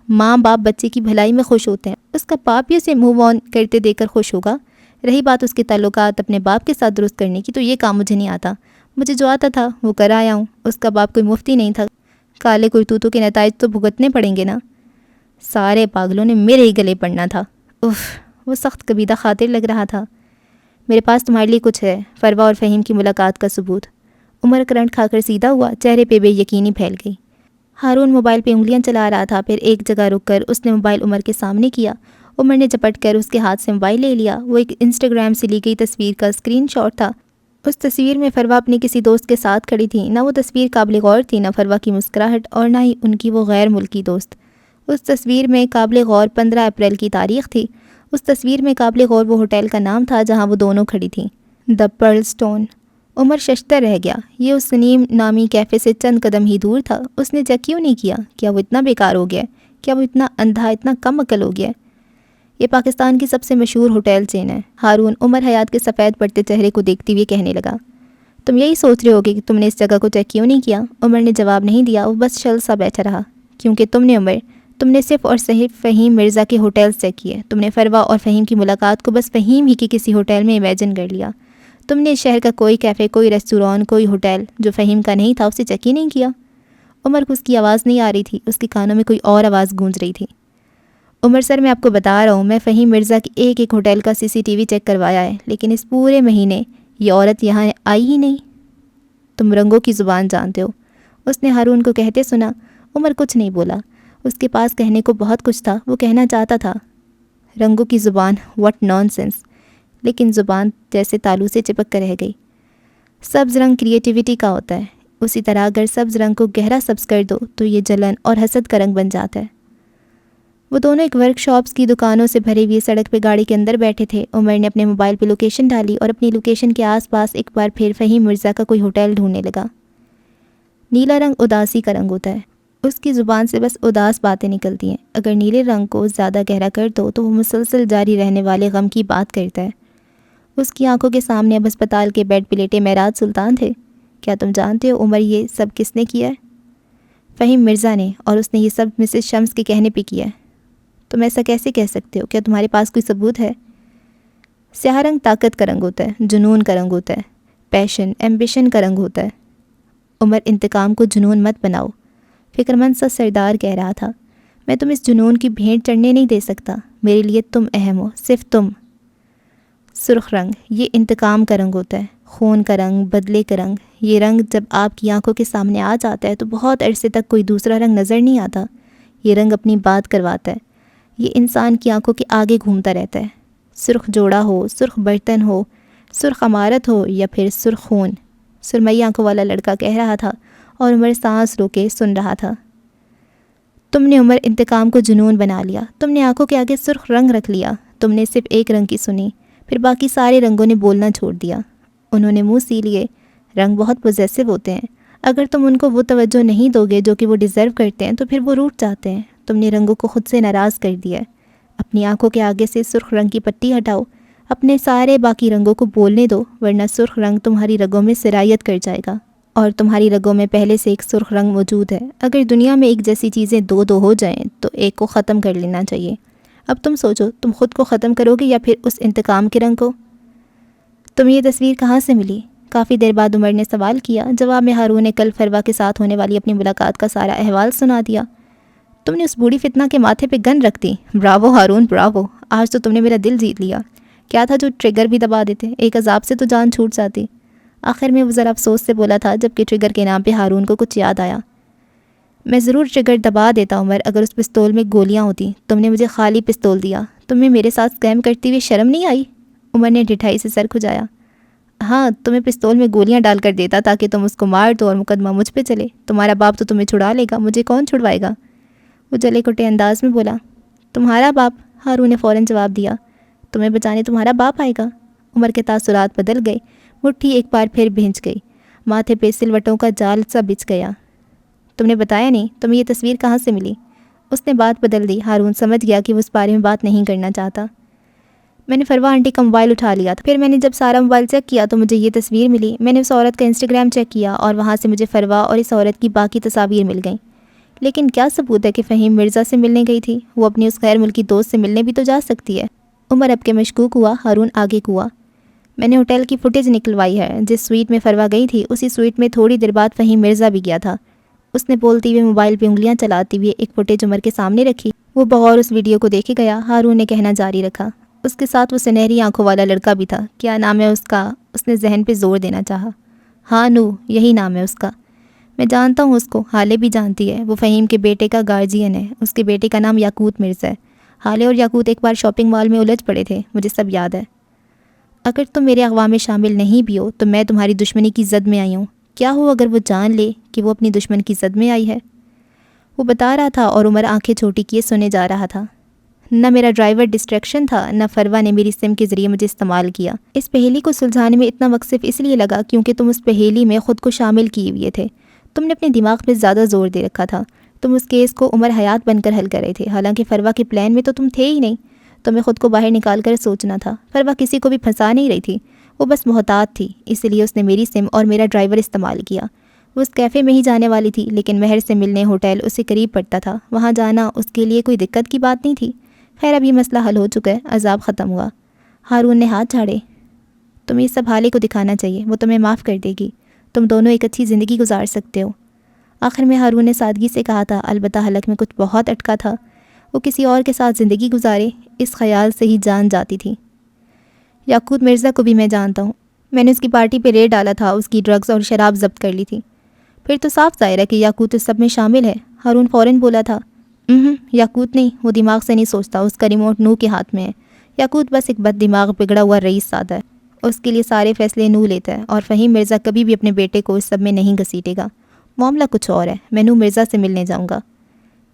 ماں باپ بچے کی بھلائی میں خوش ہوتے ہیں، اس کا باپ بھی اسے موو آن کرتے دیکھ کر خوش ہوگا۔ رہی بات اس کے تعلقات اپنے باپ کے ساتھ درست کرنے کی، تو یہ کام مجھے نہیں آتا۔ مجھے جو آتا تھا وہ کر آیا ہوں۔ اس کا باپ کوئی مفتی نہیں تھا، کالے کرتوتوں کے نتائج تو بھگتنے پڑیں گے نا۔ سارے پاگلوں نے میرے ہی گلے پڑنا تھا۔ وہ سخت کبیدہ خاطر لگ رہا تھا۔ میرے پاس تمہارے لیے کچھ ہے، فروا اور فہیم کی ملاقات کا ثبوت۔ عمر کرنٹ کھا کر سیدھا ہوا، چہرے پہ بے یقینی پھیل گئی۔ ہارون موبائل پہ انگلیاں چلا رہا تھا، پھر ایک جگہ رک کر اس نے موبائل عمر کے سامنے کیا۔ عمر نے جپٹ کر اس کے ہاتھ سے موبائل لے لیا۔ وہ ایک انسٹاگرام سے لی گئی تصویر کا اسکرین شاٹ تھا۔ اس تصویر میں فروا اپنی کسی دوست کے ساتھ کھڑی تھی۔ نہ وہ تصویر قابل غور تھی، نہ فروا کی مسکراہٹ، اور نہ ہی ان کی وہ غیر ملکی دوست۔ اس تصویر میں قابل غور 15 اپریل کی تاریخ تھی۔ اس تصویر میں قابل غور وہ ہوٹل کا نام تھا جہاں وہ دونوں کھڑی تھیں، دی پرل اسٹون۔ عمر ششدر رہ گیا۔ یہ اس سنیم نامی کیفے سے چند قدم ہی دور تھا۔ اس نے چیک کیوں نہیں کیا؟ کیا وہ اتنا بیکار ہو گیا؟ کیا وہ اتنا اندھا، اتنا کم عقل ہو گیا؟ یہ پاکستان کی سب سے مشہور ہوٹل چین ہے۔ ہارون عمر حیات کے سفید پڑتے چہرے کو دیکھتے ہوئے کہنے لگا۔ تم یہی سوچ رہے ہوگے کہ تم نے اس جگہ کو چیک کیوں نہیں کیا؟ عمر نے جواب نہیں دیا، وہ بس شل سا بیٹھا رہا۔ کیونکہ تم نے صرف اور صرف فہیم مرزا کے ہوٹلز چیک کیے۔ تم نے فروا اور فہیم کی ملاقات کو بس فہیم ہی کی کسی ہوٹل میں امیجن کر لیا۔ تم نے اس شہر کا کوئی کیفے، کوئی ریسٹوران، کوئی ہوٹل جو فہیم کا نہیں تھا اسے چیک ہی نہیں کیا۔ عمر کو اس کی آواز نہیں آ رہی تھی، اس کے کانوں میں کوئی اور آواز گونج رہی تھی۔ عمر سر، میں آپ کو بتا رہا ہوں، میں فہیم مرزا کی ایک ایک ہوٹل کا CCTV چیک کروایا ہے، لیکن اس پورے مہینے یہ عورت یہاں آئی ہی نہیں۔ تم رنگوں کی زبان جانتے ہو، اس نے ہارون کو کہتے سنا۔ عمر کچھ نہیں بولا۔ اس کے پاس کہنے کو بہت کچھ تھا، وہ کہنا چاہتا تھا۔ رنگوں کی زبان، واٹ نان سینس! لیکن زبان جیسے تالو سے چپک کر رہ گئی۔ سبز رنگ کریٹیوٹی کا ہوتا ہے، اسی طرح اگر سبز رنگ کو گہرا سبز کر دو تو یہ جلن اور حسد کا رنگ بن جاتا ہے۔ وہ دونوں ایک ورک شاپس کی دکانوں سے بھری ہوئی سڑک پہ گاڑی کے اندر بیٹھے تھے۔ عمر نے اپنے موبائل پہ لوکیشن ڈالی اور اپنی لوکیشن کے آس پاس ایک بار پھر فہیم مرزا کا کوئی ہوٹل ڈھونڈنے لگا۔ نیلا رنگ اداسی کا رنگ ہوتا ہے، اس کی زبان سے بس اداس باتیں نکلتی ہیں۔ اگر نیلے رنگ کو زیادہ گہرا کر دو تو وہ مسلسل جاری رہنے والے غم کی بات کرتا ہے۔ اس کی آنکھوں کے سامنے اب ہسپتال کے بیڈ پہ لیٹے معراج سلطان تھے۔ کیا تم جانتے ہو عمر یہ سب کس نے کیا ہے؟ فہیم مرزا نے، اور اس نے یہ سب مسز شمس کے کہنے پہ کیا ہے۔ تم ایسا کیسے کہہ سکتے ہو؟ کیا تمہارے پاس کوئی ثبوت ہے؟ سیاہ رنگ طاقت کا رنگ ہوتا ہے، جنون کا رنگ ہوتا ہے، پیشن، ایمبیشن کا رنگ ہوتا ہے۔ عمر، انتقام کو جنون مت بناؤ، فکر مند سا سردار کہہ رہا تھا۔ میں تم اس جنون کی بھینٹ چڑھنے نہیں دے سکتا، میرے لیے تم اہم ہو، صرف تم۔ سرخ رنگ، یہ انتقام کا رنگ ہوتا ہے، خون کا رنگ، بدلے کا رنگ۔ یہ رنگ جب آپ کی آنکھوں کے سامنے آ جاتا ہے تو بہت عرصے تک کوئی دوسرا رنگ نظر نہیں آتا۔ یہ رنگ اپنی بات کرواتا ہے، یہ انسان کی آنکھوں کے آگے گھومتا رہتا ہے۔ سرخ جوڑا ہو، سرخ برتن ہو، سرخ عمارت ہو یا پھر سرخ خون۔ سرمئی آنکھوں والا لڑکا کہہ رہا تھا اور عمر سانس روکے سن رہا تھا۔ تم نے عمر انتقام کو جنون بنا لیا، تم نے آنکھوں کے آگے سرخ رنگ رکھ لیا، تم نے صرف ایک رنگ کی سنی، پھر باقی سارے رنگوں نے بولنا چھوڑ دیا۔ انہوں نے منہ سی لیے۔ رنگ بہت پوزیسو ہوتے ہیں، اگر تم ان کو وہ توجہ نہیں دو گے جو کہ وہ ڈیزرو کرتے ہیں تو پھر وہ روٹھ جاتے ہیں۔ تم نے رنگوں کو خود سے ناراض کر دیا ہے۔ اپنی آنکھوں کے آگے سے سرخ رنگ کی پٹی ہٹاؤ، اپنے سارے باقی رنگوں کو بولنے دو، ورنہ سرخ رنگ تمہاری رگوں میں سرایت کر جائے گا، اور تمہاری رگوں میں پہلے سے ایک سرخ رنگ موجود ہے۔ اگر دنیا میں ایک جیسی چیزیں دو ہو جائیں تو ایک کو ختم کر لینا چاہیے۔ اب تم سوچو، تم خود کو ختم کرو گے یا پھر اس انتقام کے رنگ کو؟ تمہیں یہ تصویر کہاں سے ملی؟ کافی دیر بعد عمر نے سوال کیا۔ جواب میں ہارون نے کل فروا کے ساتھ ہونے والی اپنی ملاقات کا سارا احوال سنا دیا۔ تم نے اس بوڑھی فتنہ کے ماتھے پہ گن رکھ دی۔ براوو ہارون براوو، آج تو تم نے میرا دل جیت لیا۔ کیا تھا جو ٹریگر بھی دبا دیتے، ایک عذاب سے تو جان چھوٹ جاتی۔ آخر میں وہ ذرا افسوس سے بولا تھا جبکہ ٹریگر کے نام پہ ہارون کو کچھ یاد آیا۔ میں ضرور ٹریگر دبا دیتا عمر، اگر اس پستول میں گولیاں ہوتی۔ تم نے مجھے خالی پستول دیا، تمہیں میرے ساتھ اسکیم کرتے ہوئے شرم نہیں آئی؟ عمر نے ڈٹھائی سے سر کھجایا۔ ہاں، تمہیں پستول میں گولیاں ڈال کر دیتا تاکہ تم اس کو مار دو اور مقدمہ مجھ پہ چلے۔ تمہارا باپ تو تمہیں چھڑا لے گا، مجھے کون چھڑوائے گا؟ وہ جلے کٹے انداز میں بولا۔ تمہارا باپ؟ ہارون نے فوراً جواب دیا۔ تمہیں بچانے تمہارا باپ آئے گا؟ عمر کے تاثرات بدل گئے، مٹھی ایک بار پھر بھینچ گئی، ماتھے پہ سلوٹوں کا جال سا بچھ گیا۔ تم نے بتایا نہیں، تمہیں یہ تصویر کہاں سے ملی؟ اس نے بات بدل دی۔ ہارون سمجھ گیا کہ وہ اس بارے میں بات نہیں کرنا چاہتا۔ میں نے فروا آنٹی کا موبائل اٹھا لیا تھا، پھر میں نے جب سارا موبائل چیک کیا تو مجھے یہ تصویر ملی۔ میں نے اس عورت کا انسٹاگرام چیک کیا اور وہاں سے مجھے فروا اور اس عورت کی باقی تصاویر مل گئیں۔ لیکن کیا ثبوت ہے کہ فہیم مرزا سے ملنے گئی تھی؟ وہ اپنی اس غیر ملکی دوست سے ملنے بھی تو جا سکتی ہے۔ عمر اب کے مشکوک ہوا۔ ہارون آگے ہوا۔ میں نے ہوٹل کی فوٹیج نکلوائی ہے، جس سویٹ میں فروا گئی تھی اسی سویٹ میں تھوڑی دیر بعد فہیم مرزا بھی گیا تھا۔ اس نے بولتے ہوئے موبائل پہ انگلیاں چلاتے ہوئے ایک فوٹیج عمر کے سامنے رکھی۔ وہ بغور اس ویڈیو کو دیکھے گیا۔ ہارون نے کہنا جاری رکھا۔ اس کے ساتھ وہ سنہری آنکھوں والا لڑکا بھی تھا۔ کیا نام ہے اس کا؟ اس نے ذہن پہ زور دینا چاہا۔ ہاں نو، یہی نام ہے اس کا۔ میں جانتا ہوں اس کو، حالے بھی جانتی ہے۔ وہ فہیم کے بیٹے کا گارجین ہے۔ اس کے بیٹے کا نام یاقوت مرزا ہے۔ حالے اور یاقوت ایک بار شاپنگ مال میں الجھ پڑے تھے، مجھے سب یاد ہے۔ اگر تم میرے اغوا میں شامل نہیں بھی ہو تو میں تمہاری دشمنی کی زد میں آئی ہوں۔ کیا ہو اگر وہ جان لے کہ وہ اپنی دشمن کی زد میں آئی ہے؟ وہ بتا رہا تھا اور عمر آنکھیں چھوٹی کیے سنے جا رہا تھا۔ نہ میرا ڈرائیور ڈسٹریکشن تھا، نہ فروا نے میری سم کے ذریعے مجھے استعمال کیا۔ اس پہیلی کو سلجھانے میں اتنا وقت صرف اس لیے لگا کیونکہ تم اس پہیلی میں خود کو شامل کیے ہوئے تھے۔ تم نے اپنے دماغ پہ زیادہ زور دے رکھا تھا۔ تم اس کیس کو عمر حیات بن کر حل کر رہے تھے، حالانکہ فروا کے پلان میں تو تم تھے ہی نہیں۔ تمہیں خود کو باہر نکال کر سوچنا تھا۔ فروا کسی کو بھی پھنسا نہیں رہی تھی، وہ بس محتاط تھی، اس لیے اس نے میری سم اور میرا ڈرائیور استعمال کیا۔ وہ اس کیفے میں ہی جانے والی تھی، لیکن مہر سے ملنے ہوٹل اس سے قریب پڑتا تھا، وہاں جانا اس کے لیے کوئی دقت کی بات نہیں تھی۔ خیر اب یہ مسئلہ حل ہو چکا ہے، عذاب ختم ہوا۔ ہارون نے ہاتھ جھاڑے۔ تمہیں اس سب حالے کو دکھانا چاہیے، وہ تمہیں معاف کر دے گی۔ تم دونوں ایک اچھی زندگی گزار سکتے ہو۔ آخر میں ہارون نے سادگی سے کہا تھا، البتہ حلق میں کچھ بہت اٹکا تھا۔ وہ کسی اور کے ساتھ زندگی گزارے، اس خیال سے ہی جان جاتی تھی۔ یاقوت مرزا کو بھی میں جانتا ہوں، میں نے اس کی پارٹی پہ ریڈ ڈالا تھا، اس کی ڈرگز اور شراب ضبط کر لی تھی۔ پھر تو صاف ظاہر ہے کہ یاقوت اس سب میں شامل ہے۔ ہارون فوراً بولا تھا۔ یاقوت نہیں، وہ دماغ سے نہیں سوچتا، اس کا ریموٹ نو کے ہاتھ میں ہے۔ یاقوت بس ایک بد دماغ بگڑا ہوا رئیس سادہ ہے، اس کے لیے سارے فیصلے نو لیتا ہے، اور فہیم مرزا کبھی بھی اپنے بیٹے کو اس سب میں نہیں گھسیٹے گا۔ معاملہ کچھ اور ہے، میں نو مرزا سے ملنے جاؤں گا۔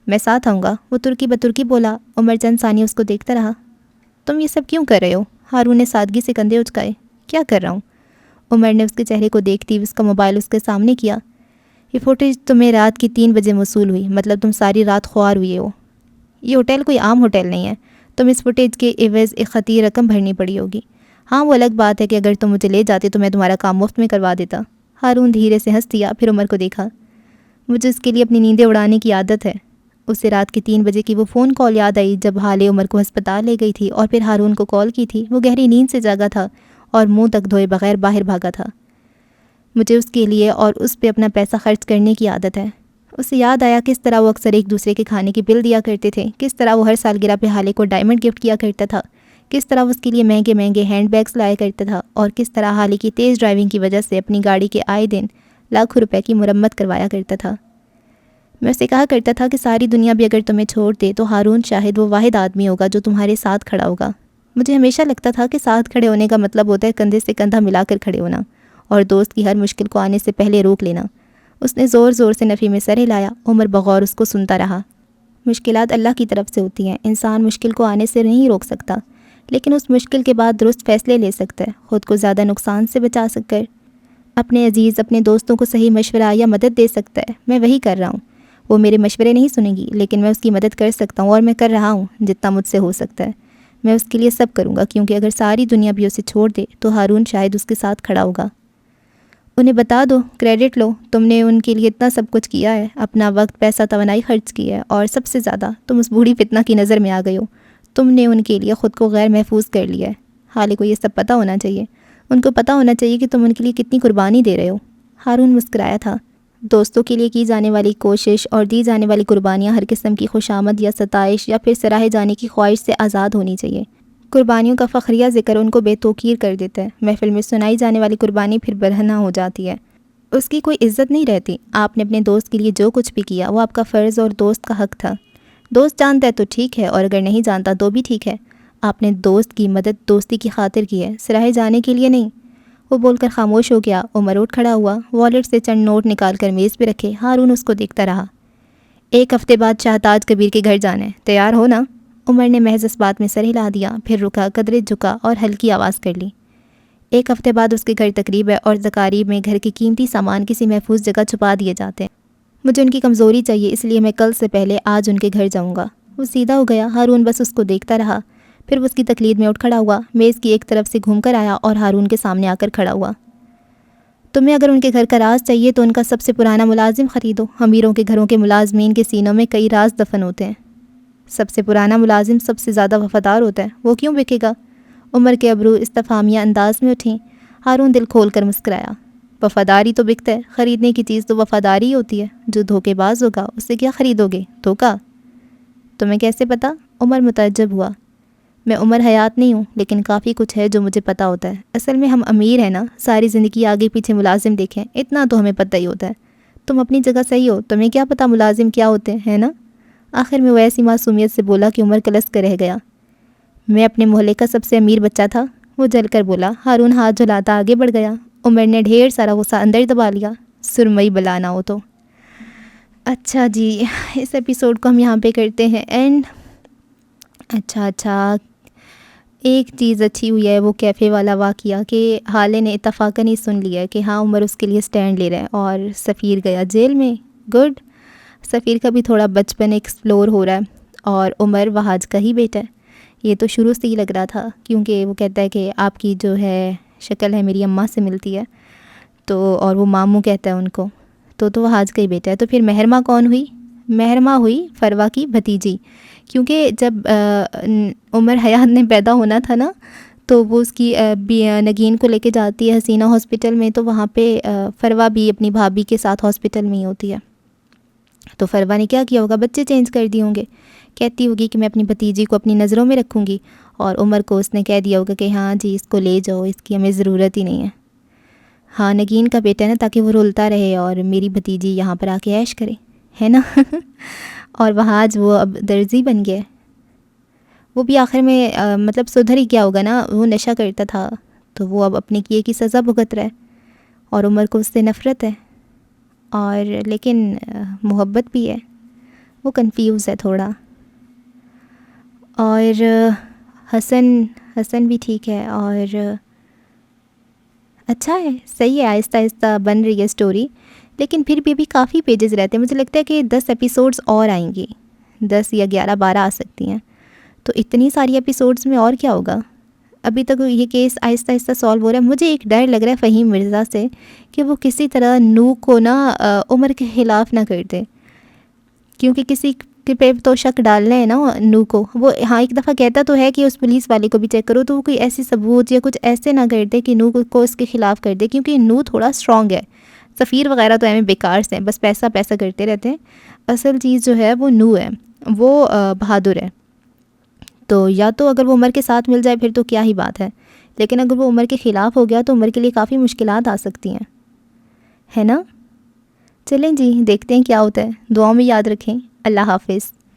میں ساتھ آؤں گا، وہ ترکی بترکی بولا۔ عمر چند ثانیہ اس کو دیکھتا رہا۔ تم یہ سب کیوں کر رہے ہو؟ ہارون نے سادگی سے کندھے اچکائے۔ کیا کر رہا ہوں؟ عمر نے اس کے چہرے کو دیکھتی ہوئے اس کا موبائل اس کے سامنے کیا۔ یہ فوٹیج تمہیں رات کی 3 بجے موصول ہوئی، مطلب تم ساری رات خوار ہوئے ہو۔ یہ ہوٹل کوئی عام ہوٹل نہیں ہے، تم اس فوٹیج کے عوض ایک خطیر رقم بھرنی پڑی ہوگی۔ ہاں وہ الگ بات ہے کہ اگر تم مجھے لے جاتے تو میں تمہارا کام مفت میں کروا دیتا۔ ہارون دھیرے سے ہنس دیا، پھر عمر کو دیکھا۔ مجھے اس کے لیے اپنی نیندیں اڑانے کی عادت ہے۔ اسے رات کی 3 بجے کی وہ فون کال یاد آئی جب حالے عمر کو ہسپتال لے گئی تھی اور پھر ہارون کو کال کی تھی۔ وہ گہری نیند سے جاگا تھا اور منہ تک دھوئے بغیر باہر بھاگا تھا۔ مجھے اس کے لیے اور اس پہ اپنا پیسہ خرچ کرنے کی عادت ہے۔ اسے یاد آیا کس طرح وہ اکثر ایک دوسرے کے کھانے کی بل دیا کرتے تھے، کس طرح وہ ہر سالگرہ پہ حالے کو ڈائمنڈ گفٹ کیا کرتا تھا، کس طرح وہ اس کے لیے مہنگے مہنگے ہینڈ بیگز لایا کرتا تھا، اور کس طرح حالے کی تیز ڈرائیونگ کی وجہ سے اپنی گاڑی کے آئے دن لاکھوں روپے کی مرمت کروایا کرتا تھا۔ میں اسے کہا کرتا تھا کہ ساری دنیا بھی اگر تمہیں چھوڑ دے تو ہارون شاہد وہ واحد آدمی ہوگا جو تمہارے ساتھ کھڑا ہوگا۔ مجھے ہمیشہ لگتا تھا کہ ساتھ کھڑے ہونے کا مطلب ہوتا ہے کندھے سے کندھا ملا کر کھڑے ہونا اور دوست کی ہر مشکل کو آنے سے پہلے روک لینا۔ اس نے زور زور سے نفی میں سر ہلایا۔ عمر بغور اس کو سنتا رہا۔ مشکلات اللہ کی طرف سے ہوتی ہیں، انسان مشکل کو آنے سے نہیں روک سکتا، لیکن اس مشکل کے بعد درست فیصلے لے سکتا ہے، خود کو زیادہ نقصان سے بچا سک کر اپنے عزیز اپنے دوستوں کو صحیح مشورہ یا مدد دے سکتا ہے۔ میں وہی کر رہا ہوں۔ وہ میرے مشورے نہیں سنے گی، لیکن میں اس کی مدد کر سکتا ہوں، اور میں کر رہا ہوں جتنا مجھ سے ہو سکتا ہے۔ میں اس کے لیے سب کروں گا، کیونکہ اگر ساری دنیا بھی اسے چھوڑ دے تو ہارون شاید اس کے ساتھ کھڑا ہوگا۔ انہیں بتا دو، کریڈٹ لو، تم نے ان کے لیے اتنا سب کچھ کیا ہے، اپنا وقت پیسہ توانائی خرچ کی ہے، اور سب سے زیادہ تم اس بوڑھی فتنہ کی نظر میں آ گئے ہو۔ تم نے ان کے لیے خود کو غیر محفوظ کر لیا ہے۔ حالے کو یہ سب پتہ ہونا چاہیے، ان کو پتہ ہونا چاہیے کہ تم ان کے لیے کتنی قربانی دے رہے ہو۔ ہارون مسکرایا تھا۔ دوستوں کے لیے کی جانے والی کوشش اور دی جانے والی قربانیاں ہر قسم کی خوشامد یا ستائش یا پھر سراہے جانے کی خواہش سے آزاد ہونی چاہیے۔ قربانیوں کا فخریہ ذکر ان کو بے توقیر کر دیتا ہے۔ محفل میں سنائی جانے والی قربانی پھر برہنہ ہو جاتی ہے، اس کی کوئی عزت نہیں رہتی۔ آپ نے اپنے دوست کے لیے جو کچھ بھی کیا وہ آپ کا فرض اور دوست کا حق تھا۔ دوست جانتا ہے تو ٹھیک ہے، اور اگر نہیں جانتا تو بھی ٹھیک ہے۔ آپ نے دوست کی مدد دوستی کی خاطر کی ہے، سراہے جانے کے لیے نہیں۔ وہ بول کر خاموش ہو گیا۔ عمر اٹھ کھڑا ہوا، والیٹ سے چند نوٹ نکال کر میز پہ رکھے۔ ہارون اس کو دیکھتا رہا۔ 1 ہفتے بعد شاہتاج کبیر کے گھر جانا ہے، تیار ہو نا؟ عمر نے محض اس بات میں سر ہلا دیا، پھر رکا، قدرے جھکا اور ہلکی آواز کر لی۔ 1 ہفتے بعد اس کے گھر تقریب ہے، اور تقاریب میں گھر کے قیمتی سامان کسی محفوظ جگہ چھپا دیے جاتے ہیں۔ مجھے ان کی کمزوری چاہیے، اس لیے میں کل سے پہلے آج ان کے گھر جاؤں گا۔ وہ سیدھا ہو گیا۔ ہارون بس اس کو دیکھتا رہا، پھر وہ اس کی تقلید میں اٹھ کھڑا ہوا، میز کی ایک طرف سے گھوم کر آیا اور ہارون کے سامنے آ کر کھڑا ہوا۔ تمہیں اگر ان کے گھر کا راز چاہیے تو ان کا سب سے پرانا ملازم خریدو۔ امیروں کے گھروں کے ملازمین کے سینوں میں کئی راز دفن ہوتے ہیں۔ سب سے پرانا ملازم سب سے زیادہ وفادار ہوتا ہے، وہ کیوں بکے گا؟ عمر کے ابرو استفہامیہ انداز میں اٹھیں۔ ہارون دل کھول کر مسکرایا۔ وفاداری تو بکتا ہے، خریدنے کی چیز تو وفاداری ہی ہوتی ہے۔ جو دھوکے باز ہوگا اس سے کیا خریدو گے؟ دھوکا؟ تمہیں کیسے پتا؟ عمر متعجب ہوا۔ میں عمر حیات نہیں ہوں، لیکن کافی کچھ ہے جو مجھے پتہ ہوتا ہے۔ اصل میں ہم امیر ہیں نا، ساری زندگی آگے پیچھے ملازم دیکھیں، اتنا تو ہمیں پتہ ہی ہوتا ہے۔ تم اپنی جگہ صحیح ہو، تمہیں کیا پتہ ملازم کیا ہوتے ہیں، ہے نا؟ آخر میں وہ ایسی معصومیت سے بولا کہ عمر کلس کر رہ گیا۔ میں اپنے محلے کا سب سے امیر بچہ تھا، وہ جل کر بولا۔ ہارون ہاتھ جھلاتا آگے بڑھ گیا۔ عمر نے ڈھیر سارا غصہ اندر دبا لیا۔ سرمئی بلا نہ ہو تو۔ اچھا جی، اس ایپیسوڈ کو ہم یہاں پہ کرتے ہیں اینڈ۔ اچھا ایک چیز اچھی ہوئی ہے، وہ کیفے والا واقعہ کہ حالے نے اتفاقاً ہی سن لیا کہ ہاں عمر اس کے لیے سٹینڈ لے رہا ہے، اور سفیر گیا جیل میں۔ گڈ، سفیر کا بھی تھوڑا بچپن ایکسپلور ہو رہا ہے، اور عمر وہاج کا ہی بیٹا ہے۔ یہ تو شروع سے ہی لگ رہا تھا، کیونکہ وہ کہتا ہے کہ آپ کی جو ہے شکل ہے میری اماں سے ملتی ہے، تو اور وہ ماموں کہتا ہے ان کو، تو وہاج کا ہی بیٹا ہے۔ تو پھر مہرماں کون ہوئی؟ مہرماں ہوئی فروا کی بھتیجی، کیونکہ جب عمر حیات نے پیدا ہونا تھا نا، تو وہ اس کی نگین کو لے کے جاتی ہے حسینہ ہاسپٹل میں، تو وہاں پہ فروا بھی اپنی بھابھی کے ساتھ ہاسپٹل میں ہی ہوتی ہے۔ تو فروا نے کیا کیا ہوگا؟ بچے چینج کر دیے ہوں گے، کہتی ہوگی کہ میں اپنی بھتیجی کو اپنی نظروں میں رکھوں گی، اور عمر کو اس نے کہہ دیا ہوگا کہ ہاں جی اس کو لے جاؤ، اس کی ہمیں ضرورت ہی نہیں ہے۔ ہاں نگین کا بیٹا ہے نا، تاکہ وہ رلتا رہے اور میری بھتیجی یہاں پر آ کے عیش کرے، ہے نا؟ اور وہاں آج وہ اب درزی بن گیا۔ وہ بھی آخر میں مطلب سدھر ہی کیا ہوگا نا، وہ نشہ کرتا تھا تو وہ اب اپنے کیے کی سزا بھگت رہا ہے، اور عمر کو اس سے نفرت ہے، اور لیکن محبت بھی ہے، وہ کنفیوز ہے تھوڑا۔ اور حسن بھی ٹھیک ہے، اور اچھا ہے، صحیح ہے، آہستہ آہستہ بن رہی ہے سٹوری، لیکن پھر بھی ابھی کافی پیجز رہتے ہیں۔ مجھے لگتا ہے کہ 10 ایپیسوڈز اور آئیں گی، 10 یا 11 12 آ سکتی ہیں، تو اتنی ساری ایپیسوڈز میں اور کیا ہوگا؟ ابھی تک یہ کیس آہستہ آہستہ سالو ہو رہا ہے۔ مجھے ایک ڈر لگ رہا ہے فہیم مرزا سے کہ وہ کسی طرح نو کو نا عمر کے خلاف نہ کر دے، کیونکہ کسی پہ تو شک ڈالنا ہے نا نو کو۔ وہ ہاں ایک دفعہ کہتا تو ہے کہ اس پولیس والے کو بھی چیک کرو، تو وہ کوئی ایسی ثبوت یا کچھ ایسے نہ کر دے کہ نو کو اس کے خلاف کر دے، کیونکہ نو تھوڑا اسٹرانگ ہے۔ سفیر وغیرہ تو ایویں بیکار سے ہیں، بس پیسہ پیسہ کرتے رہتے ہیں۔ اصل چیز جو ہے وہ نو ہے، وہ بہادر ہے۔ تو یا تو اگر وہ عمر کے ساتھ مل جائے پھر تو کیا ہی بات ہے، لیکن اگر وہ عمر کے خلاف ہو گیا تو عمر کے لیے کافی مشکلات آ سکتی ہیں، ہے نا؟ چلیں جی دیکھتے ہیں کیا ہوتا ہے، دعاؤں میں یاد رکھیں۔ اللہ حافظ۔